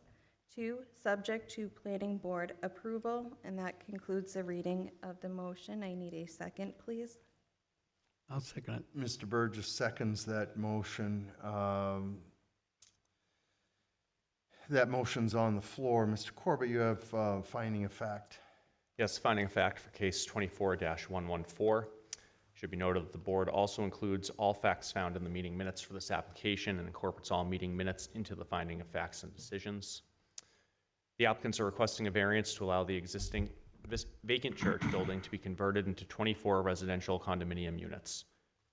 2, subject to planning board approval. And that concludes the reading of the motion. I need a second, please. I'll second it. Mr. Burgess seconds that motion. That motion's on the floor. Mr. Corbett, you have finding of fact. Yes, finding of fact for case 24-114. Should be noted that the board also includes all facts found in the meeting minutes for this application and incorporates all meeting minutes into the finding of facts and decisions. The applicants are requesting a variance to allow the existing vacant church building to be converted into 24 residential condominium units.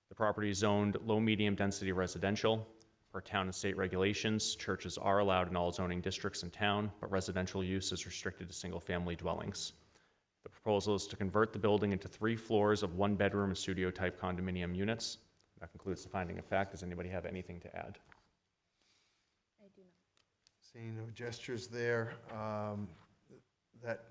The property is zoned low-medium density residential. Per town and state regulations, churches are allowed in all zoning districts in town, but residential use is restricted to single-family dwellings. The proposal is to convert the building into 3 floors of 1-bedroom and studio-type condominium units. That concludes the finding of fact. Does anybody have anything to add? I do not. Seeing no gestures there, that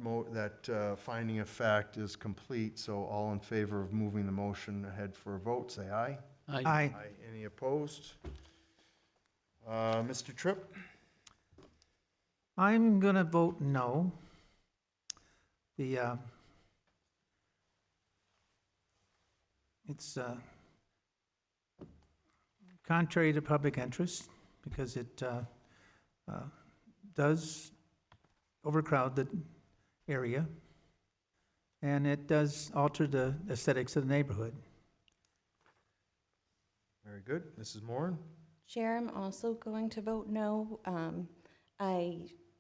finding of fact is complete, so all in favor of moving the motion ahead for a vote, say aye. Aye. Aye. Any opposed? Mr. Tripp? I'm going to vote no. It's contrary to public interest because it does overcrowd the area and it does alter the aesthetics of the neighborhood. Very good. Mrs. Moran? Chair, I'm also going to vote no.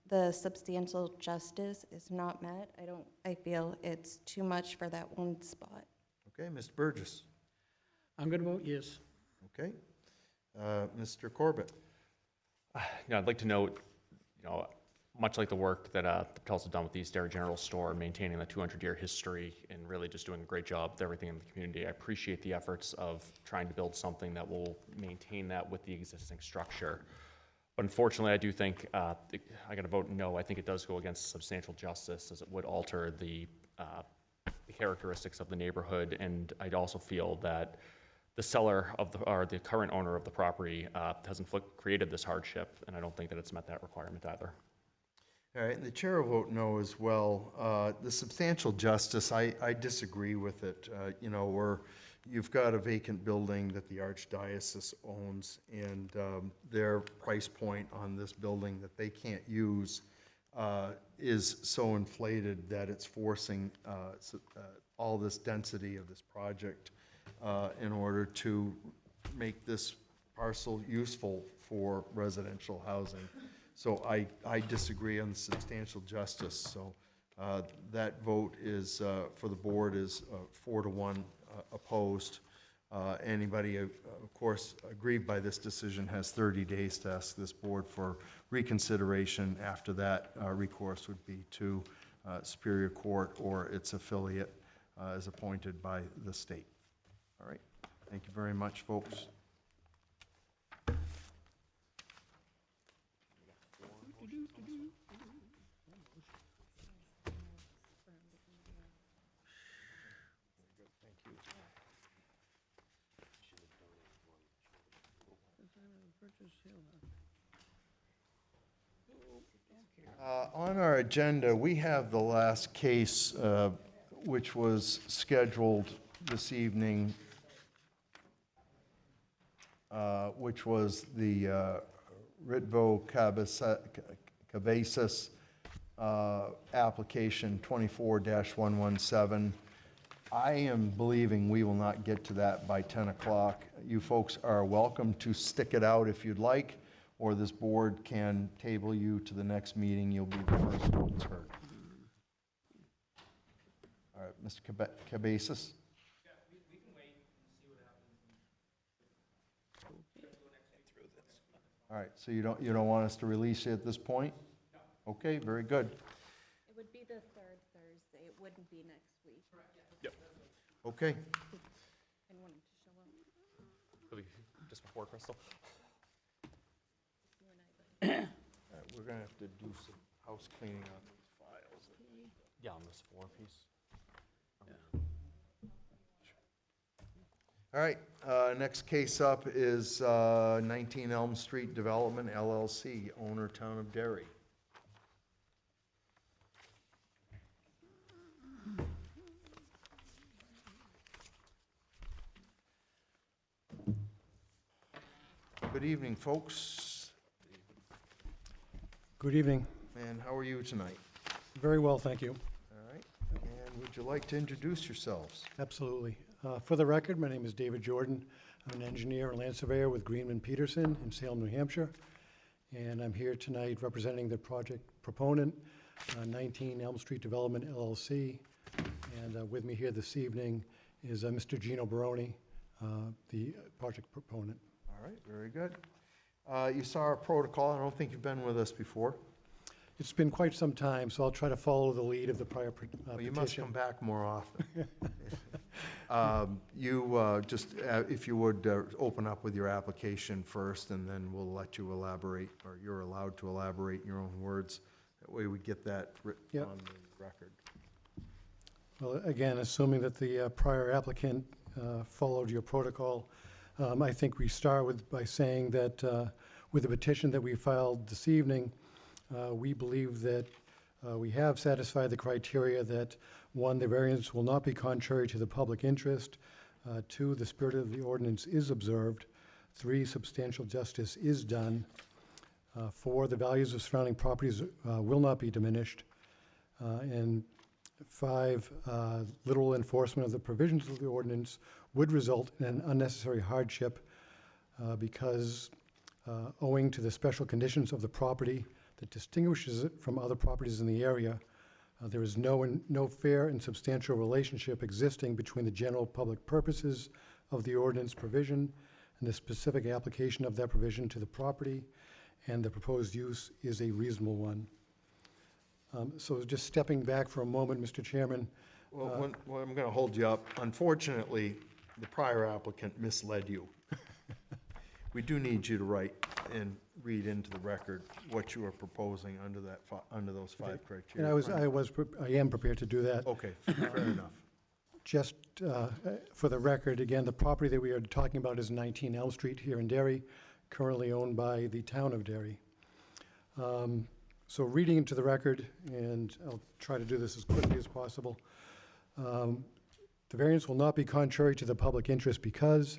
The substantial justice is not met. I feel it's too much for that one spot. Okay, Mr. Burgess. I'm going to vote yes. Okay. Mr. Corbett. I'd like to note, much like the work that the Patels have done with the East Derry General Store, maintaining the 200-year history and really just doing a great job with everything in the community. I appreciate the efforts of trying to build something that will maintain that with the existing structure. But unfortunately, I do think, I got to vote no. I think it does go against substantial justice, as it would alter the characteristics of the neighborhood. And I'd also feel that the seller of or the current owner of the property has created this hardship, and I don't think that it's met that requirement either. All right, and the chair will vote no as well. The substantial justice, I disagree with it. You've got a vacant building that the Archdiocese owns, and their price point on this building that they can't use is so inflated that it's forcing all this density of this project in order to make this parcel useful for residential housing. So I disagree on the substantial justice. So that vote is, for the board, is 4-1 opposed. Anybody, of course, aggrieved by this decision has 30 days to ask this board for reconsideration. After that, recourse would be to Superior Court or its affiliate as appointed by the state. All right. Thank you very much, folks. On our agenda, we have the last case, which was scheduled this evening, which was the Ritvo Cabezas application 24-117. I am believing we will not get to that by 10 o'clock. You folks are welcome to stick it out if you'd like, or this board can table you to the next meeting. You'll be the first ones heard. All right, Mr. Cabezas. Yeah, we can wait and see what happens. All right, so you don't want us to release it at this point? No. Okay, very good. It would be the third Thursday. It wouldn't be next week. Yep. Okay. I want him to show up. It'll be just before Crystal. All right, we're gonna have to do some house cleaning on these files. Yeah, on this 4 piece. All right, next case up is 19 Elm Street Development LLC, owner Town of Derry. Good evening, folks. Good evening. And how are you tonight? Very well, thank you. All right, and would you like to introduce yourselves? Absolutely. For the record, my name is David Jordan. I'm an engineer and land surveyor with Greenman Peterson in Salem, New Hampshire. And I'm here tonight representing the project proponent, 19 Elm Street Development LLC. And with me here this evening is Mr. Gino Baroni, the project proponent. All right, very good. You saw our protocol. I don't think you've been with us before. It's been quite some time, so I'll try to follow the lead of the prior Well, you petition. must come back more often. If you would, open up with your application first, and then we'll let you elaborate, or you're allowed to elaborate in your own words. That way we get that written Yep. on the record. Well, again, assuming that the prior applicant followed your protocol, I think we start by saying that with the petition that we filed this evening, we believe that we have satisfied the criteria that, 1, the variance will not be contrary to the public interest, 2, the spirit of the ordinance is observed, 3, substantial justice is done, 4, the values of surrounding properties will not be diminished, and 5, literal enforcement of the provisions of the ordinance would result in an unnecessary hardship because owing to the special conditions of the property that distinguishes it from other properties in the area, There is no fair and substantial relationship existing between the general public purposes of the ordinance provision and the specific application of that provision to the property, and the proposed use is a reasonable one. So just stepping back for a moment, Mr. Chairman. Well, I'm going to hold you up. Unfortunately, the prior applicant misled you. We do need you to write and read into the record what you are proposing under that, under those 5 criteria. And I am prepared to do that. Okay, fair enough. Just for the record, again, the property that we are talking about is 19 Elm Street here in Derry, currently owned by the town of Derry. So reading into the record, and I'll try to do this as quickly as possible. The variance will not be contrary to the public interest because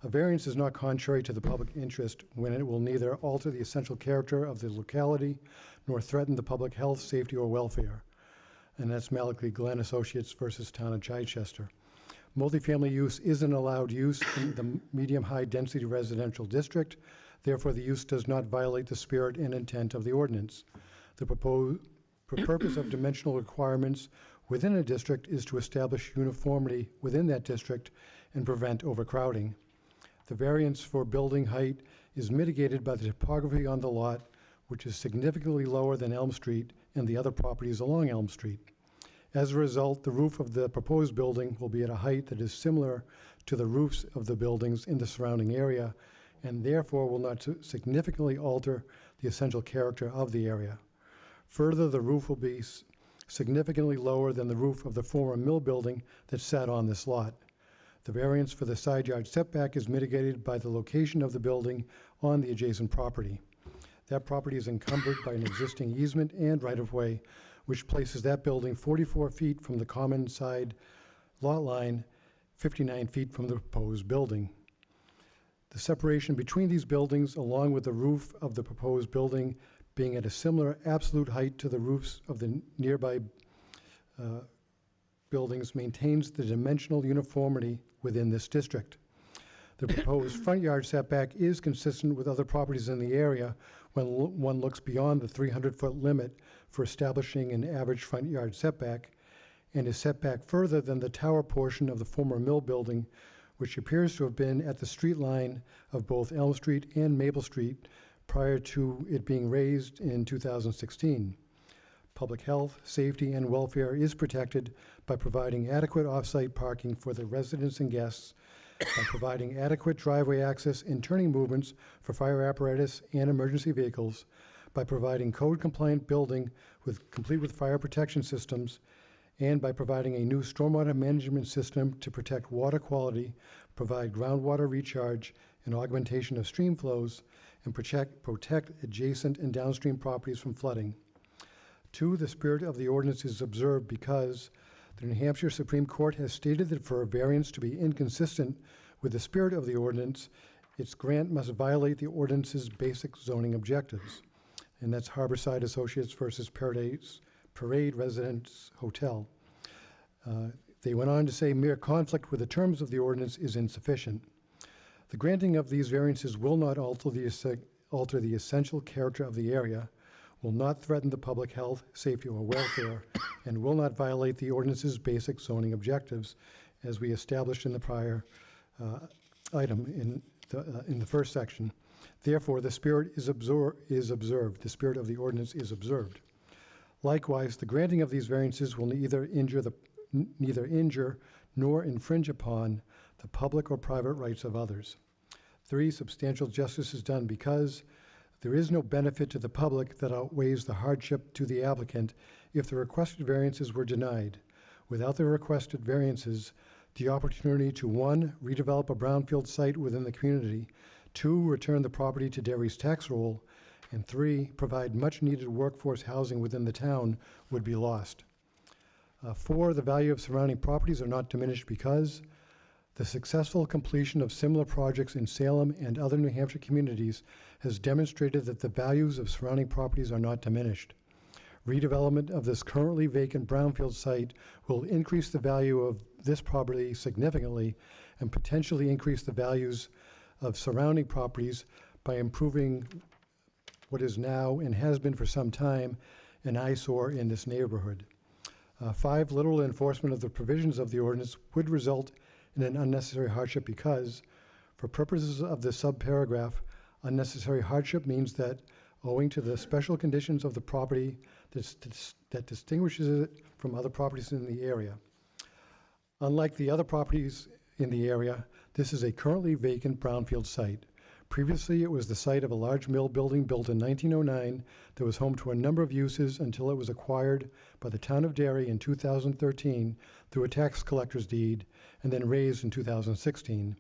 a variance is not contrary to the public interest when it will neither alter the essential character of the locality nor threaten the public health, safety, or welfare. And that's Malachy Glenn Associates versus Town of Chichester. Multifamily use is an allowed use in the medium-high density residential district. Therefore, the use does not violate the spirit and intent of the ordinance. The purpose of dimensional requirements within a district is to establish uniformity within that district and prevent overcrowding. The variance for building height is mitigated by the topography on the lot, which is significantly lower than Elm Street and the other properties along Elm Street. As a result, the roof of the proposed building will be at a height that is similar to the roofs of the buildings in the surrounding area, and therefore will not significantly alter the essential character of the area. Further, the roof will be significantly lower than the roof of the former mill building that sat on this lot. The variance for the side yard setback is mitigated by the location of the building on the adjacent property. That property is encumbered by an existing easement and right-of-way, which places that building 44 feet from the common side lot line, 59 feet from the proposed building. The separation between these buildings, along with the roof of the proposed building being at a similar absolute height to the roofs of the nearby buildings, maintains the dimensional uniformity within this district. The proposed front yard setback is consistent with other properties in the area when one looks beyond the 300-foot limit for establishing an average front yard setback, and is set back further than the tower portion of the former mill building, which appears to have been at the street line of both Elm Street and Maple Street prior to it being raised in 2016. Public health, safety, and welfare is protected by providing adequate off-site parking for the residents and guests, by providing adequate driveway access and turning movements for fire apparatus and emergency vehicles, by providing code-compliant building complete with fire protection systems, and by providing a new stormwater management system to protect water quality, provide groundwater recharge and augmentation of stream flows, and protect adjacent and downstream properties from flooding. 2, the spirit of the ordinance is observed because the New Hampshire Supreme Court has stated that for a variance to be inconsistent with the spirit of the ordinance, its grant must violate the ordinance's basic zoning objectives. And that's Harborside Associates versus Parade Residence Hotel. They went on to say mere conflict with the terms of the ordinance is insufficient. The granting of these variances will not alter the essential character of the area, will not threaten the public health, safety, or welfare, and will not violate the ordinance's basic zoning objectives, as we established in the prior item in the first section. Therefore, the spirit is observed. The spirit of the ordinance is observed. Likewise, the granting of these variances will neither injure nor infringe upon the public or private rights of others. 3, substantial justice is done because there is no benefit to the public that outweighs the hardship to the applicant if the requested variances were denied. Without the requested variances, the opportunity to 1, redevelop a brownfield site within the community, 2, return the property to Derry's tax roll, and 3, provide much-needed workforce housing within the town would be lost. 4, the value of surrounding properties are not diminished because the successful completion of similar projects in Salem and other New Hampshire communities has demonstrated that the values of surrounding properties are not diminished. Redevelopment of this currently vacant brownfield site will increase the value of this property significantly and potentially increase the values of surrounding properties by improving what is now and has been for some time an eyesore in this neighborhood. 5, literal enforcement of the provisions of the ordinance would result in an unnecessary hardship because, for purposes of this subparagraph, unnecessary hardship means that owing to the special conditions of the property that distinguishes it from other properties in the area. Unlike the other properties in the area, this is a currently vacant brownfield site. Previously, it was the site of a large mill building built in 1909 that was home to a number of uses until it was acquired by the town of Derry in 2013 through a tax collector's deed and then razed in 2016.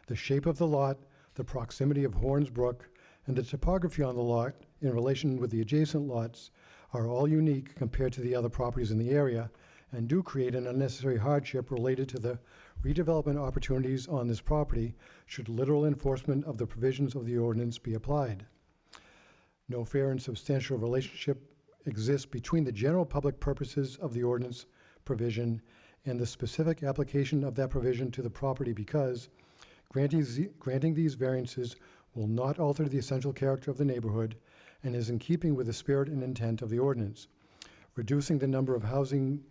The shape of the lot, the proximity of Horns Brook, and the topography on the lot in relation with the adjacent lots are all unique compared to the other properties in the area and do create an unnecessary hardship related to the redevelopment opportunities on this property should literal enforcement of the provisions of the ordinance be applied. No fair and substantial relationship exists between the general public purposes of the ordinance provision and the specific application of that provision to the property because granting these variances will not alter the essential character of the neighborhood and is in keeping with the spirit and intent of the ordinance. Reducing the number of housing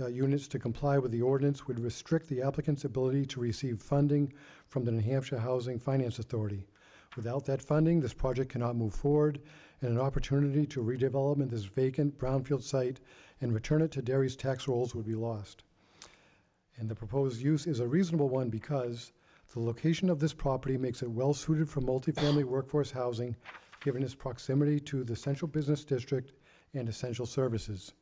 units to comply with the ordinance would restrict the applicant's ability to receive funding from the New Hampshire Housing Finance Authority. Without that funding, this project cannot move forward, and an opportunity to redevelop this vacant brownfield site and return it to Derry's tax rolls would be lost. And the proposed use is a reasonable one because the location of this property makes it well suited for multifamily workforce housing, given its proximity to the central business district and essential services.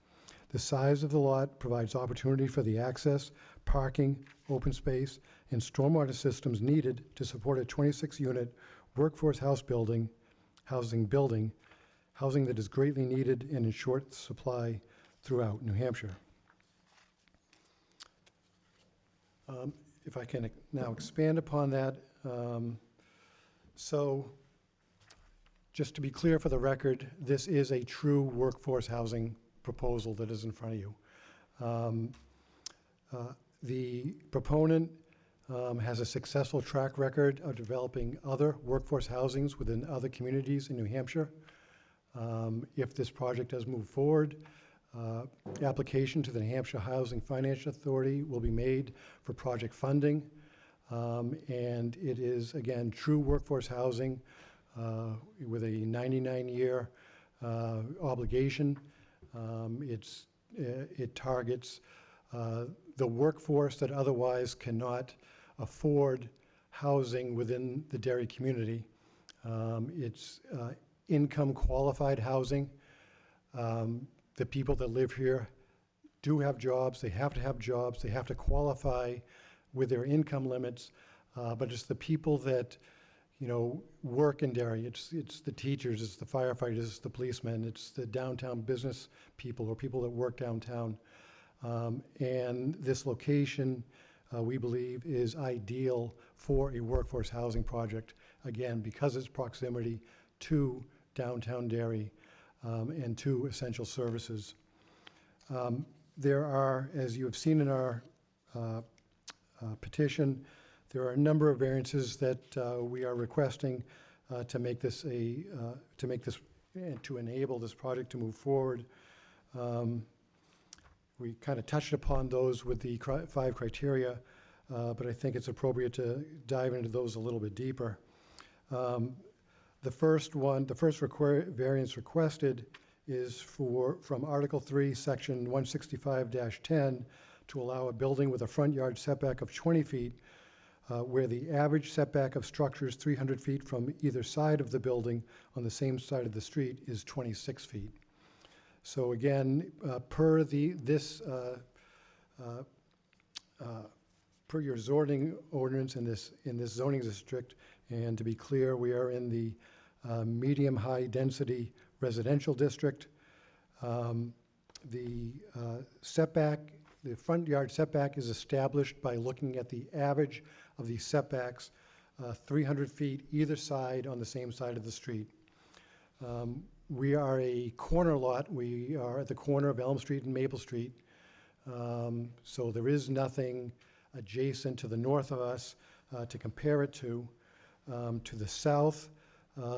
The size of the lot provides opportunity for the access, parking, open space, and stormwater systems needed to support a 26-unit workforce housing that is greatly needed and in short supply throughout New Hampshire. If I can now expand upon that. So just to be clear for the record, this is a true workforce housing proposal that is in front of you. The proponent has a successful track record of developing other workforce housings within other communities in New Hampshire. If this project does move forward, application to the New Hampshire Housing Finance Authority will be made for project funding. And it is, again, true workforce housing with a 99-year obligation. It targets the workforce that otherwise cannot afford housing within the Derry community. It's income qualified housing. The people that live here do have jobs. They have to have jobs. They have to qualify with their income limits. But it's the people that, you know, work in Derry. It's the teachers, it's the firefighters, it's the policemen, it's the downtown business people or people that work downtown. And this location, we believe, is ideal for a workforce housing project, again, because its proximity to downtown Derry and to essential services. There are, as you have seen in our petition, there are a number of variances that we are requesting to make this to enable this project to move forward. We kind of touched upon those with the 5 criteria, but I think it's appropriate to dive into those a little bit deeper. The first variance requested is from Article 3, Section 165-10, to allow a building with a front yard setback of 20 feet, where the average setback of structures 300 feet from either side of the building on the same side of the street is 26 feet. So again, per your zoning ordinance in this zoning district, and to be clear, we are in the medium-high density residential district. The front yard setback is established by looking at the average of these setbacks, 300 feet either side on the same side of the street. We are a corner lot. We are at the corner of Elm Street and Maple Street. So there is nothing adjacent to the north of us to compare it to. To the south,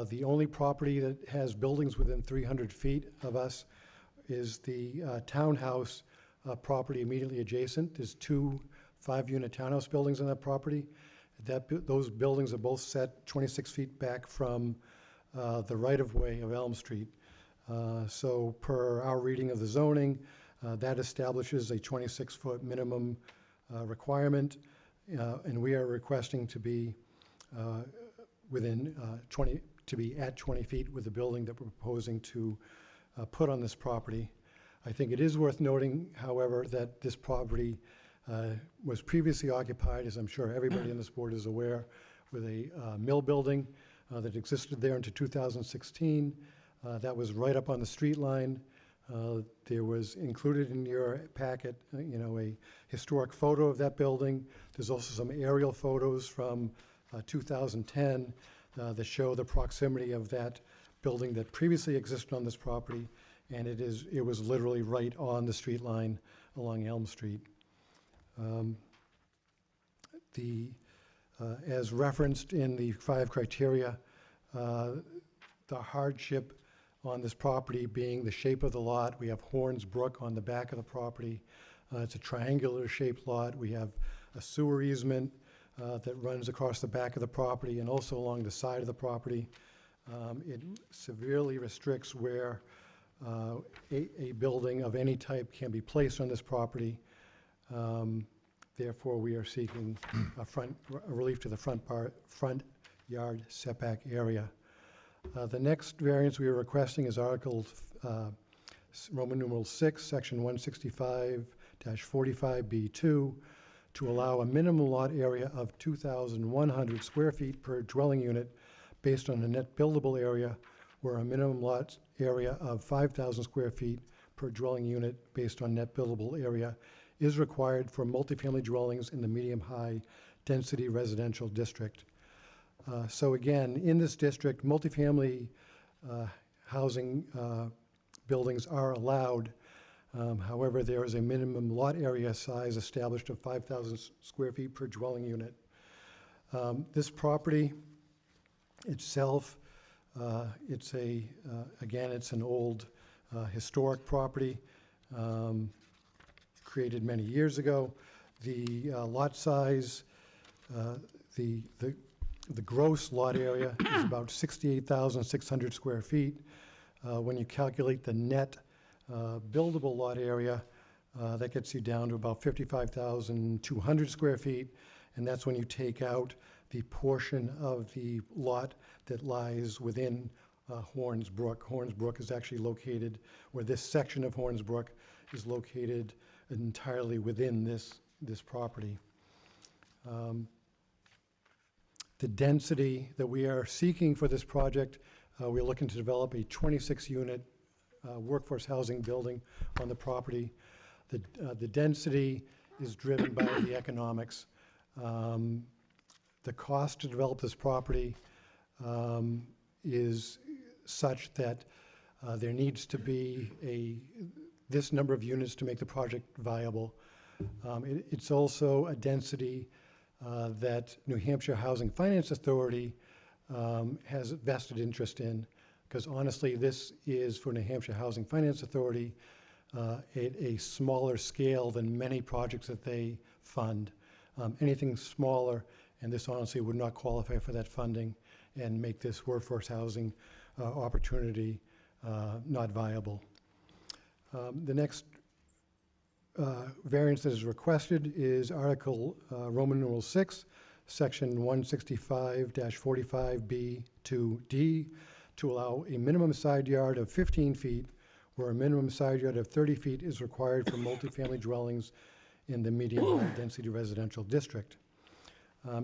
the only property that has buildings within 300 feet of us is the townhouse property immediately adjacent. There's 2 5-unit townhouse buildings on that property. Those buildings are both set 26 feet back from the right-of-way of Elm Street. So per our reading of the zoning, that establishes a 26-foot minimum requirement, and we are requesting to be to be at 20 feet with the building that we're proposing to put on this property. I think it is worth noting, however, that this property was previously occupied, as I'm sure everybody on this board is aware, with a mill building that existed there until 2016. That was right up on the street line. There was included in your packet, a historic photo of that building. There's also some aerial photos from 2010 that show the proximity of that building that previously existed on this property, and it was literally right on the street line along Elm Street. As referenced in the 5 criteria, the hardship on this property being the shape of the lot. We have Horns Brook on the back of the property. It's a triangular shaped lot. We have a sewer easement that runs across the back of the property and also along the side of the property. It severely restricts where a building of any type can be placed on this property. Therefore, we are seeking a relief to the front yard setback area. The next variance we are requesting is Article Roman numeral 6, Section 165-45B2, to allow a minimum lot area of 2,100 square feet per dwelling unit based on a net buildable area, where a minimum lot area of 5,000 square feet per dwelling unit based on net buildable area is required for multifamily dwellings in the medium-high density residential district. So again, in this district, multifamily housing buildings are allowed. However, there is a minimum lot area size established of 5,000 square feet per dwelling unit. This property itself, it's an old historic property created many years ago. The lot size, the gross lot area is about 68,600 square feet. When you calculate the net buildable lot area, that gets you down to about 55,200 square feet, and that's when you take out the portion of the lot that lies within Horns Brook. Horns Brook is actually located, where this section of Horns Brook is located entirely within this property. The density that we are seeking for this project, we're looking to develop a 26-unit workforce housing building on the property. The density is driven by the economics. The cost to develop this property is such that there needs to be this number of units to make the project viable. It's also a density that New Hampshire Housing Finance Authority has vested interest in, because honestly, this is, for New Hampshire Housing Finance Authority, at a smaller scale than many projects that they fund. Anything smaller, and this honestly would not qualify for that funding and make this workforce housing opportunity not viable. The next variance that is requested is Article Roman numeral 6, Section 165-45B2D, to allow a minimum side yard of 15 feet, where a minimum side yard of 30 feet is required for multifamily dwellings in the medium-high density residential district.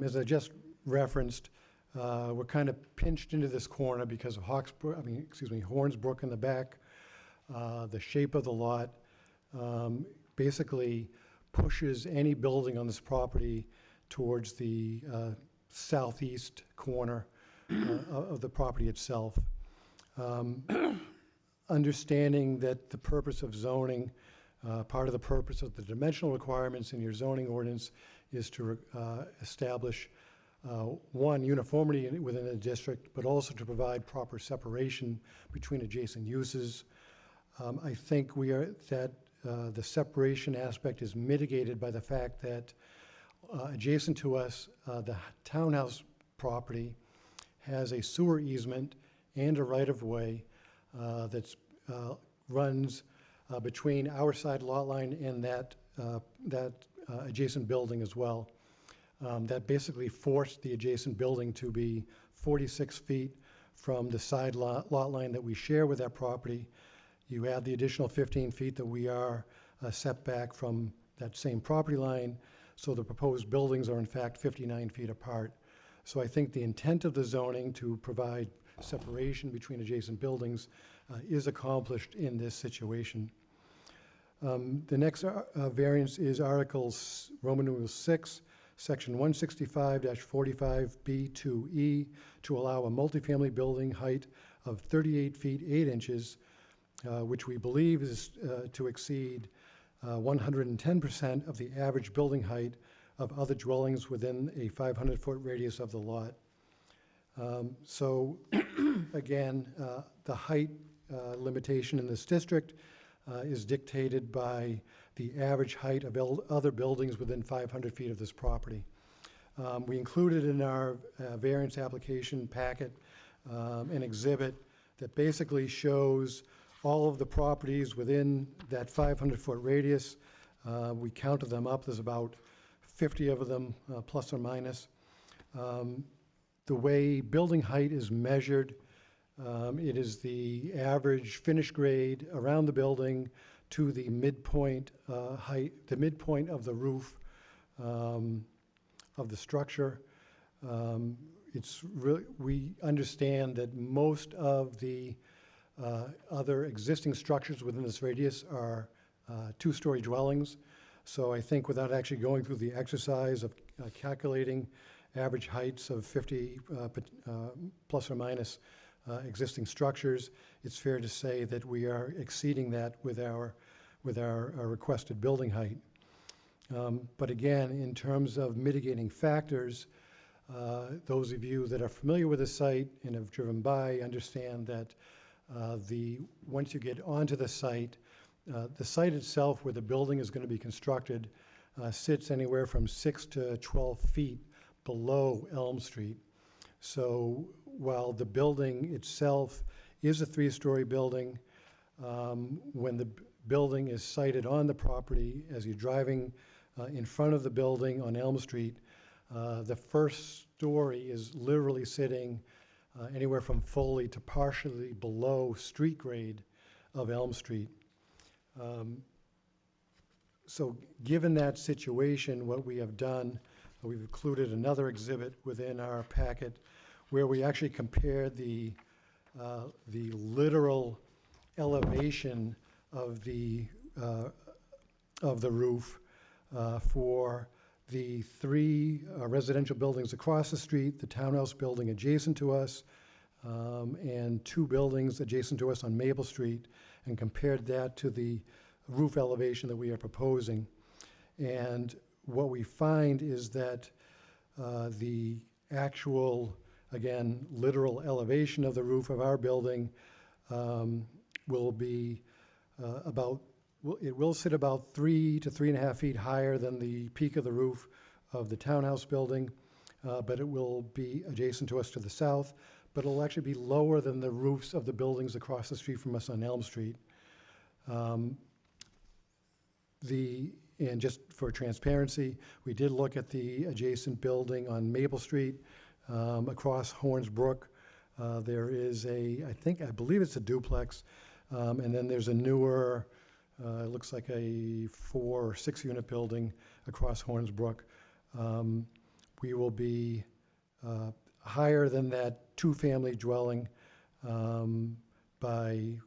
As I just referenced, we're kind of pinched into this corner because of Horns Brook in the back. The shape of the lot basically pushes any building on this property towards the southeast corner of the property itself. Understanding that the purpose of zoning, part of the purpose of the dimensional requirements in your zoning ordinance is to establish one, uniformity within a district, but also to provide proper separation between adjacent uses. I think that the separation aspect is mitigated by the fact that adjacent to us, the townhouse property has a sewer easement and a right-of-way that runs between our side lot line and that adjacent building as well. That basically forced the adjacent building to be 46 feet from the side lot line that we share with that property. You add the additional 15 feet that we are set back from that same property line, so the proposed buildings are in fact 59 feet apart. So I think the intent of the zoning to provide separation between adjacent buildings is accomplished in this situation. The next variance is Articles Roman numeral 6, Section 165-45B2E, to allow a multifamily building height of 38 feet 8 inches, which we believe is to exceed 110% of the average building height of other dwellings within a 500-foot radius of the lot. So again, the height limitation in this district is dictated by the average height of other buildings within 500 feet of this property. We included in our variance application packet an exhibit that basically shows all of the properties within that 500-foot radius. We counted them up. There's about 50 of them, plus or minus. The way building height is measured, it is the average finished grade around the building to the midpoint height, the midpoint of the roof of the structure. We understand that most of the other existing structures within this radius are two-story dwellings. So I think without actually going through the exercise of calculating average heights of 50 plus or minus existing structures, it's fair to say that we are exceeding that with our requested building height. But again, in terms of mitigating factors, those of you that are familiar with the site and have driven by understand that once you get onto the site itself where the building is going to be constructed sits anywhere from 6 to 12 feet below Elm Street. So while the building itself is a 3-story building, when the building is sited on the property, as you're driving in front of the building on Elm Street, the first story is literally sitting anywhere from fully to partially below street grade of Elm Street. So given that situation, what we have done, we've included another exhibit within our packet where we actually compared the literal elevation of the roof for the 3 residential buildings across the street, the townhouse building adjacent to us, and 2 buildings adjacent to us on Maple Street, and compared that to the roof elevation that we are proposing. And what we find is that the actual, again, literal elevation of the roof of our building will be it will sit about 3 to 3.5 feet higher than the peak of the roof of the townhouse building, but it will be adjacent to us to the south, but it'll actually be lower than the roofs of the buildings across the street from us on Elm Street. And just for transparency, we did look at the adjacent building on Maple Street across Horns Brook. There is I believe it's a duplex, and then there's a newer, it looks like a 4 or 6 unit building across Horns Brook. We will be higher than that 2-family dwelling by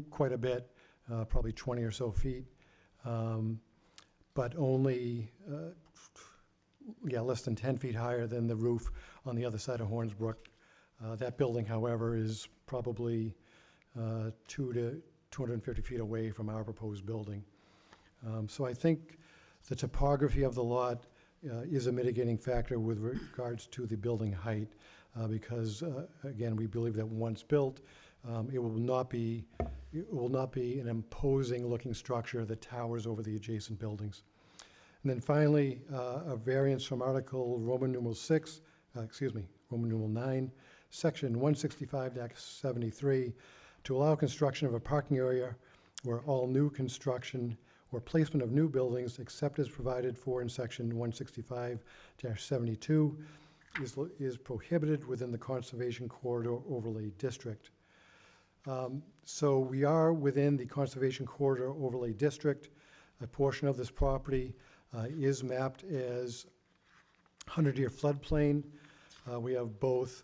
quite a bit, probably 20 or so feet, but only less than 10 feet higher than the roof on the other side of Horns Brook. That building, however, is probably 250 feet away from our proposed building. So I think the topography of the lot is a mitigating factor with regards to the building height, because again, we believe that once built, It will not be an imposing-looking structure that towers over the adjacent buildings. And then finally, a variance from Article Roman numeral 9, Section 165-73, to allow construction of a parking area where all new construction or placement of new buildings, except as provided for in Section 165-72, is prohibited within the Conservation Corridor Overlay District. So we are within the Conservation Corridor Overlay District. A portion of this property is mapped as 100-year floodplain. We have both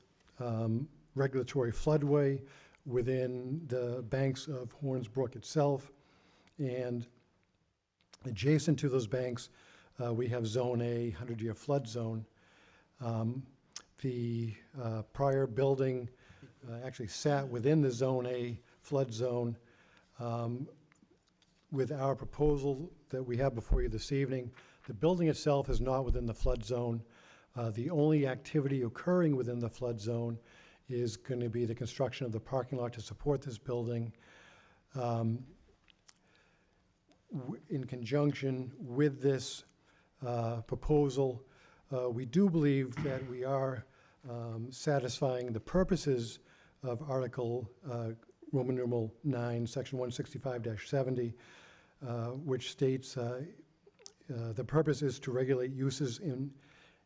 regulatory floodway within the banks of Horns Brook itself, and adjacent to those banks, we have Zone A, 100-year flood zone. The prior building actually sat within the Zone A flood zone. With our proposal that we have before you this evening, the building itself is not within the flood zone. The only activity occurring within the flood zone is going to be the construction of the parking lot to support this building. In conjunction with this proposal, we do believe that we are satisfying the purposes of Article Roman numeral 9, Section 165-70, which states the purpose is to regulate uses in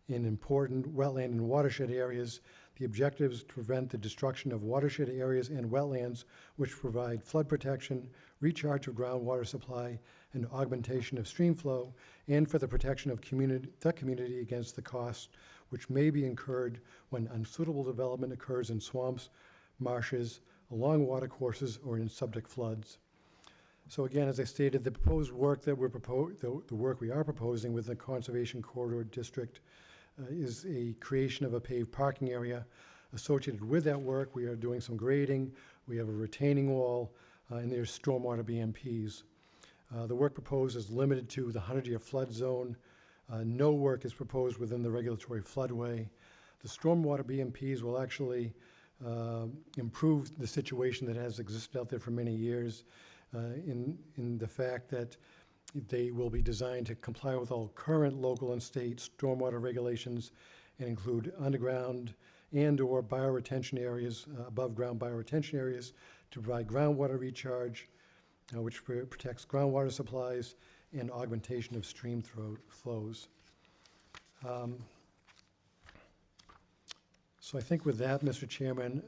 important wetland and watershed areas. The objective is to prevent the destruction of watershed areas and wetlands which provide flood protection, recharge of groundwater supply, and augmentation of stream flow, and for the protection of the community against the costs which may be incurred when unsuitable development occurs in swamps, marshes, along watercourses, or in subject floods. So again, as I stated, the proposed work that the work we are proposing with the Conservation Corridor District is a creation of a paved parking area. Associated with that work, we are doing some grading, we have a retaining wall, and there's stormwater BMPs. The work proposed is limited to the 100-year flood zone. No work is proposed within the regulatory floodway. The stormwater BMPs will actually improve the situation that has existed out there for many years in the fact that they will be designed to comply with all current local and state stormwater regulations and include underground and/or bioretention areas, above ground bioretention areas to provide groundwater recharge, which protects groundwater supplies and augmentation of stream flows. So I think with that, Mr. Chairman,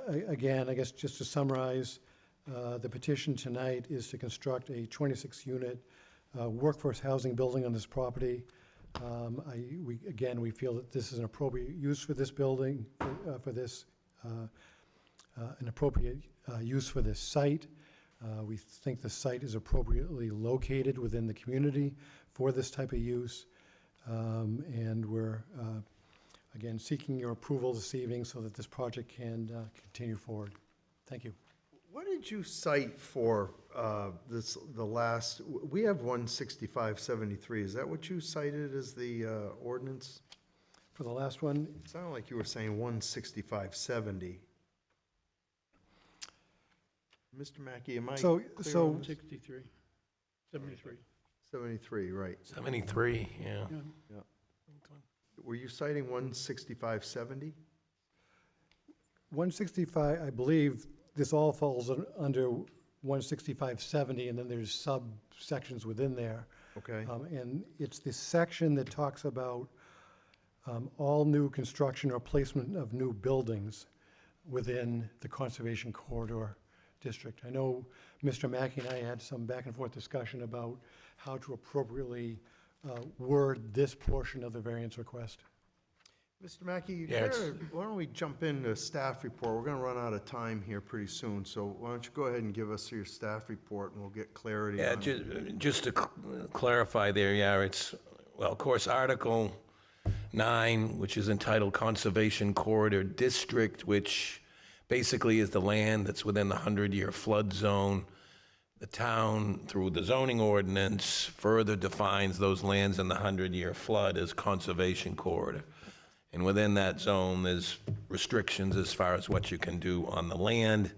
again, I guess just to summarize, the petition tonight is to construct a 26-unit workforce housing building on this property. We feel that this is an appropriate use for this building, an appropriate use for this site. We think the site is appropriately located within the community for this type of use. And we're, again, seeking your approval this evening so that this project can continue forward. Thank you. What did you cite for the last, we have 16573, is that what you cited as the ordinance? For the last one? It sounded like you were saying 16570. Mr. Mackey, am I clear on this? 63, 73. 73, right. 73, yeah. Yeah. Were you citing 16570? 165, I believe this all falls under 16570, and then there's subsections within there. Okay. And it's the section that talks about all new construction or placement of new buildings within the Conservation Corridor District. I know Mr. Mackey and I had some back and forth discussion about how to appropriately word this portion of the variance request. Mr. Mackey, Yeah, why don't we jump into staff report? We're going to run out of time here pretty soon, so why don't you go ahead and give us your staff report and we'll get clarity Yeah, on it. just to clarify there, yeah, it's, well, of course, Article 9, which is entitled Conservation Corridor District, which basically is the land that's within the 100-year flood zone. The town, through the zoning ordinance, further defines those lands in the 100-year flood as conservation corridor. And within that zone, there's restrictions as far as what you can do on the land.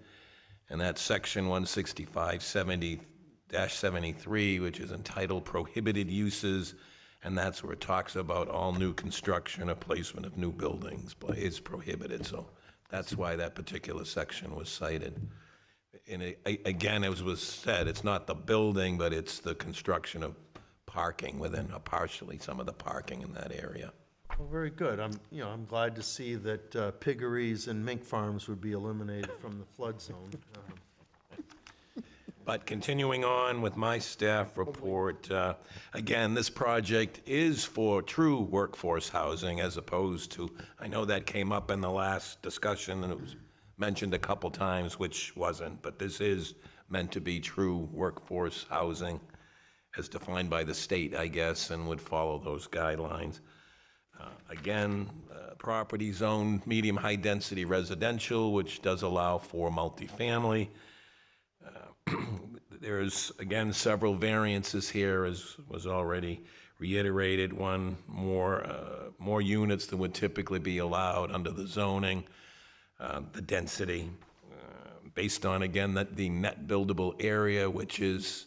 And that's section 165-70-73, which is entitled Prohibited Uses. And that's where it talks about all new construction or placement of new buildings is prohibited. So that's why that particular section was cited. And again, as was said, it's not the building, but it's the construction of parking within, partially some of the parking in that area. Well, very good. I'm glad to see that piggeries and mink farms would be eliminated from the flood zone. But continuing on with my staff report, again, this project is for true workforce housing as opposed to, I know that came up in the last discussion and it was mentioned a couple times, which wasn't, but this is meant to be true workforce housing as defined by the state, I guess, and would follow those guidelines. Again, property zone, medium high density residential, which does allow for multifamily. There's, again, several variances here, as was already reiterated. One, more units than would typically be allowed under the zoning. The density, based on, again, the net buildable area, which is,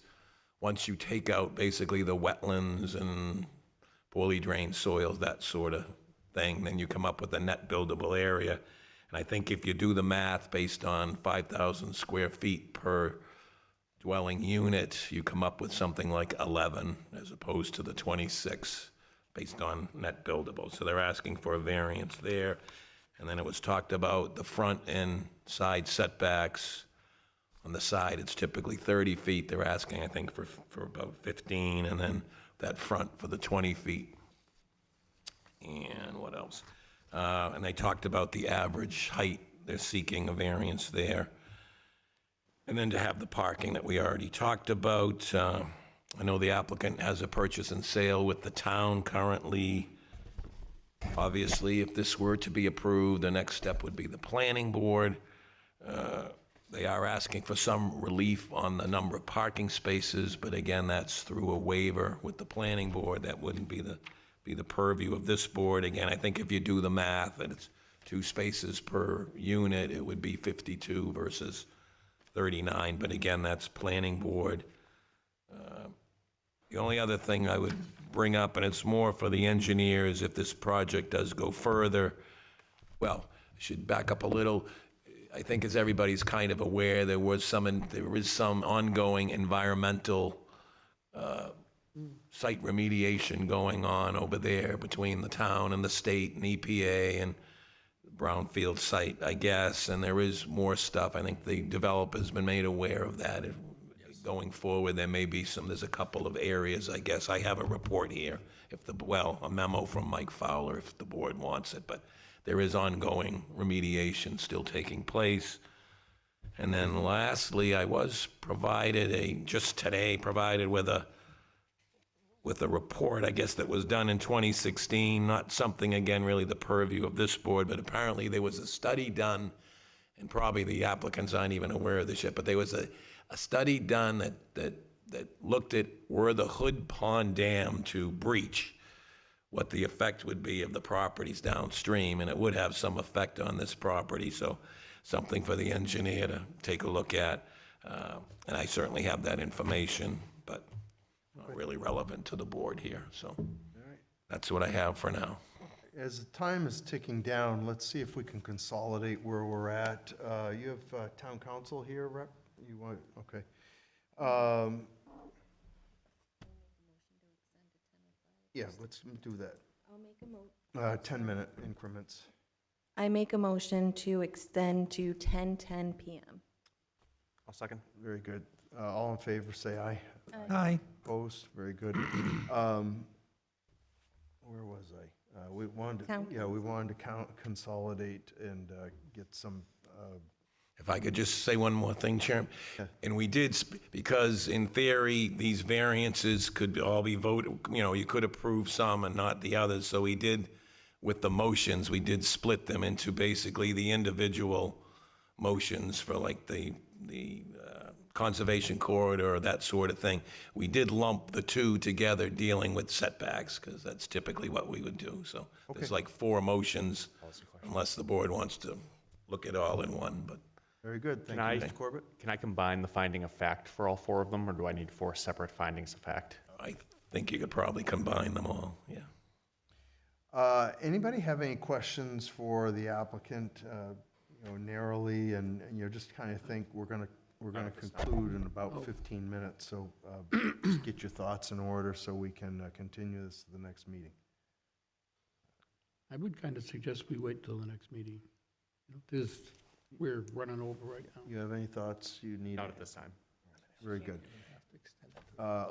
once you take out basically the wetlands and poorly drained soils, that sort of thing, then you come up with a net buildable area. And I think if you do the math based on 5,000 square feet per dwelling unit, you come up with something like 11 as opposed to the 26 based on net buildable. So they're asking for a variance there. And then it was talked about the front and side setbacks. On the side, it's typically 30 feet. They're asking, I think, for about 15, and then that front for the 20 feet. And what else? And they talked about the average height. They're seeking a variance there. And then to have the parking that we already talked about. I know the applicant has a purchase and sale with the town currently. Obviously, if this were to be approved, the next step would be the planning board. They are asking for some relief on the number of parking spaces, but again, that's through a waiver with the planning board. That wouldn't be the purview of this board. Again, I think if you do the math, and it's 2 spaces per unit, it would be 52 versus 39, but again, that's planning board. The only other thing I would bring up, and it's more for the engineers, if this project does go further, well, I should back up a little. I think as everybody's kind of aware, there is some ongoing environmental site remediation going on over there between the town and the state and EPA and brownfield site, I guess, and there is more stuff. I think the developer's been made aware of that. Going forward, there may be there's a couple of areas, I guess. I have a report here, a memo from Mike Fowler if the board wants it, but there is ongoing remediation still taking place. And then lastly, I was just today provided with a report, I guess, that was done in 2016, not something, again, really the purview of this board, but apparently there was a study done, and probably the applicants aren't even aware of this yet, but there was a study done that looked at were the Hood Pond Dam to breach, what the effect would be of the properties downstream, and it would have some effect on this property, so something for the engineer to take a look at. And I certainly have that information, but not really relevant to the board here, so that's what I have for now. As the time is ticking down, let's see if we can consolidate where we're at. You have town council here, Rep? You want, okay. Yeah, let's do that. I'll make a 10-minute increments. I make a motion to extend to 10:10 p.m. I'll second. Very good. All in favor, say aye. Aye. Opposed? Very good. Where was I? We wanted to consolidate and get some. If I could just say one more thing, Chairman. And we did, because in theory, these variances could all be voted, you could approve some and not the others. So we did, with the motions, we did split them into basically the individual motions for like the conservation corridor, that sort of thing. We did lump the two together dealing with setbacks, because that's typically what we would do. So there's like 4 motions, unless the board wants to look at all in one, but. Very good, thank Can you, I- Mr. Corbett. Can I combine the finding of fact for all 4 of them, or do I need 4 separate findings of fact? I think you could probably combine them all, yeah. Anybody have any questions for the applicant, narrowly, and, just kind of think we're gonna conclude in about 15 minutes, so just get your thoughts in order so we can continue this to the next meeting. I would kind of suggest we wait till the next meeting. We're running over right now. You have any thoughts you need? Not at this time. Very good. I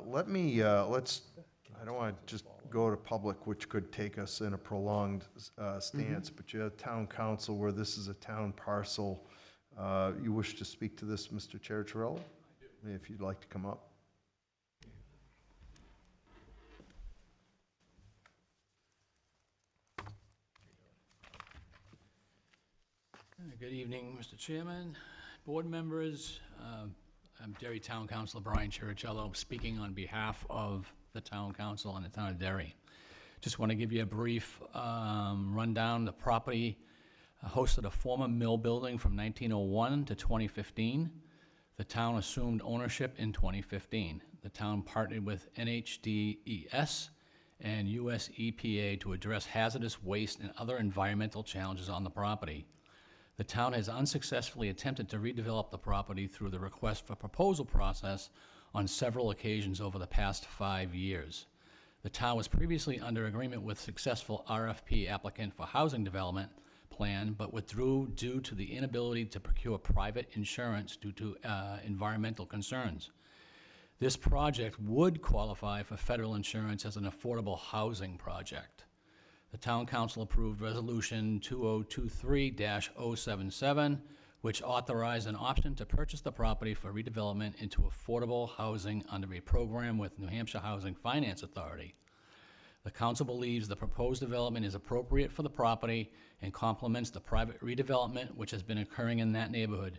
don't want to just go to public, which could take us in a prolonged stance, but you have town council where this is a town parcel. You wish to speak to this, Mr. Cheritorello? If you'd like to come up. Good evening, Mr. Chairman, board members. I'm Derry Town Councilor Brian Chericello, speaking on behalf of the Town Council and the Town of Derry. Just want to give you a brief rundown. The property hosted a former mill building from 1901 to 2015. The town assumed ownership in 2015. The town partnered with NHDES and US EPA to address hazardous waste and other environmental challenges on the property. The town has unsuccessfully attempted to redevelop the property through the request for proposal process on several occasions over the past 5 years. The town was previously under agreement with successful RFP applicant for housing development plan, but withdrew due to the inability to procure private insurance due to environmental concerns. This project would qualify for federal insurance as an affordable housing project. The Town Council approved Resolution 2023-077, which authorized an option to purchase the property for redevelopment into affordable housing under a program with New Hampshire Housing Finance Authority. The council believes the proposed development is appropriate for the property and complements the private redevelopment which has been occurring in that neighborhood.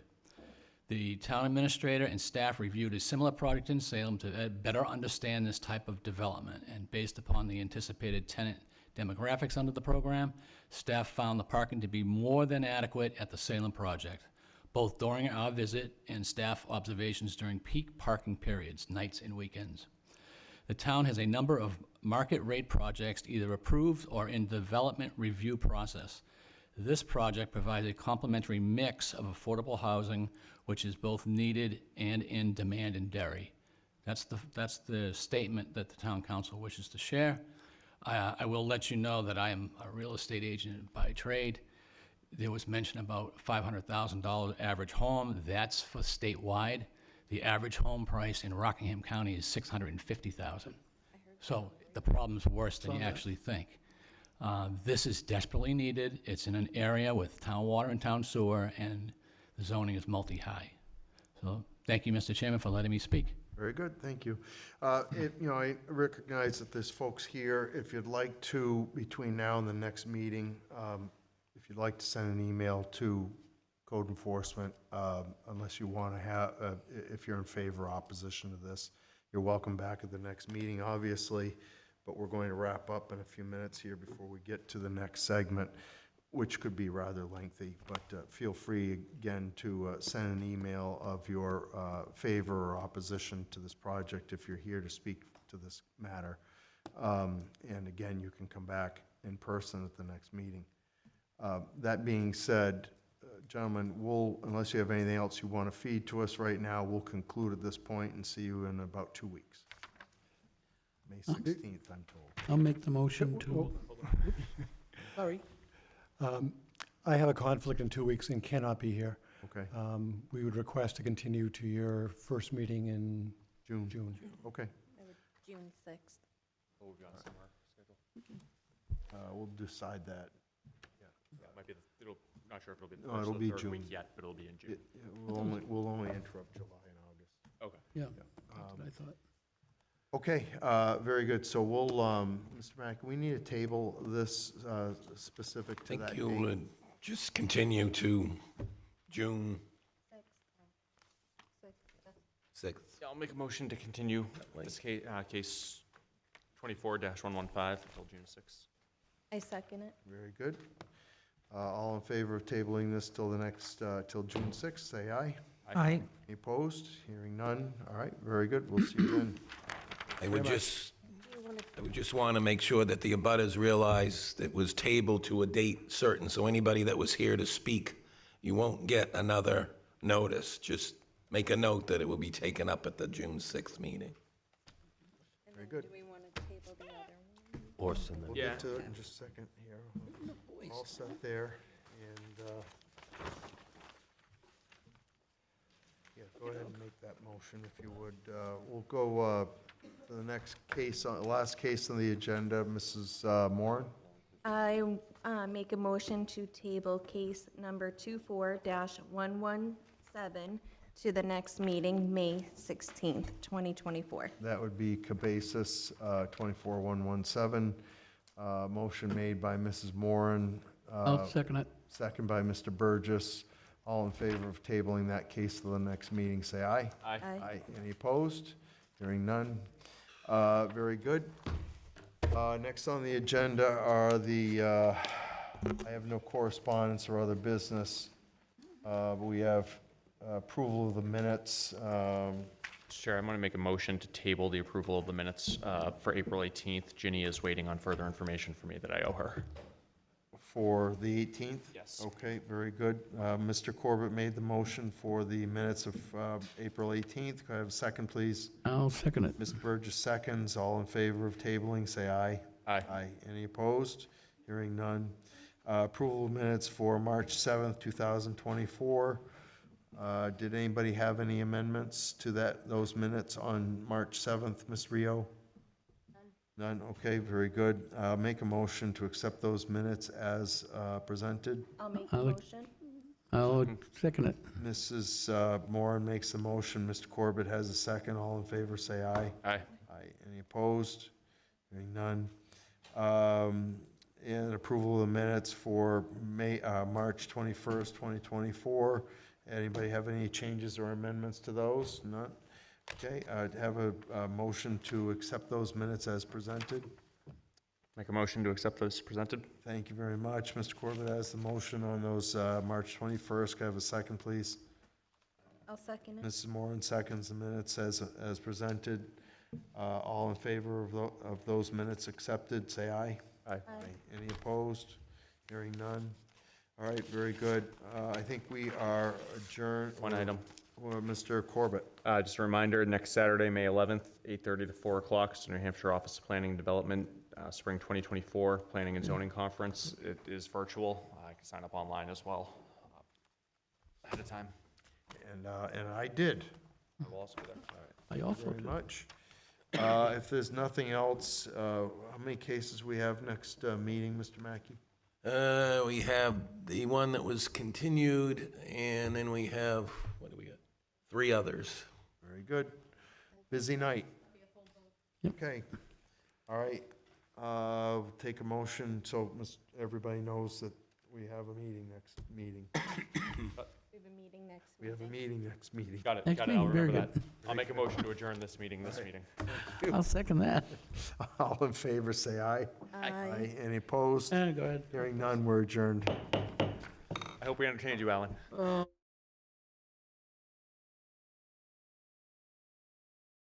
The town administrator and staff reviewed a similar project in Salem to better understand this type of development, and based upon the anticipated tenant demographics under the program, staff found the parking to be more than adequate at the Salem project, both during our visit and staff observations during peak parking periods, nights and weekends. The town has a number of market rate projects either approved or in development review process. This project provides a complementary mix of affordable housing, which is both needed and in demand in Derry. That's the statement that the town council wishes to share. I will let you know that I am a real estate agent by trade. There was mention about $500,000 average home. That's for statewide. The average home price in Rockingham County is $650,000. So the problem's worse than you actually think. This is desperately needed. It's in an area with town water and town sewer, and the zoning is multi-high. So thank you, Mr. Chairman, for letting me speak. Very good, thank you. I recognize that there's folks here. If you'd like to, between now and the next meeting, if you'd like to send an email to code enforcement, unless you want to have, if you're in favor or opposition to this, you're welcome back at the next meeting, obviously, but we're going to wrap up in a few minutes here before we get to the next segment, which could be rather lengthy, but feel free again to send an email of your favor or opposition to this project if you're here to speak to this matter. And again, you can come back in person at the next meeting. That being said, gentlemen, unless you have anything else you want to feed to us right now, we'll conclude at this point and see you in about 2 weeks. May 16th, I'm told. I'll make the motion to. Sorry. I have a conflict in 2 weeks and cannot be here. Okay. We would request to continue to your first meeting in June. Okay. June 6th. What will be on the summer schedule? We'll decide that. Yeah, it might be, not sure if it'll be the No, first it'll or be the third June. week yet, but it'll be in June. We'll only interrupt July and August. Okay. Yeah, that's what I thought. Okay, very good. So we'll, Mr. Mack, we need to table this specific to I that think date. you would just continue to June. 6th. Yeah, I'll make a motion to continue this case 24-115 until June 6th. I second it. Very good. All in favor of tabling this till the next, till June 6th, say aye. Aye. Any opposed? Hearing none. All right, very good. We'll see you then. I would just want to make sure that the abutters realize it was tabled to a date certain, so anybody that was here to speak, you won't get another notice. Just make a note that it will be taken up at the June 6th meeting. Very good. Do we want to table the other one? Or send them. We'll get to it in just a second here. All set there, and, yeah, go ahead and make that motion if you would. We'll go to the next case, last case on the agenda, Mrs. Moran. I make a motion to table case number 24-117 to the next meeting, May 16th, 2024. That would be Cabasis, 24117. Motion made by Mrs. Moran. I'll second it. Second by Mr. Burgess. All in favor of tabling that case to the next meeting, say aye. Aye. Aye. Any opposed? Hearing none. Very good. Next on the agenda are I have no correspondence or other business. But we have approval of the minutes. Mr. Chair, I'm going to make a motion to table the approval of the minutes for April 18th. Ginny is waiting on further information from me that I owe her. For the 18th? Yes. Okay, very good. Mr. Corbett made the motion for the minutes of April 18th. Could I have a second, please? I'll second it. Mr. Burgess seconds. All in favor of tabling, say aye. Aye. Aye. Any opposed? Hearing none. Approval of minutes for March 7th, 2024. Did anybody have any amendments to those minutes on March 7th, Ms. Rio? None? Okay, very good. Make a motion to accept those minutes as presented. I'll make the I'll- motion. I'll second it. Mrs. Moran makes the motion. Mr. Corbett has a second. All in favor, say aye. Aye. Aye. Any opposed? Hearing none. And approval of the minutes for March 21st, 2024. Anybody have any changes or amendments to those? None? Okay, have a motion to accept those minutes as presented. Make a motion to accept those presented. Thank you very much. Mr. Corbett has the motion on those March 21st. Can I have a second, please? I'll second it. Mrs. Moran seconds the minutes as presented. All in favor of those minutes accepted, say aye. Aye. Any opposed? Hearing none. All right, very good. I think we are adjourned. One item. Mr. Corbett. Just a reminder, next Saturday, May 11th, 8:30 to 4 o'clock, is the New Hampshire Office of Planning and Development, Spring 2024 Planning and Zoning Conference. It is virtual. I can sign up online as well ahead of time. And I did. I will also be there. I also Very did. much. If there's nothing else, how many cases we have next meeting, Mr. Mackey? We have the one that was continued, and then we have, what do we got? 3 others. Very good. Busy night. Okay. All right. We'll take a motion, so everybody knows that we have a meeting next meeting. We have a meeting next We have a meeting next meeting. Got it, Next got it. I'll meeting, very remember that. good. I'll make a motion to adjourn this meeting, meeting. I'll second that. All in favor, say aye. Aye. Any opposed? Go ahead. Hearing none, we're adjourned. I hope we entertained you, Alan.